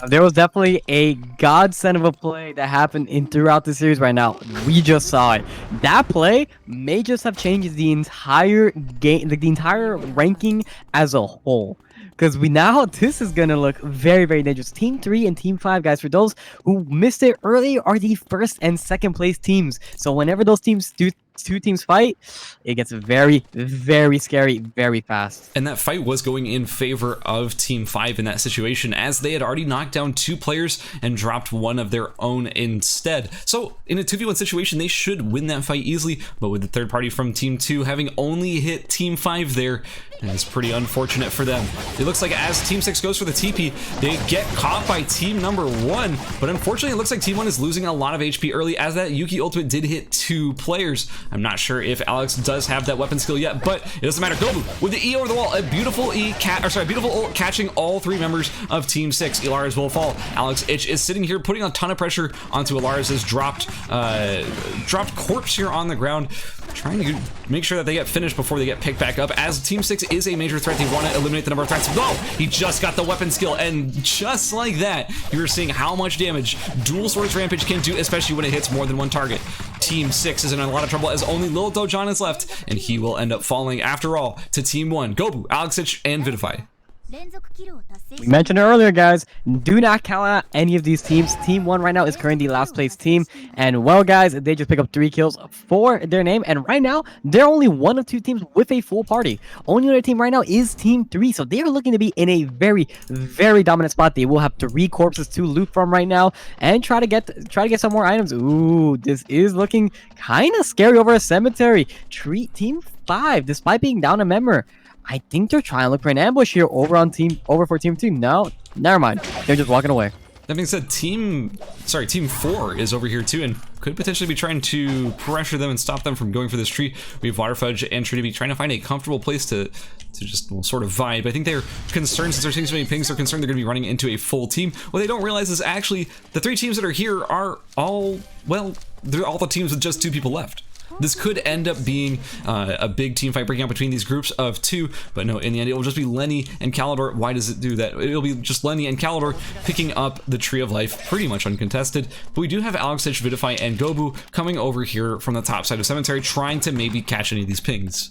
Speaker 2: There was definitely a godsend of a play that happened throughout the series right now. We just saw it. That play may just have changed the entire game, the entire ranking as a whole. Because this is going to look very, very dangerous. Team 3 and Team 5, guys, for those who missed it early, are the 1st and 2nd place teams. So whenever those teams do 2 teams fight, it gets very, very scary very fast.
Speaker 1: And that fight was going in favor of Team 5 in that situation, as they had already knocked down 2 players and dropped 1 of their own instead. So in a 2v1 situation, they should win that fight easily, but with the third party from Team 2 having only hit Team 5 there, it's pretty unfortunate for them. It looks like as Team 6 goes for the TP, they get caught by Team number 1, but unfortunately it looks like Team 1 is losing a lot of HP early, as that Yuki ultimate did hit 2 players. I'm not sure if Alex does have that weapon skill yet, but it doesn't matter. Gobu with the E over the wall, a beautiful beautiful ult catching all 3 members of Team 6. Ilaris will fall. Alex Itch is sitting here putting a ton of pressure onto Ilaris' dropped corpse here on the ground, trying to make sure that they get finished before they get picked back up, as Team 6 is a major threat. They want to eliminate the number of threats. Whoa! He just got the weapon skill, and just like that, you're seeing how much damage Dual Swords Rampage can do, especially when it hits more than 1 target. Team 6 is in a lot of trouble as only Lil Dojon is left, and he will end up falling after all to Team 1, Gobu, Alex Itch, and Vidify.
Speaker 2: We mentioned it earlier, guys. Do not count out any of these teams. Team 1 right now is currently the last place team. And well, guys, they just pick up 3 kills for their name. And right now, they're only one of 2 teams with a full party. Only other team right now is Team 3. So they are looking to be in a very, very dominant spot. They will have 3 corpses to loot from right now and try to get some more items. Ooh, this is looking kind of scary over a cemetery. Treat Team 5, despite being down a member. I think they're trying to look for an ambush here over for Team 2. No, never mind. They're just walking away.
Speaker 1: That being said, Team 4 is over here too and could potentially be trying to pressure them and stop them from going for this tree. We have Waterfudge and Trinity trying to find a comfortable place to just sort of vibe. I think they're concerned, since they're seeing so many pings, they're concerned they're going to be running into a full team. What they don't realize is actually the 3 teams that are here are all, well, they're all the teams with just 2 people left. This could end up being a big team fight breaking out between these groups of 2, but no, in the end, it will just be Lenny and Calidor. Why does it do that? It'll be just Lenny and Calidor picking up the Tree of Life, pretty much uncontested. But we do have Alex, Vidify, and Gobu coming over here from the top side of Cemetery, trying to maybe catch any of these pings.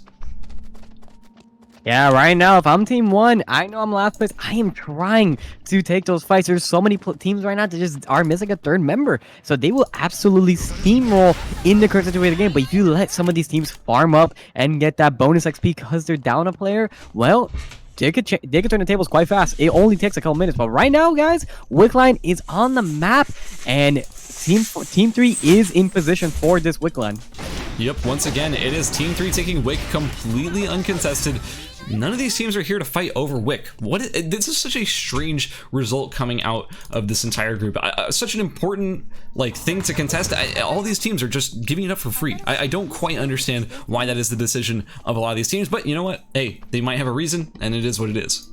Speaker 2: Yeah, right now, if I'm Team 1, I know I'm last place. I am trying to take those fights. There's so many teams right now that just are missing a 3rd member. So they will absolutely steamroll in the current situation of the game. But if you let some of these teams farm up and get that bonus XP because they're down a player, well, they could turn the tables quite fast. It only takes a couple minutes. But right now, guys, Wickline is on the map. And Team 3 is in position for this Wickline.
Speaker 1: Yep, once again, it is Team 3 taking Wick completely uncontested. None of these teams are here to fight over Wick. This is such a strange result coming out of this entire group. Such an important thing to contest. All these teams are just giving it up for free. I don't quite understand why that is the decision of a lot of these teams, but you know what? Hey, they might have a reason, and it is what it is.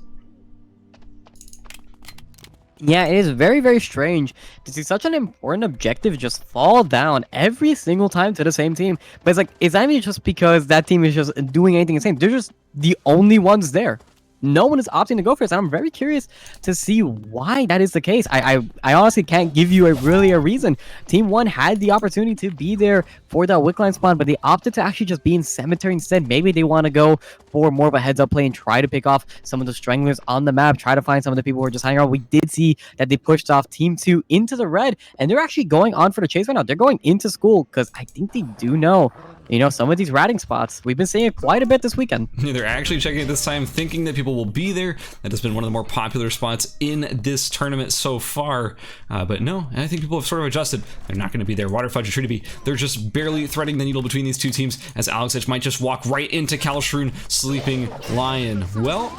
Speaker 2: Yeah, it is very, very strange to see such an important objective just fall down every single time to the same team. But it's not even just because that team is just doing anything the same. They're just the only ones there. No one is opting to go for this, and I'm very curious to see why that is the case. I honestly can't give you a reason. Team 1 had the opportunity to be there for that Wickline spawn, but they opted to actually just be in Cemetery instead. Maybe they want to go for more of a heads-up play and try to pick off some of the stranglers on the map, try to find some of the people who are just hanging around. We did see that they pushed off Team 2 into the red, and they're actually going on for the chase right now. They're going into school because I think they do know, you know, some of these ratting spots. We've been seeing it quite a bit this weekend.
Speaker 1: They're actually checking it this time, thinking that people will be there. That has been one of the more popular spots in this tournament so far. But no, I think people have sort of adjusted. They're not going to be there. Waterfudge and Trinity, they're just barely threading the needle between these 2 teams, as Alex Edge might just walk right into Kalshroon, Sleeping Lion. Well,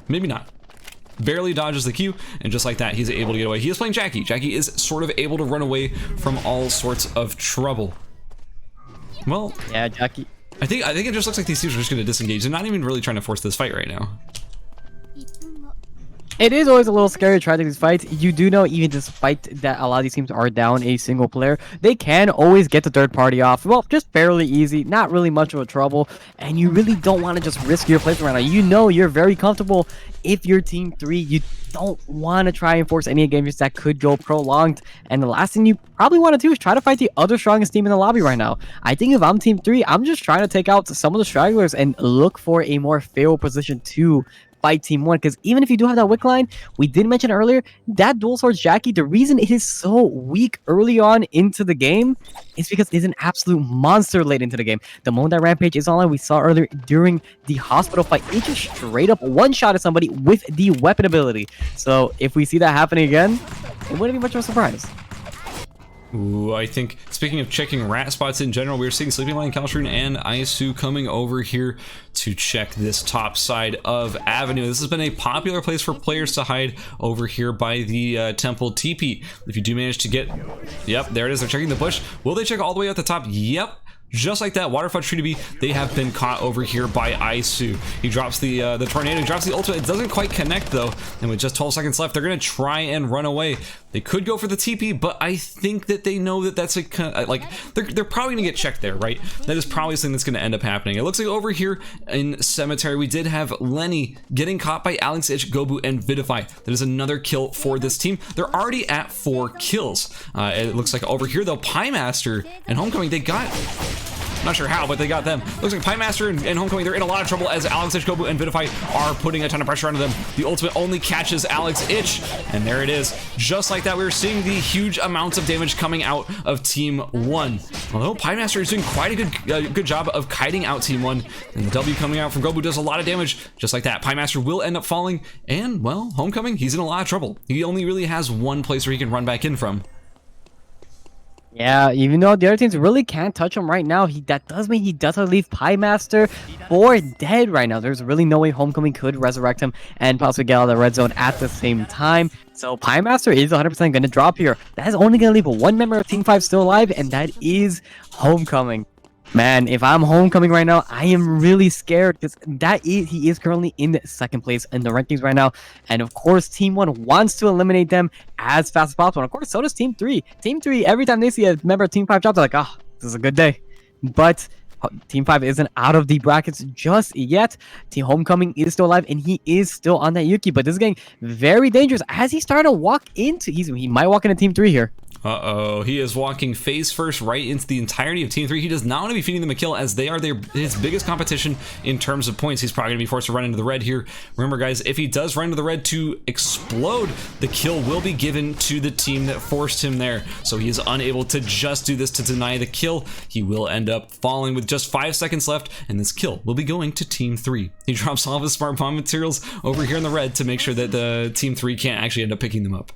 Speaker 1: maybe not. Barely dodges the Q, and just like that, he's able to get away. He is playing Jackie. Jackie is sort of able to run away from all sorts of trouble. Well,
Speaker 2: yeah, Jackie.
Speaker 1: I think it just looks like these teams are just going to disengage. They're not even really trying to force this fight right now.
Speaker 2: It is always a little scary to try these fights. You do know, even despite that a lot of these teams are down a single player, they can always get the 3rd party off. Well, just fairly easy, not really much of a trouble, and you really don't want to just risk your placement right now. You know you're very comfortable if you're Team 3. You don't want to try and force any games that could go prolonged, and the last thing you probably want to do is try to fight the other strongest team in the lobby right now. I think if I'm Team 3, I'm just trying to take out some of the stragglers and look for a more favorable position to fight Team 1, because even if you do have that Wick line, we did mention earlier, that dual swords Jackie, the reason it is so weak early on into the game is because it's an absolute monster late into the game. The moment that Rampage is online, we saw earlier during the hospital fight, it just straight up one-shot at somebody with the weapon ability. So if we see that happening again, it wouldn't be much of a surprise.
Speaker 1: Ooh, I think, speaking of checking rat spots in general, we're seeing Sleeping Lion, Kalshroon, and Aisu coming over here to check this top side of Avenue. This has been a popular place for players to hide over here by the Temple Teepee. If you do manage to get... Yep, there it is. They're checking the bush. Will they check all the way at the top? Yep. Just like that, Waterfudge Trinity, they have been caught over here by Aisu. He drops the tornado, he drops the ultimate. It doesn't quite connect though, and with just 12 seconds left, they're gonna try and run away. They could go for the TP, but I think that they know that that's they're probably gonna get checked there, right? That is probably something that's gonna end up happening. It looks like over here in Cemetery, we did have Lenny getting caught by Alex Itch, Gobu, and Vidify. That is another kill for this team. They're already at 4 kills. It looks like over here though, Pie Master and Homecoming, they got Not sure how, but they got them. Looks like Pie Master and Homecoming, they're in a lot of trouble as Alex Itch, Gobu, and Vidify are putting a ton of pressure onto them. The ultimate only catches Alex Itch, and there it is. Just like that, we were seeing the huge amounts of damage coming out of Team 1. Although Pie Master is doing quite a good job of kiting out Team 1, and the W coming out from Gobu does a lot of damage. Just like that, Pie Master will end up falling, and, well, Homecoming, he's in a lot of trouble. He only really has one place where he can run back in from.
Speaker 2: Yeah, even though the other teams really can't touch him right now, that does mean he does have to leave Pie Master for dead right now. There's really no way Homecoming could resurrect him and possibly get out of the red zone at the same time. So Pie Master is 100% going to drop here. That is only going to leave one member of Team 5 still alive, and that is Homecoming. Man, if I'm Homecoming right now, I am really scared because he is currently in second place in the rankings right now. And of course, Team 1 wants to eliminate them as fast as possible. And of course, so does Team 3. Team 3, every time they see a member of Team 5 drop, they're like, oh, this is a good day. But Team 5 isn't out of the brackets just yet. Team Homecoming is still alive, and he is still on that Yuki. But this is getting very dangerous as he started to walk into... He might walk into Team 3 here.
Speaker 1: Uh-oh, he is walking face first right into the entirety of Team 3. He does not want to be feeding them a kill as they are his biggest competition in terms of points. He's probably going to be forced to run into the red here. Remember, guys, if he does run into the red to explode, the kill will be given to the team that forced him there. So he is unable to just do this to deny the kill. He will end up falling with just 5 seconds left, and this kill will be going to Team 3. He drops all of his smart bomb materials over here in the red to make sure that the Team 3 can't actually end up picking them up.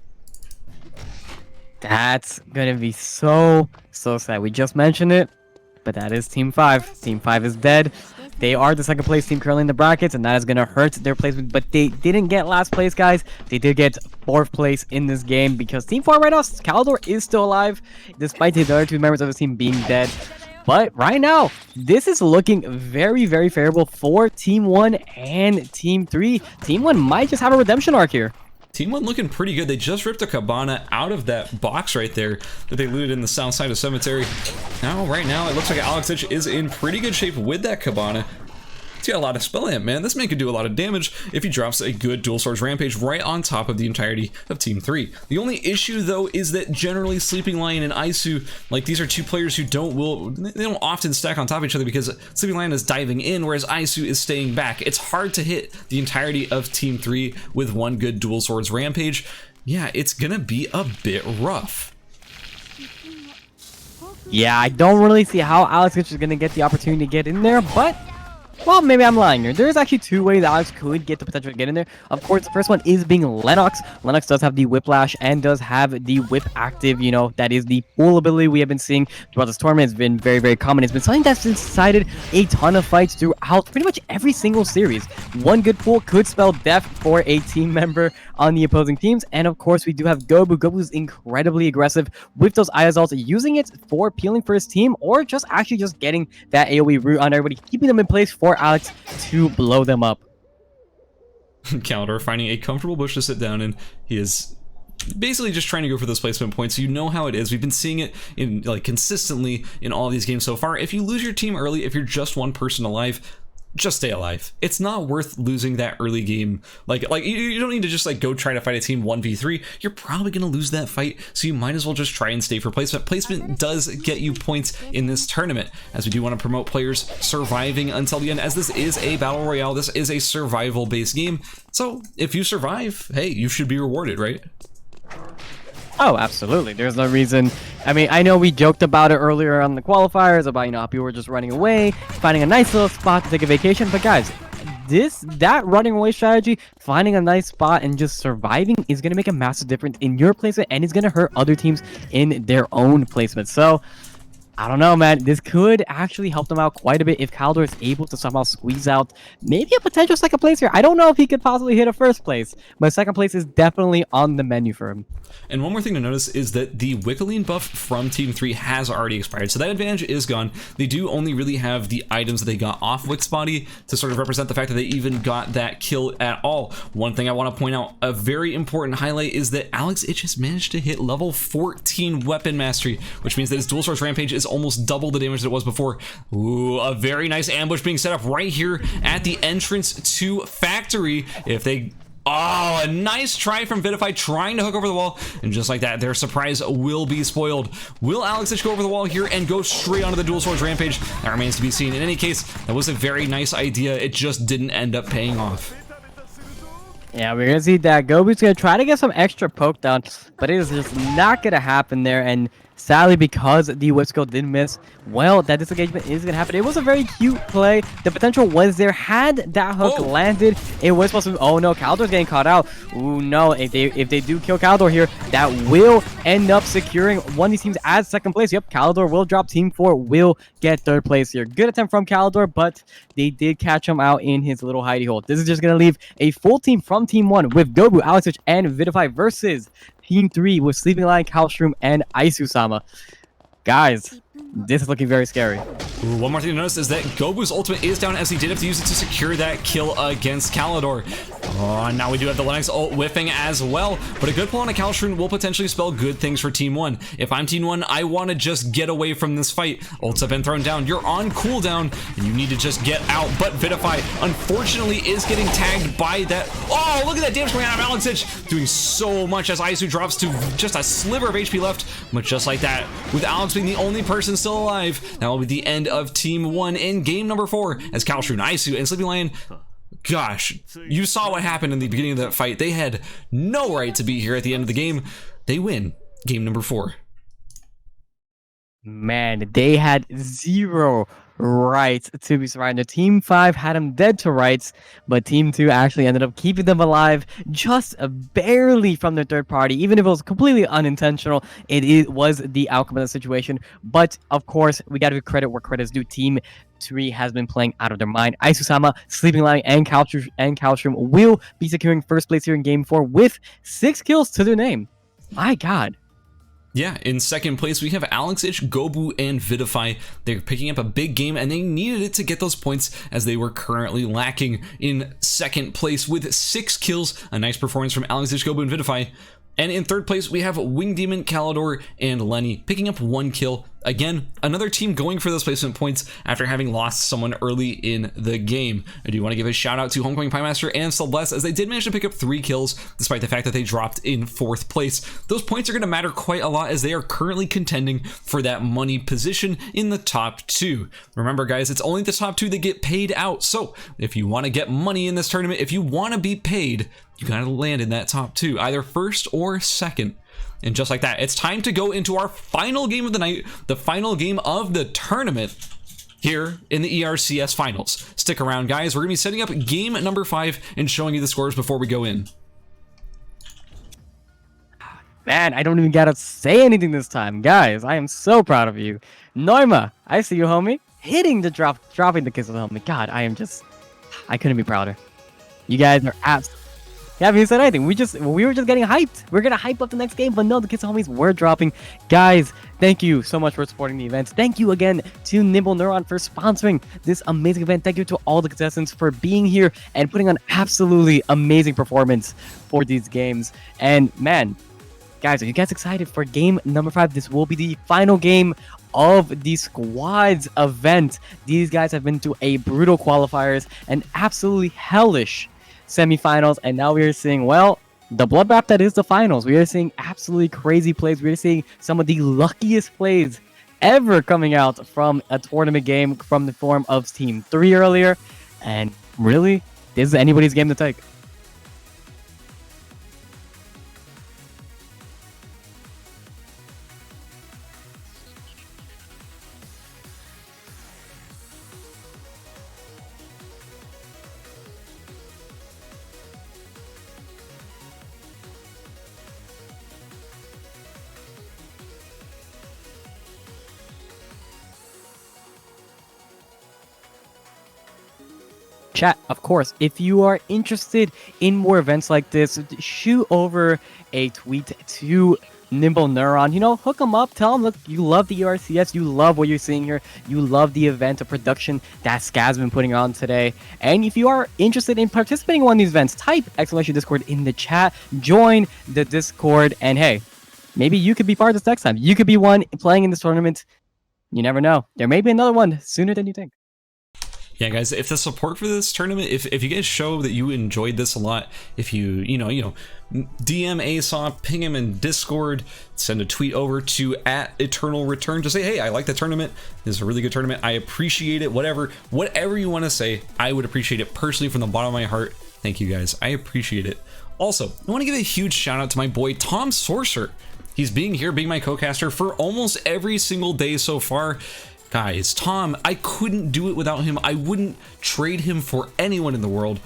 Speaker 2: That's gonna be so sad. We just mentioned it, but that is Team 5. Team 5 is dead. They are the second place team currently in the brackets, and that is gonna hurt their placement. But they didn't get last place, guys. They did get 4th place in this game because Team 4 right now, Caldor is still alive, despite the other 2 members of the team being dead. But right now, this is looking very, very favorable for Team 1 and Team 3. Team 1 might just have a redemption arc here.
Speaker 1: Team 1 looking pretty good. They just ripped a Cabana out of that box right there that they looted in the south side of Cemetery. Now, right now, it looks like Alex Itch is in pretty good shape with that Cabana. He's got a lot of spell amp, man. This man could do a lot of damage if he drops a good dual swords rampage right on top of the entirety of Team 3. The only issue, though, is that generally Sleeping Lion and Isu, like, these are 2 players who they don't often stack on top of each other because Sleeping Lion is diving in, whereas Isu is staying back. It's hard to hit the entirety of Team 3 with one good dual swords rampage. Yeah, it's gonna be a bit rough.
Speaker 2: Yeah, I don't really see how Alex Itch is gonna get the opportunity to get in there, but... well, maybe I'm lying here. There's actually 2 ways Alex could get the potential to get in there. Of course, the first one is being Lennox. Lennox does have the Whiplash and does have the Whip active. You know, that is the pool ability we have been seeing throughout this tournament. It's been very, very common. It's been something that's decided a ton of fights throughout pretty much every single series. One good pool could spell death for a team member on the opposing teams. And of course, we do have Gobu. Gobu's incredibly aggressive with those Ayazals, using it for peeling for his team or just actually just getting that AoE root on everybody, keeping them in place for Alex to blow them up.
Speaker 1: Caldor finding a comfortable bush to sit down in. He is basically just trying to go for those placement points. You know how it is. We've been seeing it in consistently in all these games so far. If you lose your team early, if you're just one person alive, just stay alive. It's not worth losing that early game. Like you don't need to just go try to fight a team 1v3. You're probably going to lose that fight, so you might as well just try and stay for placement. Placement does get you points in this tournament, as we do want to promote players surviving until the end, as this is a battle royale. This is a survival based game. So if you survive, hey, you should be rewarded, right?
Speaker 2: Oh, absolutely. There's no reason. I mean, I know we joked about it earlier on the qualifiers about, how people were just running away, finding a nice little spot to take a vacation. But guys, that running away strategy, finding a nice spot and just surviving is going to make a massive difference in your placement, and it's going to hurt other teams in their own placement. So, I don't know, man. This could actually help them out quite a bit if Caldor is able to somehow squeeze out maybe a potential second place here. I don't know if he could possibly hit a first place, but second place is definitely on the menu for him.
Speaker 1: And one more thing to notice is that the Wickeline buff from Team 3 has already expired, so that advantage is gone. They do only really have the items that they got off Wick's body to sort of represent the fact that they even got that kill at all. One thing I want to point out, a very important highlight, is that Alex Itch has managed to hit level 14 weapon mastery, which means that his dual source rampage is almost double the damage that it was before. Ooh, a very nice ambush being set up right here at the entrance to Factory. If they Oh, a nice try from Vidify trying to hook over the wall, and just like that, their surprise will be spoiled. Will Alex go over the wall here and go straight onto the Dual Swords Rampage? That remains to be seen. In any case, that was a very nice idea. It just didn't end up paying off.
Speaker 2: Yeah, we're gonna see that Gobu's gonna try to get some extra poke down, but it is just not gonna happen there. And sadly, because the whip skill did miss, well, that disengagement is gonna happen. It was a very cute play. The potential was there. Had that hook landed, it was supposed to. Oh no, Caldor's getting caught out. Ooh no! If they do kill Caldor here, that will end up securing one of these teams as second place. Yep, Caldor will drop. Team 4 will get third place here. Good attempt from Caldor, but they did catch him out in his little hidey hole. This is just gonna leave a full team from Team 1 with Gobu, Alex, and Vidify versus Team 3 with Sleeping Lion, Kalstrom, and Aisu-sama. Guys, this is looking very scary.
Speaker 1: Ooh, one more thing to notice is that Gobu's ultimate is down, as he did have to use it to secure that kill against Kalidor. Oh, now we do have the Lennox ult whiffing as well, but a good pull on a Kalstrom will potentially spell good things for Team 1. If I'm Team 1, I want to just get away from this fight. Ults have been thrown down. You're on cooldown, and you need to just get out. But Vidify, unfortunately, is getting tagged by that. Oh, look at that damage coming out of Alexich, doing so much as Aisu drops to just a sliver of HP left. But just like that, with Alex being the only person still alive, that will be the end of Team 1 in game number 4, as Kalstrom, Aisu, and Sleeping Lion. Gosh, you saw what happened in the beginning of that fight. They had no right to be here at the end of the game. They win game number 4.
Speaker 2: Man, they had zero rights to be surrounded. Team 5 had them dead to rights, but Team 2 actually ended up keeping them alive just barely from their third party. Even if it was completely unintentional, it was the outcome of the situation. But of course, we got to give credit where credit's due. Team 3 has been playing out of their mind. Aisu-sama, Sleeping Lion, and Kalstrom will be securing first place here in game 4 with 6 kills to their name. My God.
Speaker 1: Yeah, in second place, we have Alexich, Gobu, and Vidify. They're picking up a big game, and they needed it to get those points, as they were currently lacking in second place with 6 kills. A nice performance from Alexich, Gobu, and Vidify. And in third place, we have Wing Demon, Kalidor, and Lenny picking up 1 kill. Again, another team going for those placement points after having lost someone early in the game. I do want to give a shout out to Homecoming Piemaster and Celeste, as they did manage to pick up 3 kills despite the fact that they dropped in 4th place. Those points are going to matter quite a lot, as they are currently contending for that money position in the top 2. Remember guys, it's only the top 2 that get paid out. So if you want to get money in this tournament, if you want to be paid, you got to land in that top 2, either first or second. And just like that, it's time to go into our final game of the night, the final game of the tournament here in the ERCS Finals. Stick around, guys. We're going to be setting up game number 5 and showing you the scores before we go in.
Speaker 2: Man, I don't even gotta say anything this time. Guys, I am so proud of you. Noima, I see you, homie. Hitting the dropping the kiss of the helmet. God, I couldn't be prouder. You guys are absolutely... You haven't even said anything. We were just getting hyped. We're gonna hype up the next game, but no, the kids and homies were dropping. Guys, thank you so much for supporting the event. Thank you again to Nimble Neuron for sponsoring this amazing event. Thank you to all the contestants for being here and putting on absolutely amazing performance for these games. And man, guys, are you guys excited for game number 5? This will be the final game of the squads event. These guys have been through a brutal qualifiers and absolutely hellish semifinals, and now we are seeing, well, the bloodbath that is the finals. We are seeing absolutely crazy plays. We are seeing some of the luckiest plays ever coming out from a tournament game from the form of Team 3 earlier, and really, this is anybody's game to take. Chat, of course, if you are interested in more events like this, shoot over a tweet to Nimble Neuron. You know, hook him up, tell him, look, you love the ERCS, you love what you're seeing here, you love the event of production that Scaz's been putting on today. And if you are interested in participating in one of these events, type !Discord in the chat, join the Discord, and hey, maybe you could be part of this next time. You could be one playing in this tournament. You never know. There may be another one sooner than you think.
Speaker 1: Yeah, guys, if the support for this tournament, if you guys show that you enjoyed this a lot, if you DM ASOP, ping him in Discord, send a tweet over to @EternalReturn to say, hey, I like the tournament. This is a really good tournament. I appreciate it. Whatever you want to say, I would appreciate it personally from the bottom of my heart. Thank you, guys. I appreciate it. Also, I want to give a huge shout out to my boy Tomsorcer. He's being here, being my co-caster for almost every single day so far. Guys, Tom, I couldn't do it without him. I wouldn't trade him for anyone in the world.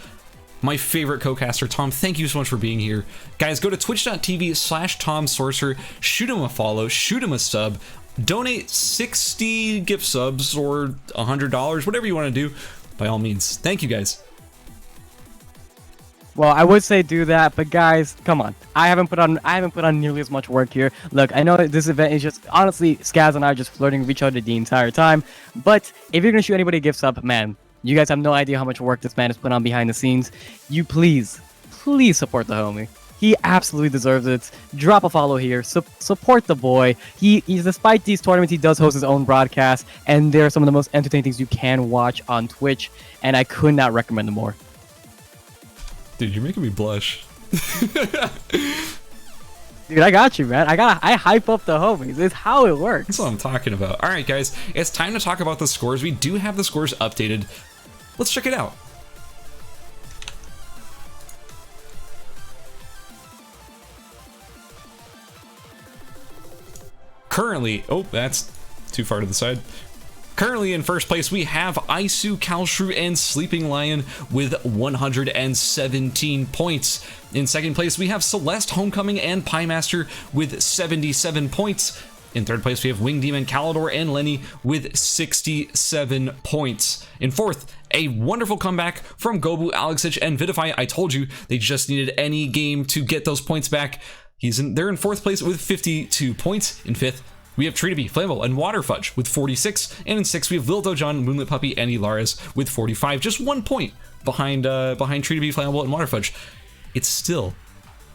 Speaker 1: My favorite co-caster, Tom, thank you so much for being here. Guys, go to twitch.tv/Tomsorcer, shoot him a follow, shoot him a sub, donate 60 gift subs or $100, whatever you want to do, by all means. Thank you, guys.
Speaker 2: Well, I would say do that, but guys, come on. I haven't put on nearly as much work here. Look, I know that this event is just, honestly, Skaz and I are just flirting with each other the entire time. But if you're gonna shoot anybody gifts up, man, you guys have no idea how much work this man has put on behind the scenes. You please support the homie. He absolutely deserves it. Drop a follow here. Support the boy. He's despite these tournaments, he does host his own broadcast, and they're some of the most entertaining things you can watch on Twitch, and I could not recommend them more.
Speaker 1: Dude, you're making me blush.
Speaker 2: Dude, I got you, man. I hype up the homies. It's how it works.
Speaker 1: That's what I'm talking about. All right, guys, it's time to talk about the scores. We do have the scores updated. Let's check it out. Currently, oh, that's too far to the side. Currently in first place, we have Isu, Kalshru, and Sleeping Lion with 117 points. In second place, we have Celeste, Homecoming, and Piemaster with 77 points. In third place, we have Wing Demon, Calidor, and Lenny with 67 points. In fourth, a wonderful comeback from Gobu, Alexich, and Vidify. I told you, they just needed any game to get those points back. They're in fourth place with 52 points. In fifth, we have Tree to Be, Flammable, and Waterfudge with 46, and in sixth we have Lil Dojon, Moonlit Puppy, and Ilaris with 45, just 1 point behind Tree to Be, Flammable, and Waterfudge. It's still,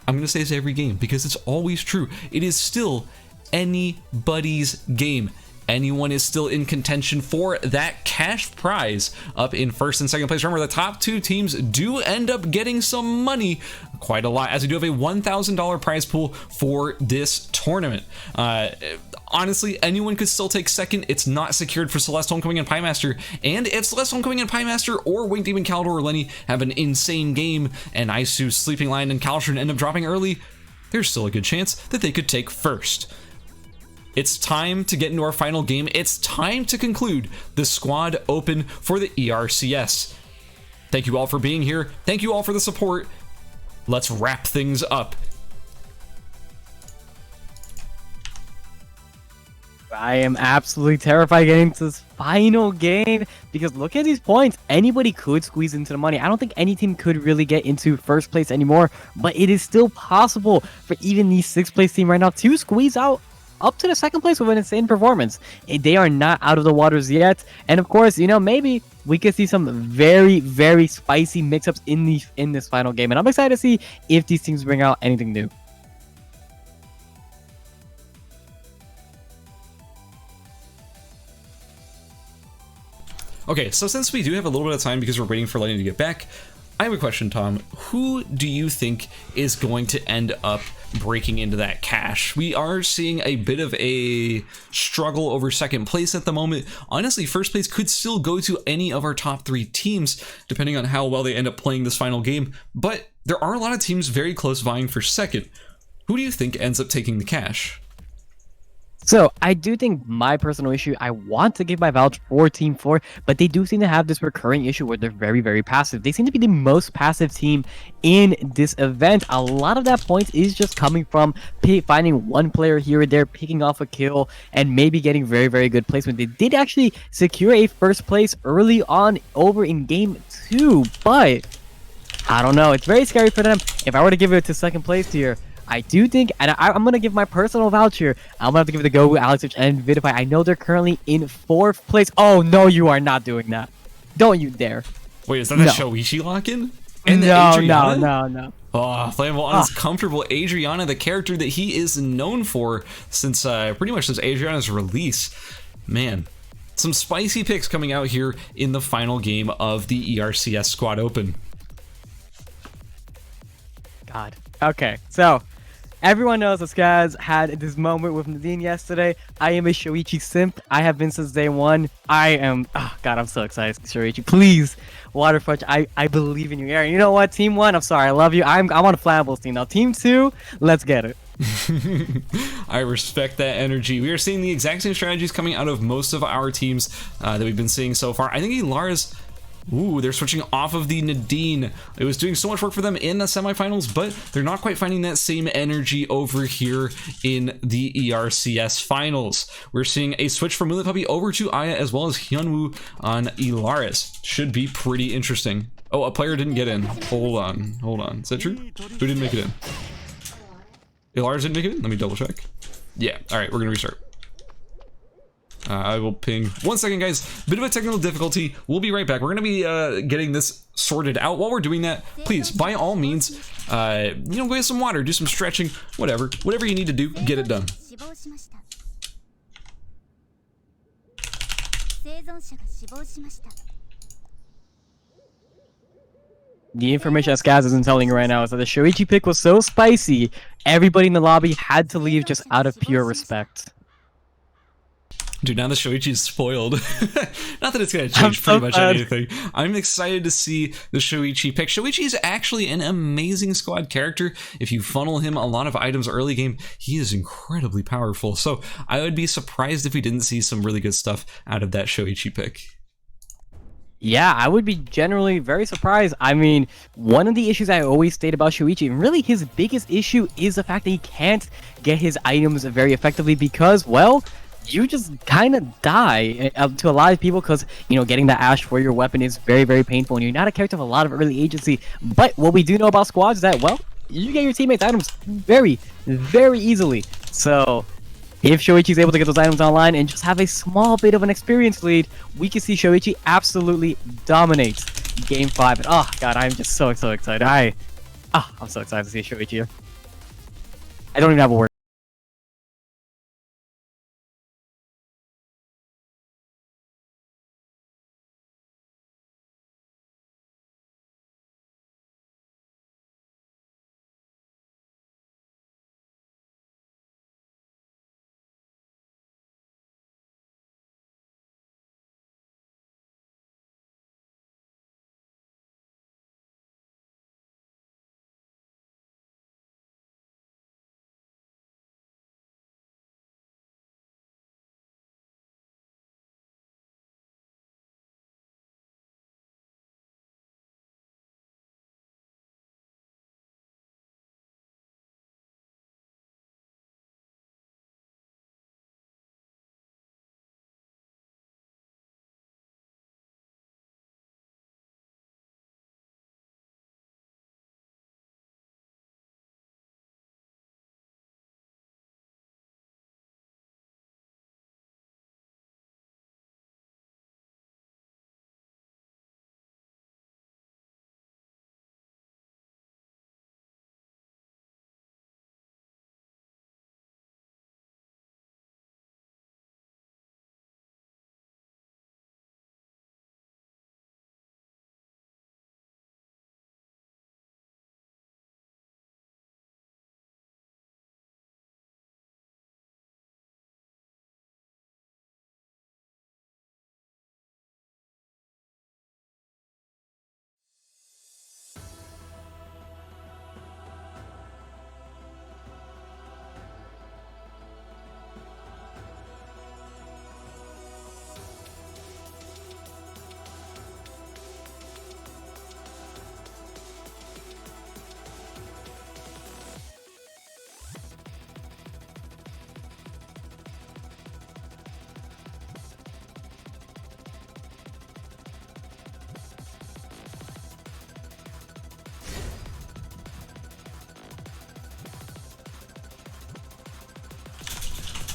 Speaker 1: I'm gonna say this every game because it's always true, it is still anybody's game. Anyone is still in contention for that cash prize up in first and second place. Remember, the top two teams do end up getting some money, quite a lot, as we do have a $1,000 prize pool for this tournament. Honestly, anyone could still take second. It's not secured for Celeste, Homecoming, and Piemaster. And if Celeste, Homecoming, and Piemaster or Wing Demon, Calidor, or Lenny have an insane game and Isu, Sleeping Lion, and Kalshun end up dropping early, there's still a good chance that they could take first. It's time to get into our final game. It's time to conclude the Squad Open for the ERCS. Thank you all for being here. Thank you all for the support. Let's wrap things up.
Speaker 2: I am absolutely terrified getting to this final game because look at these points. Anybody could squeeze into the money. I don't think any team could really get into first place anymore, but it is still possible for even the sixth place team right now to squeeze out up to the second place with an insane performance. They are not out of the waters yet, and of course, maybe we could see some very, very spicy mix-ups in this final game, and I'm excited to see if these teams bring out anything new.
Speaker 1: Okay, so since we do have a little bit of time because we're waiting for Lenny to get back, I have a question, Tom. Who do you think is going to end up breaking into that cash? We are seeing a bit of a struggle over second place at the moment. Honestly, first place could still go to any of our top three teams, depending on how well they end up playing this final game. But there are a lot of teams very close vying for second. Who do you think ends up taking the cash?
Speaker 2: So I do think my personal issue, I want to give my vouch for Team 4, but they do seem to have this recurring issue where they're very, very passive. They seem to be the most passive team in this event. A lot of that points is just coming from finding one player here or there, picking off a kill, and maybe getting very, very good placement. They did actually secure a first place early on over in Game 2, but I don't know. It's very scary for them. If I were to give it to second place here, I do think, and I'm going to give my personal voucher. I'm going to have to give it to Goku, Alexich, and Vidify. I know they're currently in fourth place. Oh, no, you are not doing that. Don't you dare.
Speaker 1: Wait, is that the Shoichi lock-in?
Speaker 2: No.
Speaker 1: Oh, Flammable on his comfortable Adriana, the character that he is known for since pretty much since Adriana's release. Man, Some spicy picks coming out here in the final game of the ERCS Squad Open.
Speaker 2: God. Okay, so everyone knows that Skaz had this moment with Nadine yesterday. I am a Shoichi simp. I have been since day one. Oh God, I'm so excited, Shoichi. Please, Waterfudge, I believe in you, Aaron. You know what? Team 1, I'm sorry, I love you. I'm on a Flammables team now. Team 2, let's get it.
Speaker 1: I respect that energy. We are seeing the exact same strategies coming out of most of our teams that we've been seeing so far. I think Ilara's... Ooh, they're switching off of the Nadine. It was doing so much work for them in the semifinals, but they're not quite finding that same energy over here in the ERCS finals. We're seeing a switch from Moonlit Puppy over to Aya as well as Hyunwoo on Ilaris. Should be pretty interesting. Oh, a player didn't get in. Hold on. Is that true? Who didn't make it in? Ilaris didn't make it in? Let me double check. Yeah, all right, we're gonna restart. I will ping. 1 second, guys. Bit of a technical difficulty. We'll be right back. We're going to be getting this sorted out. While we're doing that, please, by all means, go get some water, do some stretching, whatever you need to do, get it done.
Speaker 2: The information that Skaz isn't telling you right now is that the Shoichi pick was so spicy, everybody in the lobby had to leave just out of pure respect.
Speaker 1: Dude, now the Shoichi's spoiled. Not that it's going to change pretty much anything. I'm excited to see the Shoichi pick. Shoichi is actually an amazing squad character. If you funnel him a lot of items early game, he is incredibly powerful. So I would be surprised if we didn't see some really good stuff out of that Shoichi pick.
Speaker 2: Yeah, I would be generally very surprised. I mean, one of the issues I always state about Shoichi, and really his biggest issue, is the fact that he can't get his items very effectively because, well, you just kind of die to a lot of people because, getting the Ash for your weapon is very, very painful, and you're not a character with a lot of early agency. But what we do know about squads is that, well, you get your teammates' items very, very easily. So if Shoichi's able to get those items online and just have a small bit of an experience lead, we can see Shoichi absolutely dominate Game 5. And oh, God, I'm just so excited. I'm so excited to see Shoichi here. I don't even have a word.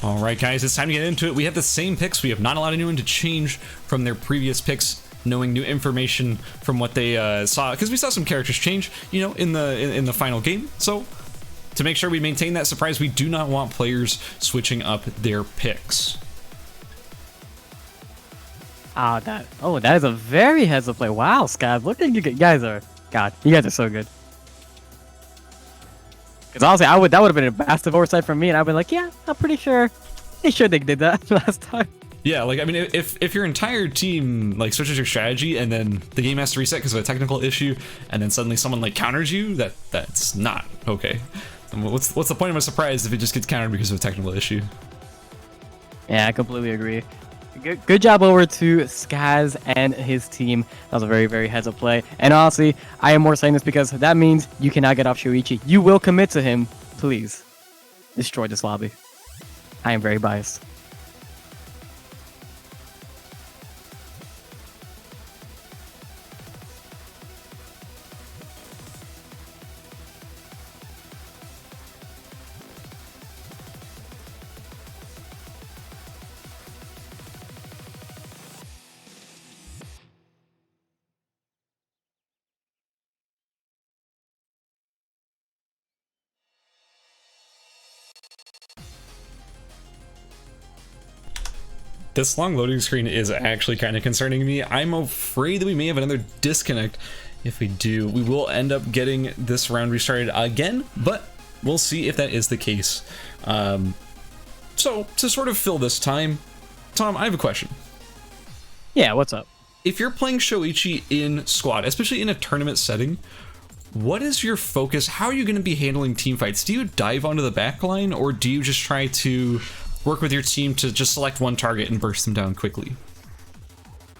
Speaker 1: All right, guys, it's time to get into it. We have the same picks. We have not allowed anyone to change from their previous picks, knowing new information from what they saw, because we saw some characters change, in the final game. So to make sure we maintain that surprise, we do not want players switching up their picks.
Speaker 2: That is a very heads up play. Wow, Scab, look at you guys are. God, you guys are so good. Because honestly, that would have been a massive oversight from me, and I've been like, yeah, I'm pretty sure they did that last time.
Speaker 1: Yeah, like, I mean, if your entire team, like, switches your strategy and then the game has to reset because of a technical issue, and then suddenly someone, like, counters you, that's not okay. And what's the point of a surprise if it just gets countered because of a technical issue?
Speaker 2: Yeah, I completely agree. Good job over to Skaz and his team. That was a very, very heads-up play. And honestly, I am more saying this because that means you cannot get off Shoichi. You will commit to him. Please, destroy this lobby. I am very biased.
Speaker 1: This long loading screen is actually kind of concerning me. I'm afraid that we may have another disconnect. If we do, we will end up getting this round restarted again, but we'll see if that is the case. So, to sort of fill this time, Tom, I have a question.
Speaker 2: Yeah, what's up?
Speaker 1: If you're playing Shoichi in squad, especially in a tournament setting, what is your focus? How are you going to be handling team fights? Do you dive onto the back line, or do you just try to work with your team to just select one target and burst them down quickly?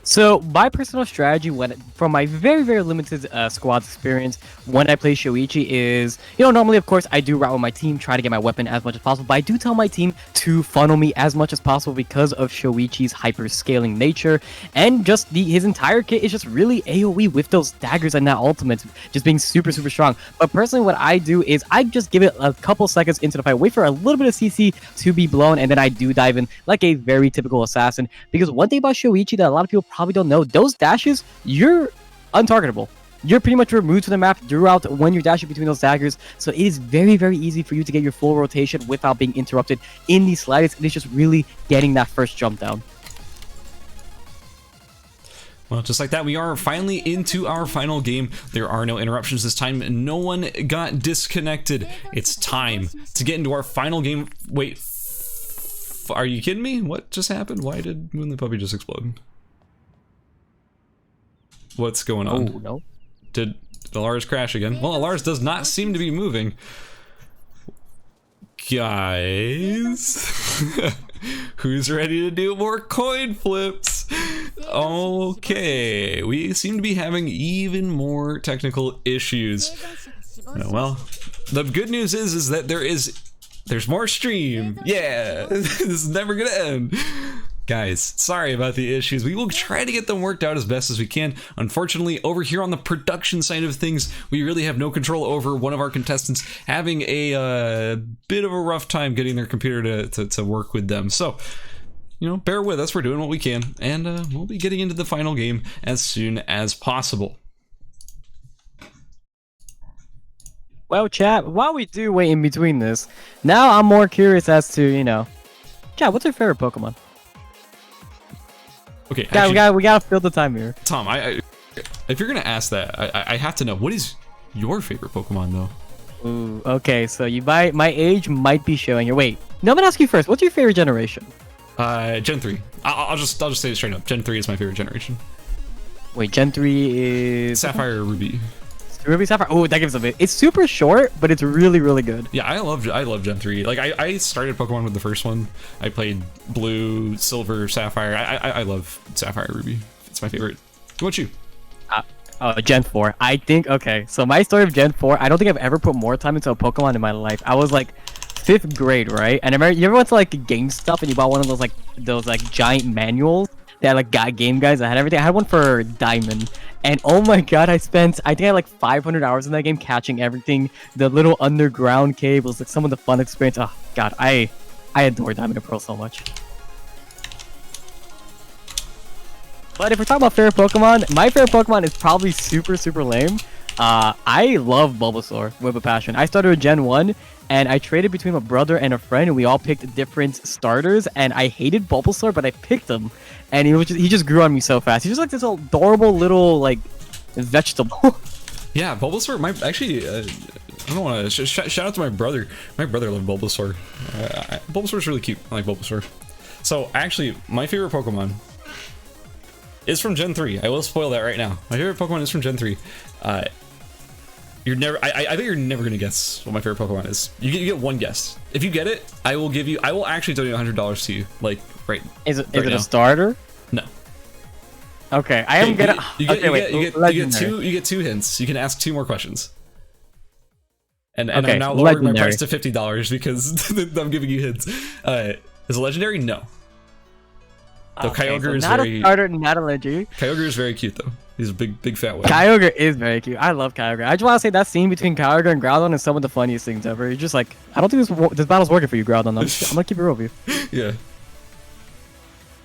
Speaker 2: So my personal strategy, from my very, very limited squads experience, when I play Shoichi is, normally, of course, I do route with my team, try to get my weapon as much as possible, but I do tell my team to funnel me as much as possible because of Shoichi's hyper-scaling nature, and just his entire kit is just really AoE with those daggers and that ultimate, just being super, super strong. But personally, what I do is I just give it a couple seconds into the fight, wait for a little bit of CC to be blown, and then I do dive in like a very typical assassin, because one thing about Shoichi that a lot of people probably don't know, those dashes, you're untargetable. You're pretty much removed from the map throughout when you're dashing between those daggers, so it is very, very easy for you to get your full rotation without being interrupted in the slightest. It is just really getting that first jump down.
Speaker 1: Well, just like that, we are finally into our final game. There are no interruptions this time. No one got disconnected. It's time to get into our final game. Wait, are you kidding me? What just happened? Why did Moonlit Puppy just explode? What's going on?
Speaker 2: Oh, no.
Speaker 1: Did Alars crash again? Well, Alars does not seem to be moving. Guys, who's ready to do more coin flips? Okay, we seem to be having even more technical issues. Well, the good news is that there's more stream. Yeah, this is never gonna end. Guys, sorry about the issues. We will try to get them worked out as best as we can. Unfortunately, over here on the production side of things, we really have no control over one of our contestants having a bit of a rough time getting their computer to work with them. So, bear with us. We're doing what we can, and we'll be getting into the final game as soon as possible.
Speaker 2: Well, chat, while we do wait in between this, now I'm more curious as to, chat, what's your favorite Pokemon?
Speaker 1: Okay,
Speaker 2: we gotta fill the time here.
Speaker 1: Tom, if you're gonna ask that, I have to know, what is your favorite Pokemon though?
Speaker 2: Ooh, okay, so my age might be showing here. Wait, no, I'm gonna ask you first. What's your favorite generation?
Speaker 1: Gen 3. I'll just say it straight up. Gen 3 is my favorite generation.
Speaker 2: Wait, Gen 3 is
Speaker 1: Sapphire or Ruby.
Speaker 2: Ruby Sapphire. Oh, that gives a bit. It's super short, but it's really, really good.
Speaker 1: Yeah, I love Gen 3. Like I started Pokemon with the first one. I played Blue, Silver, Sapphire. I love Sapphire, Ruby. It's my favorite. What about you?
Speaker 2: Gen 4. I think, okay, so my story of Gen 4, I don't think I've ever put more time into a Pokemon in my life. I was like 5th grade, right? And I remember, you ever went to like GameStop and you bought one of those giant manuals that like got game guys that had everything? I had one for Diamond. And oh my god, I think I had like 500 hours in that game catching everything. The little underground cave was like some of the fun experience. Oh god, I adore Diamond and Pearl so much. But if we're talking about favorite Pokemon, my favorite Pokemon is probably super, super lame. I love Bulbasaur with a passion. I started with Gen 1, and I traded between my brother and a friend, and we all picked different starters. And I hated Bulbasaur, but I picked him, and he just grew on me so fast. He's just like this adorable little like vegetable.
Speaker 1: Yeah, Bulbasaur. I don't want to shout out to my brother. My brother loved Bulbasaur. Bulbasaur's really cute. I like Bulbasaur. So actually, my favorite Pokemon is from Gen 3. I will spoil that right now. My favorite Pokemon is from Gen 3. You're never. I bet you're never gonna guess what my favorite Pokemon is. You get one guess. If you get it, I will actually donate $100 to you. Like right.
Speaker 2: Is it
Speaker 1: now.
Speaker 2: A starter?
Speaker 1: No.
Speaker 2: Okay, I am gonna.
Speaker 1: You get two hints. You can ask 2 more questions. And
Speaker 2: okay,
Speaker 1: I'm now lowering
Speaker 2: legendary.
Speaker 1: my price to $50 because I'm giving you hints. Is it legendary? No. Though
Speaker 2: Okay,
Speaker 1: Kyogre
Speaker 2: so
Speaker 1: is
Speaker 2: not
Speaker 1: very.
Speaker 2: a starter, not a legendary.
Speaker 1: Kyogre is very cute though. He's a big fat whale.
Speaker 2: Kyogre is very cute. I love Kyogre. I just want to say that scene between Kyogre and Groudon is some of the funniest things ever. You're just like, I don't think this battle's working for you, Groudon. I'm gonna keep it real with you.
Speaker 1: Yeah.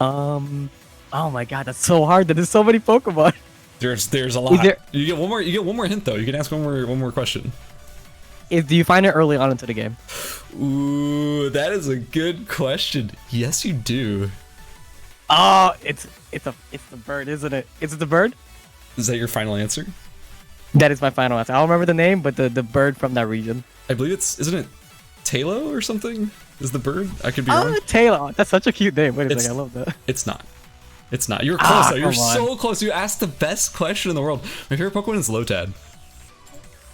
Speaker 2: Oh my god, that's so hard. There's so many Pokemon.
Speaker 1: There's a lot. You get one more hint though. You can ask one more question.
Speaker 2: Do you find it early on into the game?
Speaker 1: Ooh, that is a good question. Yes, you do.
Speaker 2: Oh, it's the bird, isn't it? Is it the bird?
Speaker 1: Is that your final answer?
Speaker 2: That is my final answer. I don't remember the name, but the bird from that region.
Speaker 1: I believe isn't it Talo or something? Is the bird? I could be wrong.
Speaker 2: Oh, Taylor. That's such a cute name. Wait a second, I love that.
Speaker 1: It's not. It's not. You're close though. You're
Speaker 2: come on.
Speaker 1: so close. You asked the best question in the world. My favorite Pokemon is Lotad.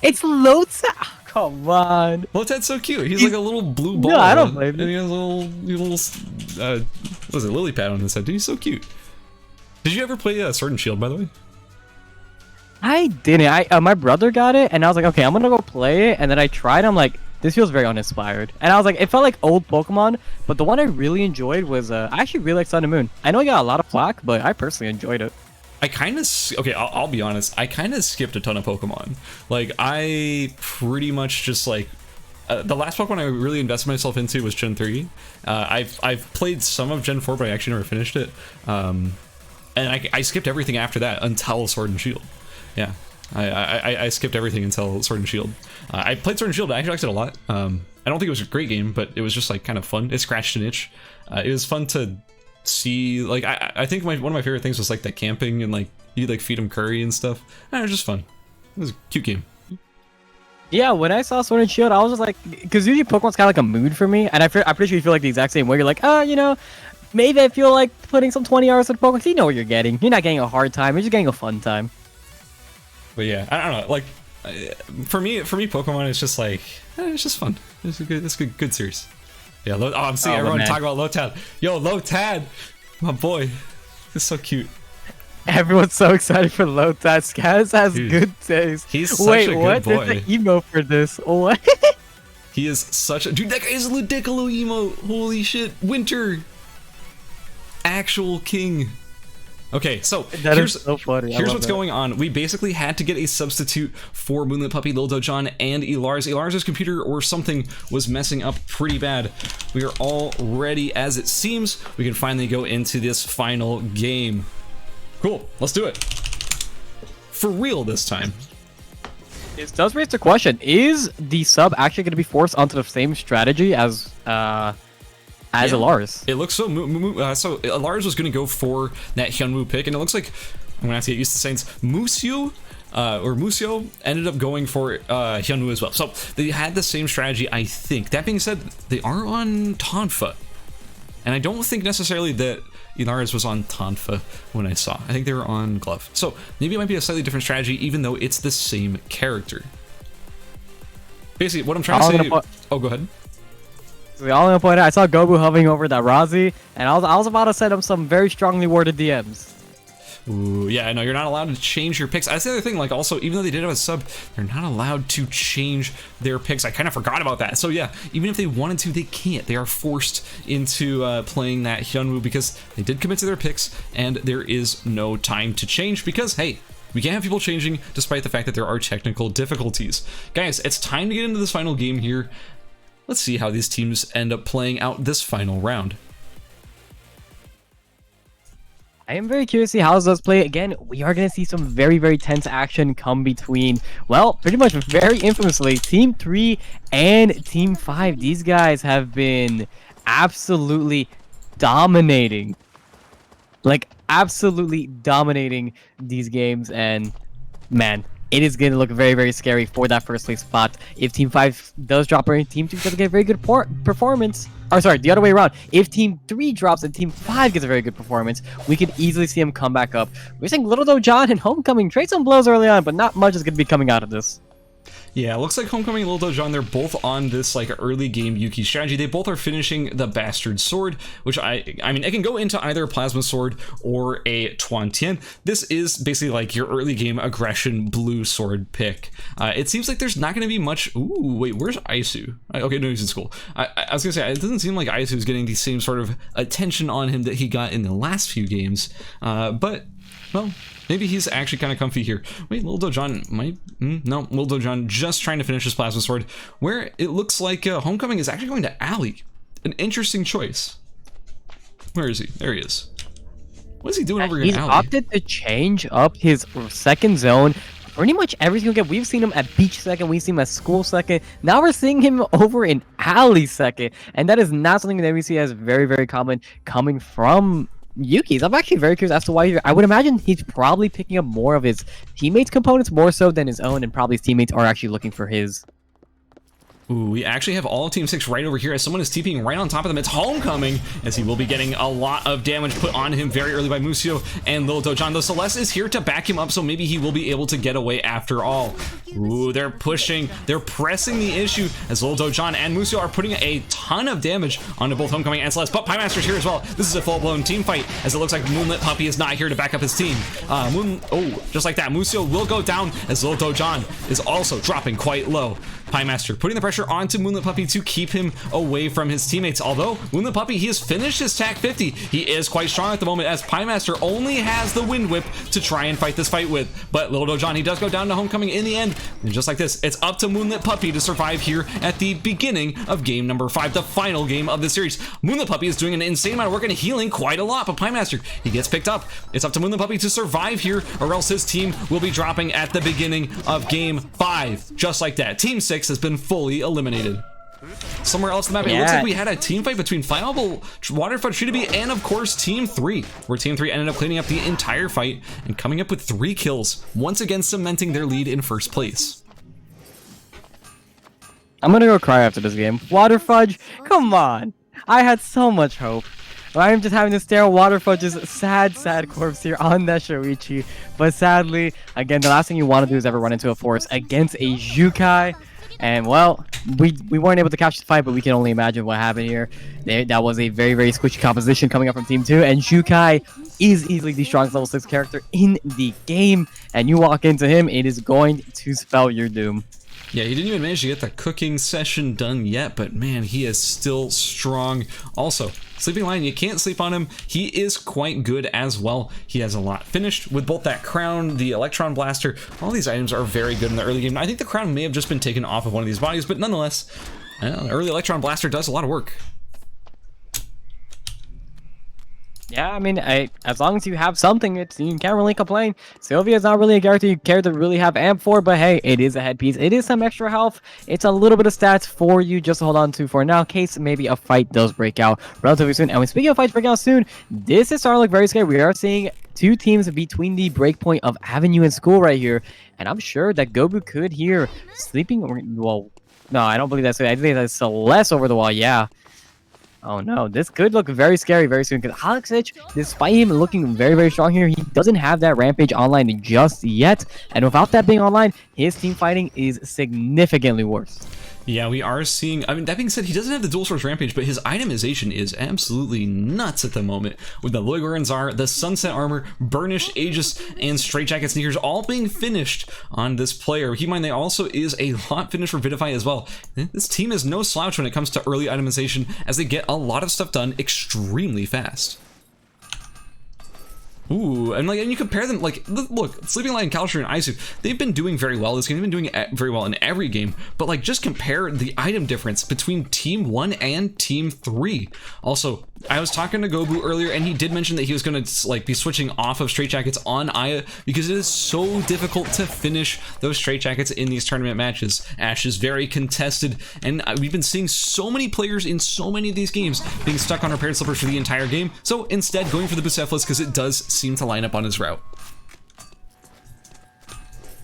Speaker 2: It's Lotad. Come on.
Speaker 1: Lotad's so cute. He's like a little blue ball.
Speaker 2: No, I don't blame you.
Speaker 1: And he has a little what was it, lily pad on his head. Dude, he's so cute. Did you ever play Sword and Shield, by the way?
Speaker 2: I didn't. My brother got it, and I was like, okay, I'm gonna go play it. And then I tried. I'm like, this feels very uninspired. And I was like, it felt like old Pokemon. But the one I really enjoyed was, I actually really like Sun and Moon. I know I got a lot of flack, but I personally enjoyed it.
Speaker 1: I kind of I'll be honest. I kind of skipped a ton of Pokemon. Like I pretty much just like the last Pokemon I really invested myself into was Gen 3. I've played some of Gen 4, but I actually never finished it. And I skipped everything after that until Sword and Shield. Yeah, I skipped everything until Sword and Shield. I played Sword and Shield. I actually liked it a lot. I don't think it was a great game, but it was just like kind of fun. It scratched an itch. It was fun to see. Like I think one of my favorite things was like that camping and like you like feed them curry and stuff. It was just fun. It was a cute game.
Speaker 2: Yeah, when I saw Sword and Shield, I was just like, because usually Pokemon's kind of like a mood for me, and I'm pretty sure you feel like the exact same way. You're like, oh, you know, maybe I feel like putting some 20 hours into Pokemon. You know what you're getting. You're not getting a hard time. You're just getting a fun time.
Speaker 1: But yeah, I don't know. Like for me, Pokemon is just like it's just fun. It's a good series. Yeah, I'm seeing everyone talk about Lotad. Yo, Lotad, my boy, he's so cute.
Speaker 2: Everyone's so excited for Lotad. Skaz has good taste.
Speaker 1: He's such a good boy.
Speaker 2: There's an emo for this. What?
Speaker 1: He is such a dude. That guy is a Ludicolo emo. Holy shit, Winter, actual king. Okay, so here's what's going on. We basically had to get a substitute for Moonlit Puppy, Lil Dojon, and Elars. Elars's computer or something was messing up pretty bad. We are all ready as it seems. We can finally go into this final game. Cool, let's do it. For real this time.
Speaker 2: It does raise the question, is the sub actually going to be forced onto the same strategy as Elars?
Speaker 1: It looks so so Elars was going to go for that Hyunwoo pick, and it looks like I'm going to have to get used to saying Museo ended up going for Hyunwoo as well. So they had the same strategy, I think. That being said, they are on Tonfa, and I don't think necessarily that Elars was on Tonfa when I saw. I think they were on Glove. So maybe it might be a slightly different strategy, even though it's the same character. Basically, what I'm trying to say... Oh, go ahead.
Speaker 2: So the only point I saw Gobu hovering over that Razi, and I was about to send him some very strongly worded DMs.
Speaker 1: Ooh, yeah, no, you're not allowed to change your picks. That's the other thing, like, also, even though they did have a sub, they're not allowed to change their picks. I kind of forgot about that. So yeah, even if they wanted to, they can't. They are forced into playing that Hyunwoo because they did commit to their picks, and there is no time to change because, hey, we can't have people changing despite the fact that there are technical difficulties. Guys, it's time to get into this final game here. Let's see how these teams end up playing out this final round.
Speaker 2: I am very curious to see how this does play. Again, we are going to see some very, very tense action come between, well, pretty much very infamously, Team 3 and Team 5. These guys have been absolutely dominating. Like, absolutely dominating these games. And, man, it is going to look very, very scary for that first place spot. If Team 5 does drop or Team 2 doesn't get a very good performance, or sorry, the other way around. If Team 3 drops and Team 5 gets a very good performance, we could easily see him come back up. We're seeing Little Doe John and Homecoming trade some blows early on, but not much is going to be coming out of this.
Speaker 1: Yeah, it looks like Homecoming and Little Doe John, they're both on this like early game Yuki strategy. They both are finishing the Bastard Sword, which I mean, it can go into either a Plasma Sword or a Tuan Tien. This is basically like your early game aggression blue sword pick. It seems like there's not going to be much. Ooh, wait, where's Aisu? Okay, no, he's in school. I was going to say, it doesn't seem like Aisu is getting the same sort of attention on him that he got in the last few games. But, well, maybe he's actually kind of comfy here. Wait, Little Doe John might... no, Little Doe John just trying to finish his Plasma Sword, where it looks like Homecoming is actually going to Alley. An interesting choice. Where is he? There he is. What is he doing over here in Alley?
Speaker 2: He's opted to change up his second zone. Pretty much every single game. We've seen him at Beach second. We've seen him at School second. Now we're seeing him over in Alley second. And that is not something that we see as very, very common coming from Yuki's. I'm actually very curious as to why. I would imagine he's probably picking up more of his teammates' components more so than his own, and probably his teammates are actually looking for his.
Speaker 1: Ooh, we actually have all of Team 6 right over here as someone is TPing right on top of them. It's Homecoming, as he will be getting a lot of damage put on him very early by Musio and Little Doe John. Though Celeste is here to back him up, so maybe he will be able to get away after all. Ooh, they're pushing, they're pressing the issue as Little Doe John and Musio are putting a ton of damage onto both Homecoming and Celeste. But Piemaster's here as well. This is a full-blown team fight, as it looks like Moonlit Puppy is not here to back up his team. Just like that, Musio will go down as Little Doe John is also dropping quite low. Piemaster putting the pressure onto Moonlit Puppy to keep him away from his teammates. Although Moonlit Puppy, he has finished his TAC 50. He is quite strong at the moment, as Piemaster only has the Wind Whip to try and fight this fight with. But Little Doe John, he does go down to Homecoming in the end. And just like this, it's up to Moonlit Puppy to survive here at the beginning of game number 5, the final game of the series. Moonlit Puppy is doing an insane amount of work and healing quite a lot, but Piemaster, he gets picked up. It's up to Moonlit Puppy to survive here, or else his team will be dropping at the beginning of game 5. Just like that, Team 6 has been fully eliminated. Somewhere else in the map, it looks like we had a team fight between Fireable, Waterfront, Shootaby, and of course Team 3, where Team 3 ended up cleaning up the entire fight and coming up with 3 kills, once again cementing their lead in first place.
Speaker 2: I'm gonna go cry after this game. Water Fudge, come on! I had so much hope. I'm just having to stare at Water Fudge's sad, sad corpse here on that Shoichi. But sadly, again, the last thing you want to do is ever run into a forest against a Zyukai. And, well, we weren't able to catch the fight, but we can only imagine what happened here. That was a very, very squishy composition coming up from Team 2. And Zyukai is easily the strongest level 6 character in the game. And you walk into him, it is going to spell your doom.
Speaker 1: Yeah, he didn't even manage to get the cooking session done yet, but man, he is still strong. Also, Sleeping Lion, you can't sleep on him. He is quite good as well. He has a lot finished with both that crown, the Electron Blaster. All these items are very good in the early game. I think the crown may have just been taken off of one of these bodies, but nonetheless, the early Electron Blaster does a lot of work.
Speaker 2: Yeah, I mean, as long as you have something, you can't really complain. Sylvia's not really a character you care to really have amp for, but hey, it is a headpiece. It is some extra health. It's a little bit of stats for you just to hold on to for now, in case maybe a fight does break out relatively soon. And when speaking of fights breaking out soon, this is starting to look very scary. We are seeing 2 teams between the breakpoint of Avenue and School right here, and I'm sure that Gobu could hear sleeping. Well, no, I don't believe that's it. I think that's Celeste over the wall. Yeah. Oh no, this could look very scary very soon, because Alexich, despite him looking very, very strong here, he doesn't have that Rampage online just yet. And without that being online, his team fighting is significantly worse. Yeah, we are seeing, I mean, that being said, he doesn't have the dual source Rampage, but his itemization is absolutely nuts at the moment, with the Loigoran Czar, the Sunset Armor, Burnished Aegis, and Straitjacket Sneakers all being finished on this player. Keep in mind, they also is a lot finished for Vidify as well. This team is no slouch when it comes to early itemization, as they get a lot of stuff done extremely fast.
Speaker 1: Ooh, and you compare them, like, look, Sleeping Lion, Kalsher, and Isu, they've been doing very well this game. They've been doing very well in every game, but like, just compare the item difference between Team 1 and Team 3. Also, I was talking to Gobu earlier, and he did mention that he was going to like be switching off of Straight Jackets on Aya because it is so difficult to finish those Straight Jackets in these tournament matches. Ashe is very contested, and we've been seeing so many players in so many of these games being stuck on repaired slippers for the entire game. So instead, going for the Bucephalus because it does seem to line up on his route.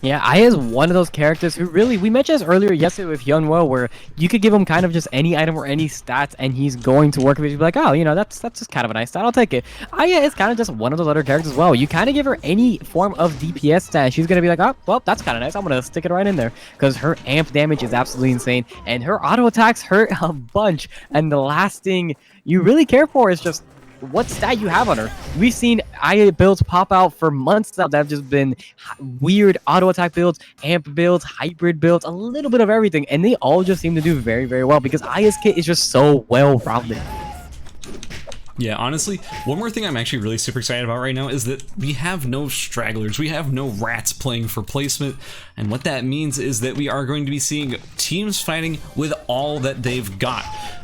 Speaker 2: Yeah, Aya is one of those characters who really, we mentioned this earlier yesterday with Hyunwoo, where you could give him kind of just any item or any stats, and he's going to work with it. You'd be like, oh, you know, that's just kind of a nice stat, I'll take it. Aya is kind of just one of those other characters as well. You kind of give her any form of DPS stat, she's going to be like, oh, well, that's kind of nice, I'm going to stick it right in there. Because her amp damage is absolutely insane, and her auto attacks hurt a bunch, and the last thing you really care for is just what stat you have on her. We've seen Aya builds pop out for months now that have just been weird auto attack builds, amp builds, hybrid builds, a little bit of everything, and they all just seem to do very, very well because Aya's kit is just so well rounded.
Speaker 1: Yeah, honestly, one more thing I'm actually really super excited about right now is that we have no stragglers. We have no rats playing for placement. And what that means is that we are going to be seeing teams fighting with all that they've got.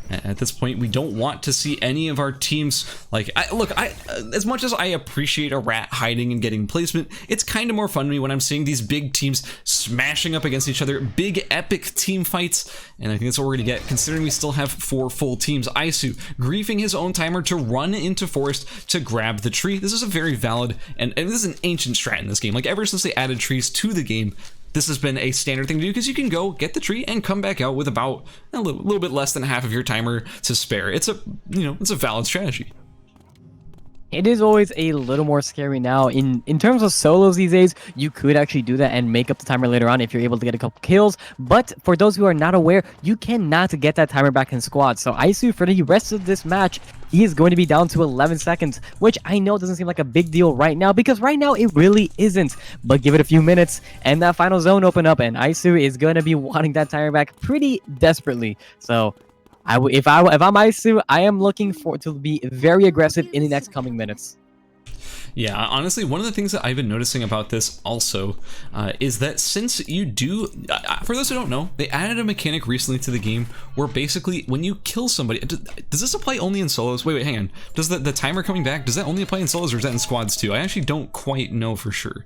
Speaker 1: At this point, we don't want to see any of our teams, like, as much as I appreciate a rat hiding and getting placement, it's kind of more fun to me when I'm seeing these big teams smashing up against each other, big epic team fights, and I think that's what we're gonna get, considering we still have 4 full teams. Isu griefing his own timer to run into forest to grab the tree. This is a very valid, and this is an ancient strat in this game. Like, ever since they added trees to the game, this has been a standard thing to do because you can go get the tree and come back out with about a little bit less than half of your timer to spare. It's a, it's a valid strategy.
Speaker 2: It is always a little more scary now. In terms of solos these days, you could actually do that and make up the timer later on if you're able to get a couple kills. But for those who are not aware, you cannot get that timer back in squad. So Isu, for the rest of this match, he is going to be down to 11 seconds, which I know doesn't seem like a big deal right now, because right now it really isn't. But give it a few minutes, and that final zone open up, and Isu is going to be wanting that timer back pretty desperately. So if I'm Isu, I am looking to be very aggressive in the next coming minutes.
Speaker 1: Yeah, honestly, one of the things that I've been noticing about this also is that since you do, for those who don't know, they added a mechanic recently to the game where basically when you kill somebody, does this apply only in solos? Wait, hang on. Does the timer coming back, does that only apply in solos or is that in squads too? I actually don't quite know for sure.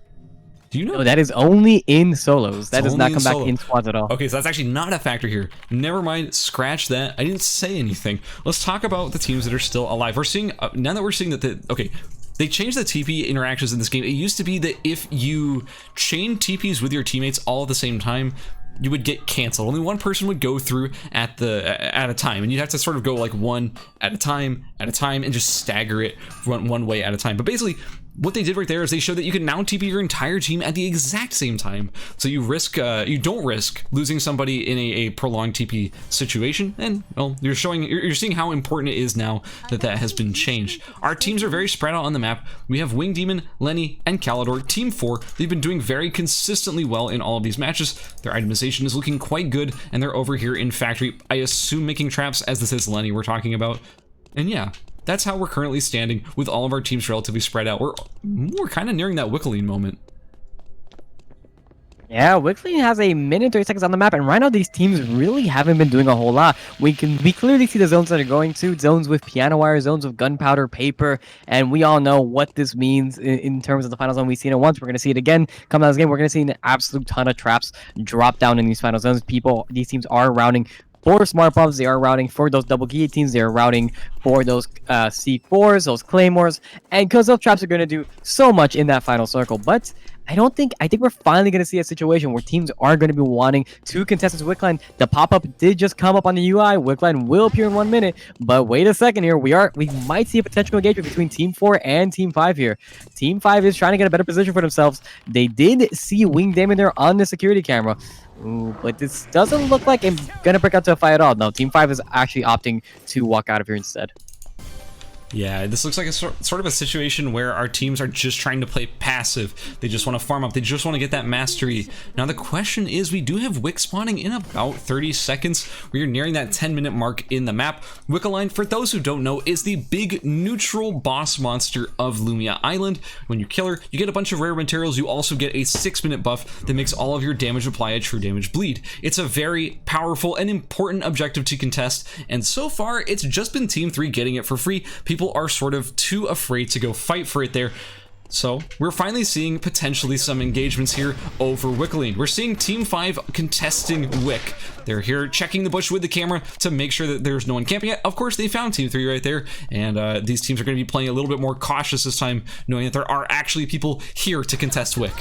Speaker 1: Do you know?
Speaker 2: No, that is only in solos. That does not come back in squads at all.
Speaker 1: Okay, so that's actually not a factor here. Never mind, scratch that. I didn't say anything. Let's talk about the teams that are still alive. We're seeing, now that we're seeing that they changed the TP interactions in this game. It used to be that if you chain TPs with your teammates all at the same time, you would get canceled. Only one person would go through at a time, and you'd have to sort of go like one at a time, and just stagger it one way at a time. But basically, what they did right there is they showed that you can now TP your entire team at the exact same time. So you don't risk losing somebody in a prolonged TP situation. And well, you're seeing how important it is now that has been changed. Our teams are very spread out on the map. We have Wing Demon, Lenny, and Calidor. Team 4, they've been doing very consistently well in all of these matches. Their itemization is looking quite good, and they're over here in factory, I assume making traps, as this is Lenny we're talking about. And yeah, that's how we're currently standing with all of our teams relatively spread out. We're kind of nearing that Wickeling moment.
Speaker 2: Yeah, Wickeling has a minute and 30 seconds on the map, and right now these teams really haven't been doing a whole lot. We clearly see the zones that are going to, zones with piano wire, zones with gunpowder, paper, and we all know what this means in terms of the final zone. We've seen it once, we're going to see it again. Come out of this game, we're going to see an absolute ton of traps drop down in these final zones. These teams are routing for smart bombs, they are routing for those double guillotines, they are routing for those C4s, those claymores, and because those traps are going to do so much in that final circle. But I think we're finally going to see a situation where teams are going to be wanting to contest this Wickline. The pop-up did just come up on the UI. Wickline will appear in 1 minute, but wait a second here. We might see a potential engagement between Team 4 and Team 5 here. Team 5 is trying to get a better position for themselves. They did see Wing Damon there on the security camera. Ooh, but this doesn't look like it's going to break out to a fight at all. No, Team 5 is actually opting to walk out of here instead.
Speaker 1: Yeah, this looks like a sort of a situation where our teams are just trying to play passive. They just want to farm up. They just want to get that mastery. Now the question is, we do have Wick spawning in about 30 seconds. We are nearing that 10-minute mark in the map. Wickaline, for those who don't know, is the big neutral boss monster of Lumia Island. When you kill her, you get a bunch of rare materials. You also get a 6-minute buff that makes all of your damage apply a true damage bleed. It's a very powerful and important objective to contest, and so far it's just been Team 3 getting it for free. People are sort of too afraid to go fight for it there. So we're finally seeing potentially some engagements here over Wickaline. We're seeing Team 5 contesting Wick. They're here checking the bush with the camera to make sure that there's no one camping it. Of course, they found Team 3 right there, and these teams are going to be playing a little bit more cautious this time, knowing that there are actually people here to contest Wick.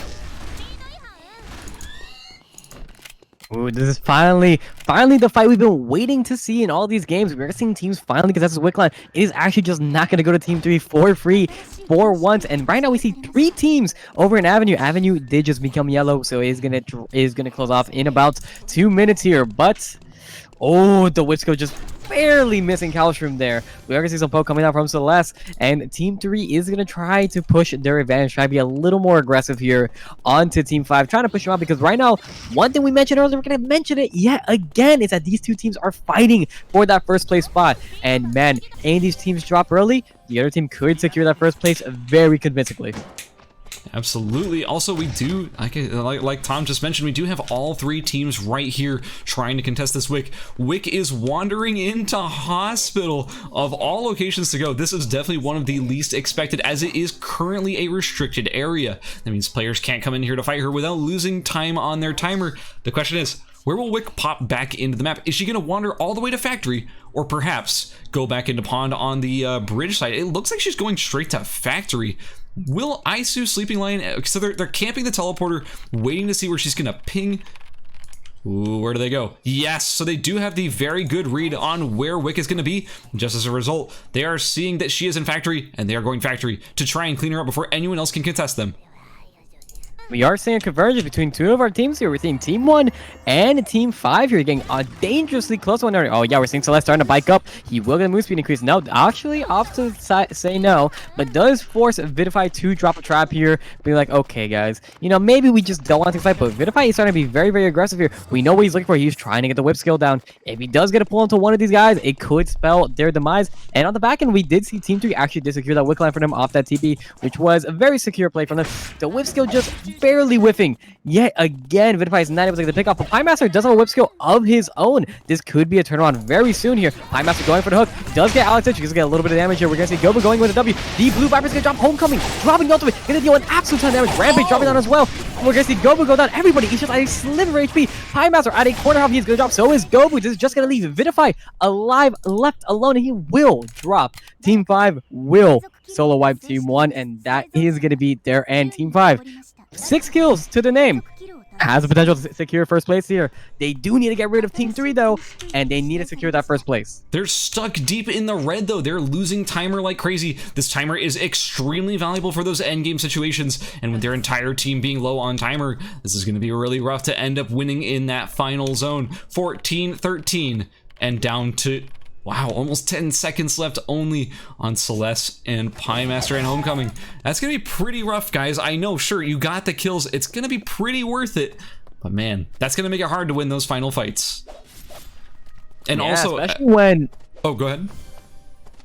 Speaker 2: Ooh, this is finally the fight we've been waiting to see in all these games. We're seeing teams finally contest this Wickline. It is actually just not going to go to Team 3 for free for once. And right now we see 3 teams over in Avenue. Avenue did just become yellow, so it is gonna close off in about 2 minutes here. But oh, the Whipsco just barely missing Calshroom there. We are gonna see some poke coming out from Celeste, and Team 3 is gonna try to push their advantage, try to be a little more aggressive here onto Team 5, trying to push them out, because right now, one thing we mentioned earlier, we're gonna mention it yet again, is that these two teams are fighting for that first place spot. And man, any of these teams drop early, the other team could secure that first place very convincingly.
Speaker 1: Absolutely. Also, we do, like Tom just mentioned, we do have all 3 teams right here trying to contest this Wick. Wick is wandering into hospital. Of all locations to go, this is definitely one of the least expected, as it is currently a restricted area. That means players can't come in here to fight her without losing time on their timer. The question is, where will Wick pop back into the map? Is she going to wander all the way to Factory, or perhaps go back into Pond on the bridge side? It looks like she's going straight to Factory. Will Isu Sleeping Lion, so they're camping the teleporter, waiting to see where she's gonna ping. Ooh, where do they go? Yes, so they do have the very good read on where Wick is gonna be. Just as a result, they are seeing that she is in Factory, and they are going Factory to try and clean her up before anyone else can contest them.
Speaker 2: We are seeing a convergence between 2 of our teams here. We're seeing Team 1 and Team 5 here getting a dangerously close one. Oh yeah, we're seeing Celeste starting to bike up. He will get a move speed increase. Now, actually, off to say no, but does force Vidify to drop a trap here. Be like, okay, guys, you know, maybe we just don't want to fight, but Vidify is starting to be very, very aggressive here. We know what he's looking for. He's trying to get the whip skill down. If he does get a pull into one of these guys, it could spell their demise. And on the back end, we did see Team 3 actually did secure that whip line for them off that TP, which was a very secure play from them. The whip skill just barely whiffing. Yet again, Vidify is not able to get the pick off, but Piemaster does have a whip skill of his own. This could be a turnaround very soon here. Piemaster going for the hook. Does get Alex Hitch. He's going to get a little bit of damage here. We're going to see Gobu going with a W. The Blue Viper's going to drop Homecoming. Dropping the ultimate. Going to deal an absolute ton of damage. Rampage dropping down as well. And we're going to see Gobu go down. Everybody is just at a sliver of HP. Piemaster at a corner half. He's going to drop. So is Gobu. This is just going to leave Vidify alive, left alone. And he will drop. Team 5 will solo wipe Team 1. And that is going to be their end. Team 5. 6 kills to the name. Has the potential to secure first place here. They do need to get rid of Team 3 though, and they need to secure that first place.
Speaker 1: They're stuck deep in the red though. They're losing timer like crazy. This timer is extremely valuable for those end game situations, and with their entire team being low on timer, this is going to be really rough to end up winning in that final zone. 14-13 and down to, wow, almost 10 seconds left only on Celeste and Piemaster and Homecoming. That's going to be pretty rough, guys. I know, sure, you got the kills. It's going to be pretty worth it. But man, that's going to make it hard to win those final fights. And
Speaker 2: yeah,
Speaker 1: also,
Speaker 2: especially when...
Speaker 1: Oh, go ahead.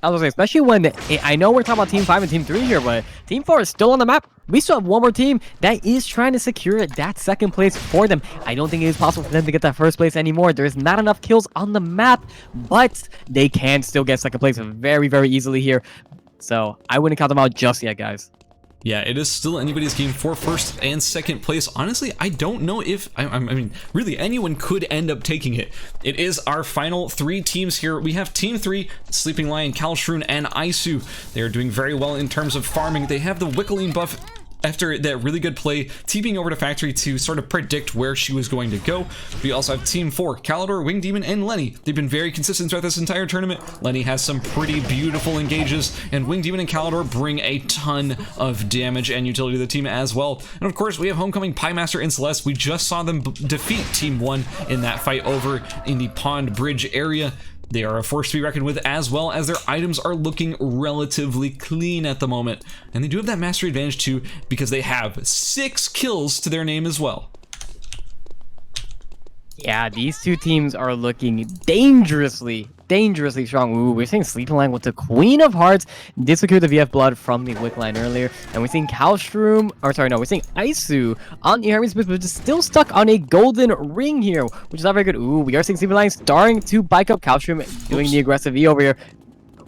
Speaker 2: I was going to say, especially when, I know we're talking about Team 5 and Team 3 here, but Team 4 is still on the map. We still have one more team that is trying to secure that second place for them. I don't think it is possible for them to get that first place anymore. There's not enough kills on the map, but they can still get second place very, very easily here. So I wouldn't count them out just yet, guys.
Speaker 1: Yeah, it is still anybody's game for first and second place. Honestly, I don't know if, I mean, really anyone could end up taking it. It is our final 3 teams here. We have Team 3, Sleeping Lion, Calshroon, and Isu. They are doing very well in terms of farming. They have the Wickaline buff after that really good play, TPing over to Factory to sort of predict where she was going to go. We also have Team 4, Calidor, Wing Demon, and Lenny. They've been very consistent throughout this entire tournament. Lenny has some pretty beautiful engages, and Wing Demon and Calidor bring a ton of damage and utility to the team as well. And of course, we have Homecoming, Piemaster, and Celeste. We just saw them defeat Team 1 in that fight over in the Pond Bridge area. They are a force to be reckoned with, as well as their items are looking relatively clean at the moment. And they do have that mastery advantage too, because they have 6 kills to their name as well.
Speaker 2: Yeah, these two teams are looking dangerously strong. Ooh, we're seeing Sleeping Lion with the Queen of Hearts disecure the VF Blood from the Wick line earlier. And we're seeing Kalstrom, or sorry, no, we're seeing Isu on the ERBS, but is still stuck on a golden ring here, which is not very good. Ooh, we are seeing Sleeping Lion starting to bike up Kalstrom, doing the aggressive E over here.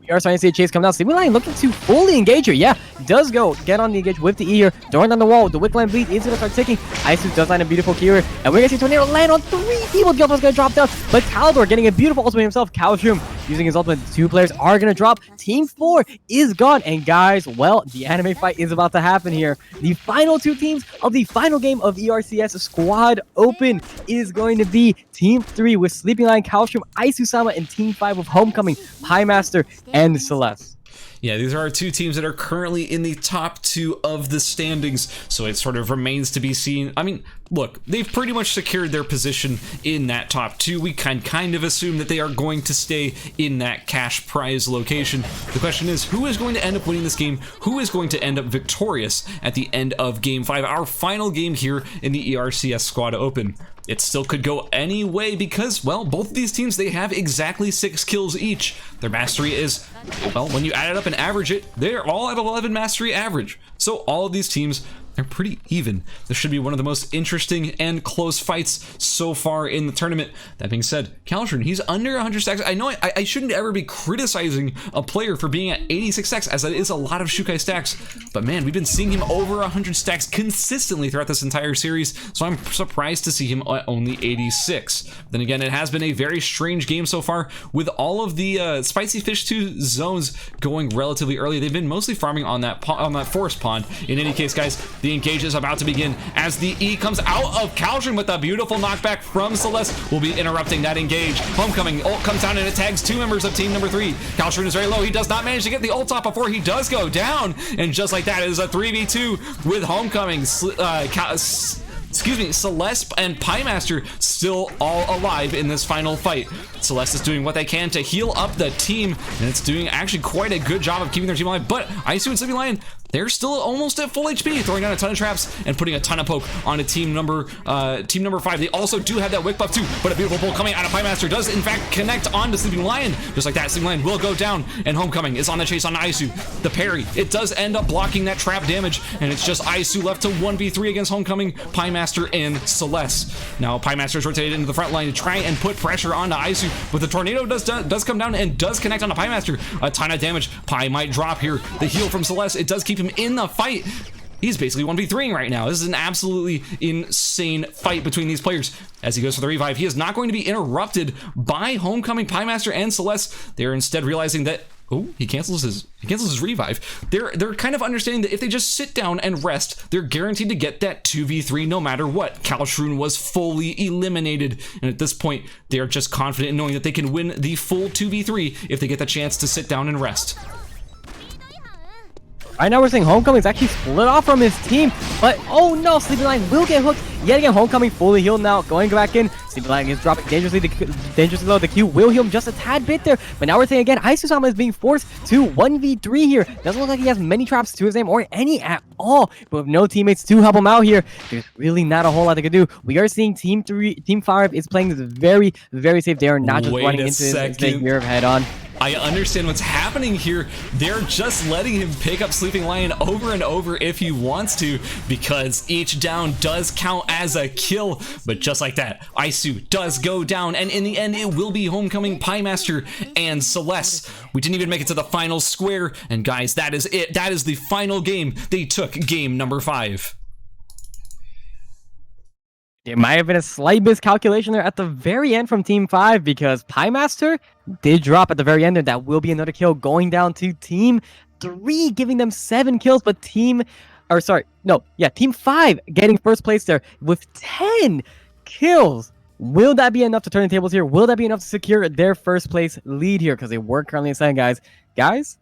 Speaker 2: We are starting to see a chase come down. Sleeping Lion looking to fully engage here. Yeah, does go get on the engage with the E here. Throwing down the wall. The Wick line bleed is going to start ticking. Isu does land a beautiful key here. And we're going to see Tornado land on 3 people. The ultimate's going to drop down. But Tal'Dor getting a beautiful ultimate himself. Kalstrom using his ultimate. 2 players are going to drop. Team 4 is gone. And guys, well, the anime fight is about to happen here. The final 2 teams of the final game of ERCS Squad Open is going to be Team 3 with Sleeping Lion, Kalstrom, Isu-sama, and Team 5 with Homecoming, Piemaster, and Celeste.
Speaker 1: Yeah, these are our 2 teams that are currently in the top 2 of the standings, so it sort of remains to be seen. I mean, look, they've pretty much secured their position in that top 2. We can kind of assume that they are going to stay in that cash prize location. The question is, who is going to end up winning this game? Who is going to end up victorious at the end of Game 5, our final game here in the ERCS Squad Open? It still could go any way because, well, both of these teams, they have exactly 6 kills each. Their mastery is, well, when you add it up and average it, they're all at 11 mastery average. So all of these teams, they're pretty even. This should be one of the most interesting and close fights so far in the tournament. That being said, Kalstrom, he's under 100 stacks. I know I shouldn't ever be criticizing a player for being at 86 stacks, as that is a lot of Shukai stacks. But man, we've been seeing him over 100 stacks consistently throughout this entire series, so I'm surprised to see him at only 86. Then again, it has been a very strange game so far, with all of the Spicy Fish 2 zones going relatively early. They've been mostly farming on that forest pond. In any case, guys, the engage is about to begin as the E comes out of Kalstrom with a beautiful knockback from Celeste. Will be interrupting that engage. Homecoming ult comes down and it tags 2 members of team number 3. Kalstrom is very low. He does not manage to get the ult off before he does go down. And just like that, it is a 3v2 with Homecoming. Celeste and Piemaster still all alive in this final fight. Celeste is doing what they can to heal up the team, and it's doing actually quite a good job of keeping their team alive. But Isu and Sleeping Lion, they're still almost at full HP, throwing down a ton of traps and putting a ton of poke onto team number 5. They also do have that wick buff too, but a beautiful pull coming out of Piemaster does in fact connect onto Sleeping Lion. Just like that, Sleeping Lion will go down, and Homecoming is on the chase on Isu. The parry, it does end up blocking that trap damage, and it's just Isu left to 1v3 against Homecoming, Piemaster, and Celeste. Now Piemaster is rotated into the front line to try and put pressure onto Isu, but the tornado does come down and does connect onto Piemaster. A ton of damage. Pi might drop here. The heal from Celeste, it does keep him in the fight. He's basically 1v3ing right now. This is an absolutely insane fight between these players. As he goes for the revive, he is not going to be interrupted by Homecoming, Piemaster, and Celeste. They're instead realizing that, oh, he cancels his revive. They're kind of understanding that if they just sit down and rest, they're guaranteed to get that 2v3 no matter what. Kalstrom was fully eliminated, and at this point, they are just confident in knowing that they can win the full 2v3 if they get the chance to sit down and rest.
Speaker 2: Right now we're seeing Homecoming is actually split off from his team, but oh no, Sleeping Lion will get hooked. Yet again, Homecoming fully healed now, going back in. Sleeping Lion is dropping dangerously low. The Q will heal him just a tad bit there, but now we're seeing again, Isu-sama is being forced to 1v3 here. Doesn't look like he has many traps to his name or any at all, but with no teammates to help him out here, there's really not a whole lot they can do. We are seeing Team 5 is playing this very, very safe. They are not just running into this mirror head on.
Speaker 1: I understand what's happening here. They're just letting him pick up Sleeping Lion over and over if he wants to, because each down does count as a kill. But just like that, Isu does go down, and in the end, it will be Homecoming, Piemaster, and Celeste. We didn't even make it to the final square, and guys, that is it. That is the final game. They took game number 5.
Speaker 2: There might have been a slight miscalculation there at the very end from Team 5, because Piemaster did drop at the very end, and that will be another kill going down to Team 3, giving them 7 kills, but Team 5 getting first place there with 10 kills. Will that be enough to turn the tables here? Will that be enough to secure their first place lead here? Because they were currently in second, guys.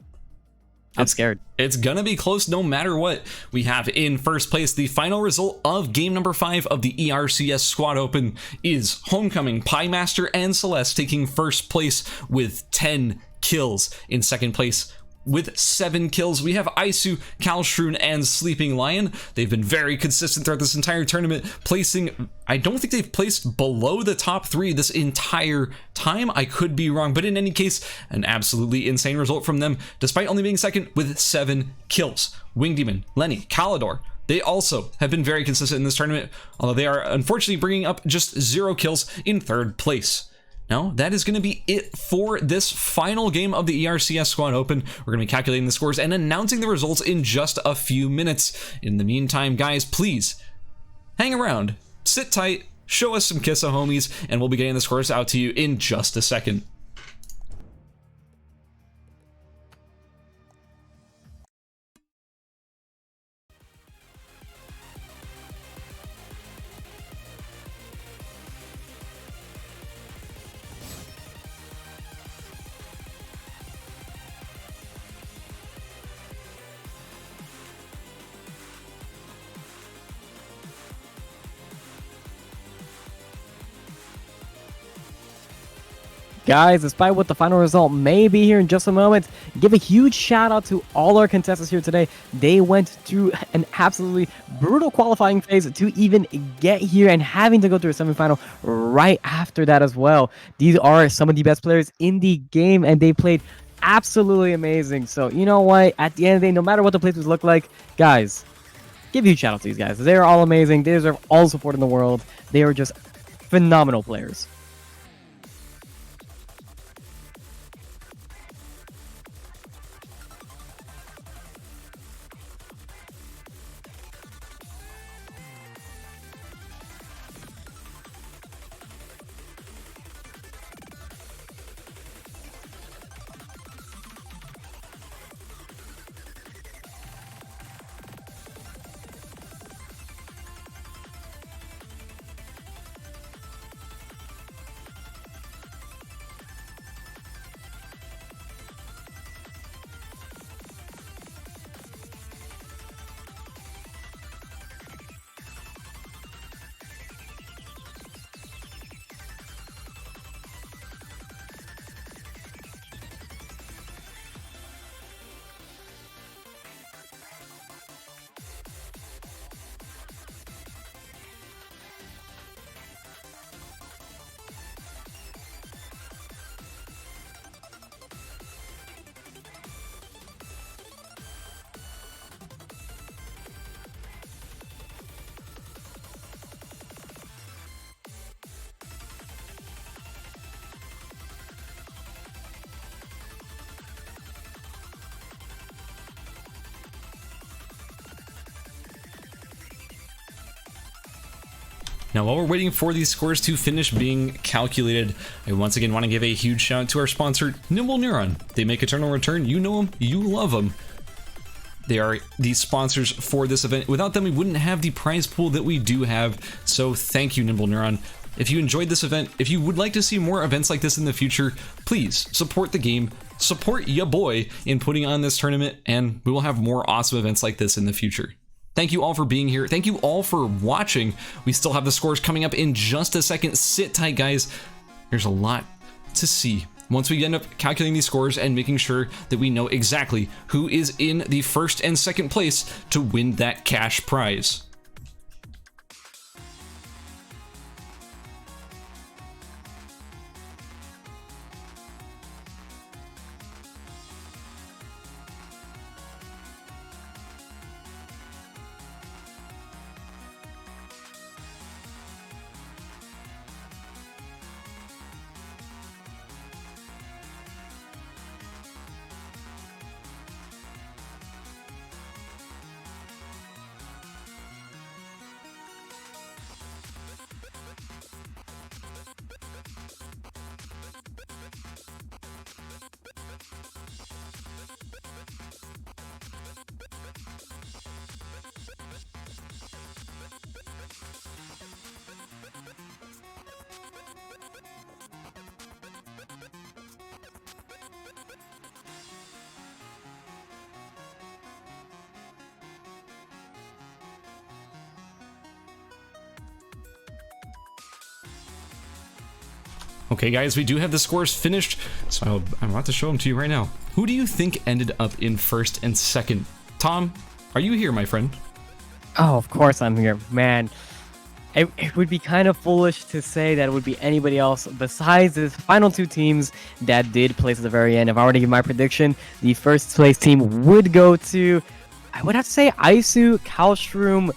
Speaker 2: I'm scared.
Speaker 1: It's gonna be close no matter what. We have in first place the final result of game number 5 of the ERCS Squad Open is Homecoming, Piemaster, and Celeste taking first place with 10 kills. In second place with 7 kills, we have Isu, Kalshrun, and Sleeping Lion. They've been very consistent throughout this entire tournament, placing, I don't think they've placed below the top 3 this entire time. I could be wrong, but in any case, an absolutely insane result from them, despite only being second with 7 kills. Wing Demon, Lenny, Kalidor, they also have been very consistent in this tournament, although they are unfortunately bringing up just 0 kills in third place. Now, that is going to be it for this final game of the ERCS Squad Open. We're going to be calculating the scores and announcing the results in just a few minutes. In the meantime, guys, please hang around, sit tight, show us some Kissa homies, and we'll be getting the scores out to you in just a second.
Speaker 2: Guys, despite what the final result may be here in just a moment, give a huge shout out to all our contestants here today. They went through an absolutely brutal qualifying phase to even get here and having to go through a semifinal right after that as well. These are some of the best players in the game and they played absolutely amazing. So you know what, at the end of the day, no matter what the placements look like, guys, give a huge shout out to these guys. They are all amazing. They deserve all the support in the world. They are just phenomenal players.
Speaker 1: Now, while we're waiting for these scores to finish being calculated, I once again want to give a huge shout out to our sponsor, Nimble Neuron. They make eternal return. You know them, you love them. They are the sponsors for this event. Without them, we wouldn't have the prize pool that we do have. So thank you, Nimble Neuron. If you enjoyed this event, if you would like to see more events like this in the future, please support the game, support ya boy in putting on this tournament, and we will have more awesome events like this in the future. Thank you all for being here. Thank you all for watching. We still have the scores coming up in just a second. Sit tight, guys. There's a lot to see once we end up calculating these scores and making sure that we know exactly who is in the first and second place to win that cash prize. Okay, guys, we do have the scores finished, so I'm about to show them to you right now. Who do you think ended up in first and second? Tom, are you here, my friend?
Speaker 2: Oh, of course I'm here, man. It would be kind of foolish to say that it would be anybody else besides the final two teams that did place at the very end. If I were to give my prediction, the first place team would go to, I would have to say, Isu, Kalstrom,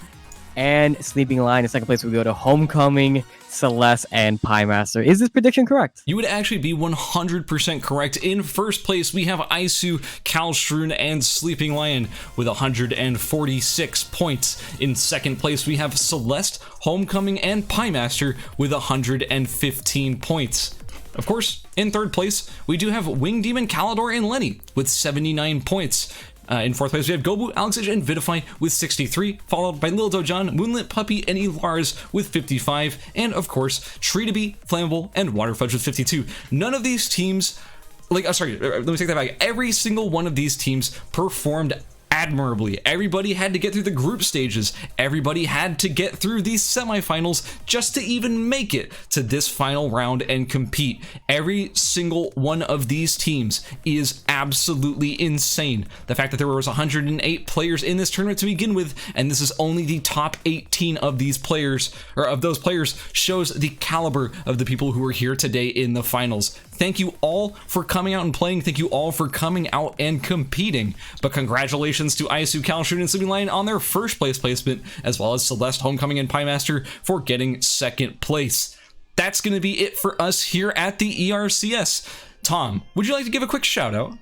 Speaker 2: and Sleeping Lion. In second place would go to Homecoming, Celeste, and Pie Master. Is this prediction correct?
Speaker 1: You would actually be 100% correct. In first place, we have Isu, Kalstrom, and Sleeping Lion with 146 points. In second place, we have Celeste, Homecoming, and Pie Master with 115 points. Of course, in third place, we do have Wing Demon, Calidor, and Lenny with 79 points. In fourth place, we have Gobu, Alexage, and Vidify with 63, followed by Lil Dojan, Moonlit Puppy, and Elars with 55, and of course, Treatabee, Flammable, and Waterfudge with 52. None of these teams, let me take that back. Every single one of these teams performed admirably. Everybody had to get through the group stages. Everybody had to get through these semifinals just to even make it to this final round and compete. Every single one of these teams is absolutely insane. The fact that there was 108 players in this tournament to begin with, and this is only the top 18 of these players, or of those players, shows the caliber of the people who are here today in the finals. Thank you all for coming out and playing. Thank you all for coming out and competing. But congratulations to Isu, Kalstrom, and Sleeping Lion on their first place placement, as well as Celeste, Homecoming, and Pie Master for getting second place. That's going to be it for us here at the ERCS. Tom, would you like to give a quick shout out?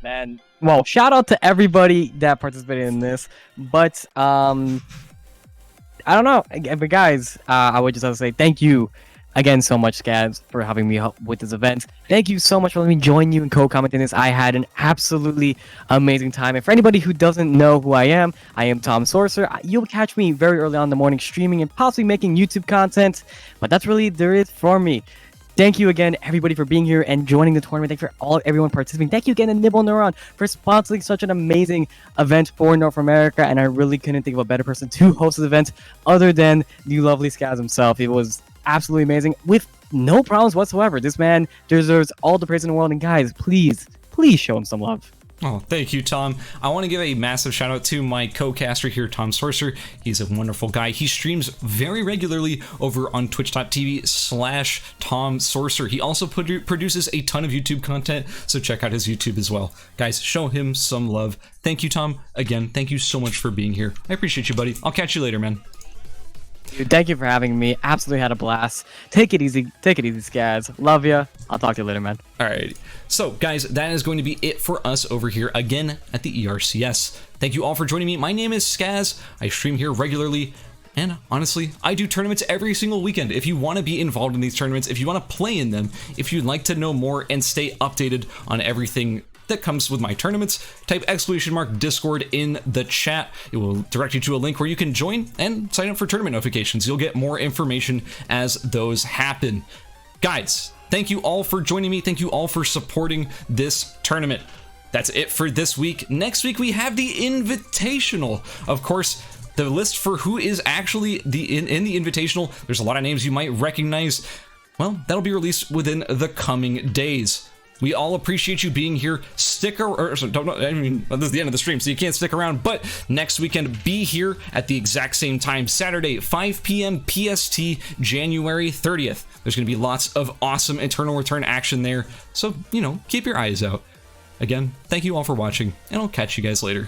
Speaker 2: Man, well, shout out to everybody that participated in this, but I don't know, but guys, I would just have to say thank you again so much, Scabs, for having me help with this event. Thank you so much for letting me join you and co-commenting this. I had an absolutely amazing time. And for anybody who doesn't know who I am Tomsorcer. You'll catch me very early on in the morning streaming and possibly making YouTube content, but that's really there is for me. Thank you again, everybody, for being here and joining the tournament. Thank you for everyone participating. Thank you again to Nimble and Neuron for sponsoring such an amazing event for North America. And I really couldn't think of a better person to host this event other than the lovely Scabs himself. It was absolutely amazing with no problems whatsoever. This man deserves all the praise in the world, and guys, please show him some love.
Speaker 1: Oh, thank you, Tom. I want to give a massive shout out to my co-caster here, Tomsorcer. He's a wonderful guy. He streams very regularly over on twitch.tv/Tomsorcer. He also produces a ton of YouTube content, so check out his YouTube as well. Guys, show him some love. Thank you, Tom. Again, thank you so much for being here. I appreciate you, buddy. I'll catch you later, man.
Speaker 2: Dude, thank you for having me. Absolutely had a blast. Take it easy, Scabs. Love ya. I'll talk to you later, man.
Speaker 1: Alright, so guys, that is going to be it for us over here again at the ERCS. Thank you all for joining me. My name is Skaz. I stream here regularly, and honestly, I do tournaments every single weekend. If you want to be involved in these tournaments, if you want to play in them, if you'd like to know more and stay updated on everything that comes with my tournaments, type !Discord in the chat. It will direct you to a link where you can join and sign up for tournament notifications. You'll get more information as those happen. Guys, thank you all for joining me. Thank you all for supporting this tournament. That's it for this week. Next week, we have the Invitational. Of course, the list for who is actually in the Invitational, there's a lot of names you might recognize. Well, that'll be released within the coming days. We all appreciate you being here. Stick around. I mean, this is the end of the stream, so you can't stick around. But next weekend, be here at the exact same time, Saturday, 5 p.m. PST, January 30th. There's going to be lots of awesome Eternal Return action there. So, keep your eyes out. Again, thank you all for watching, and I'll catch you guys later.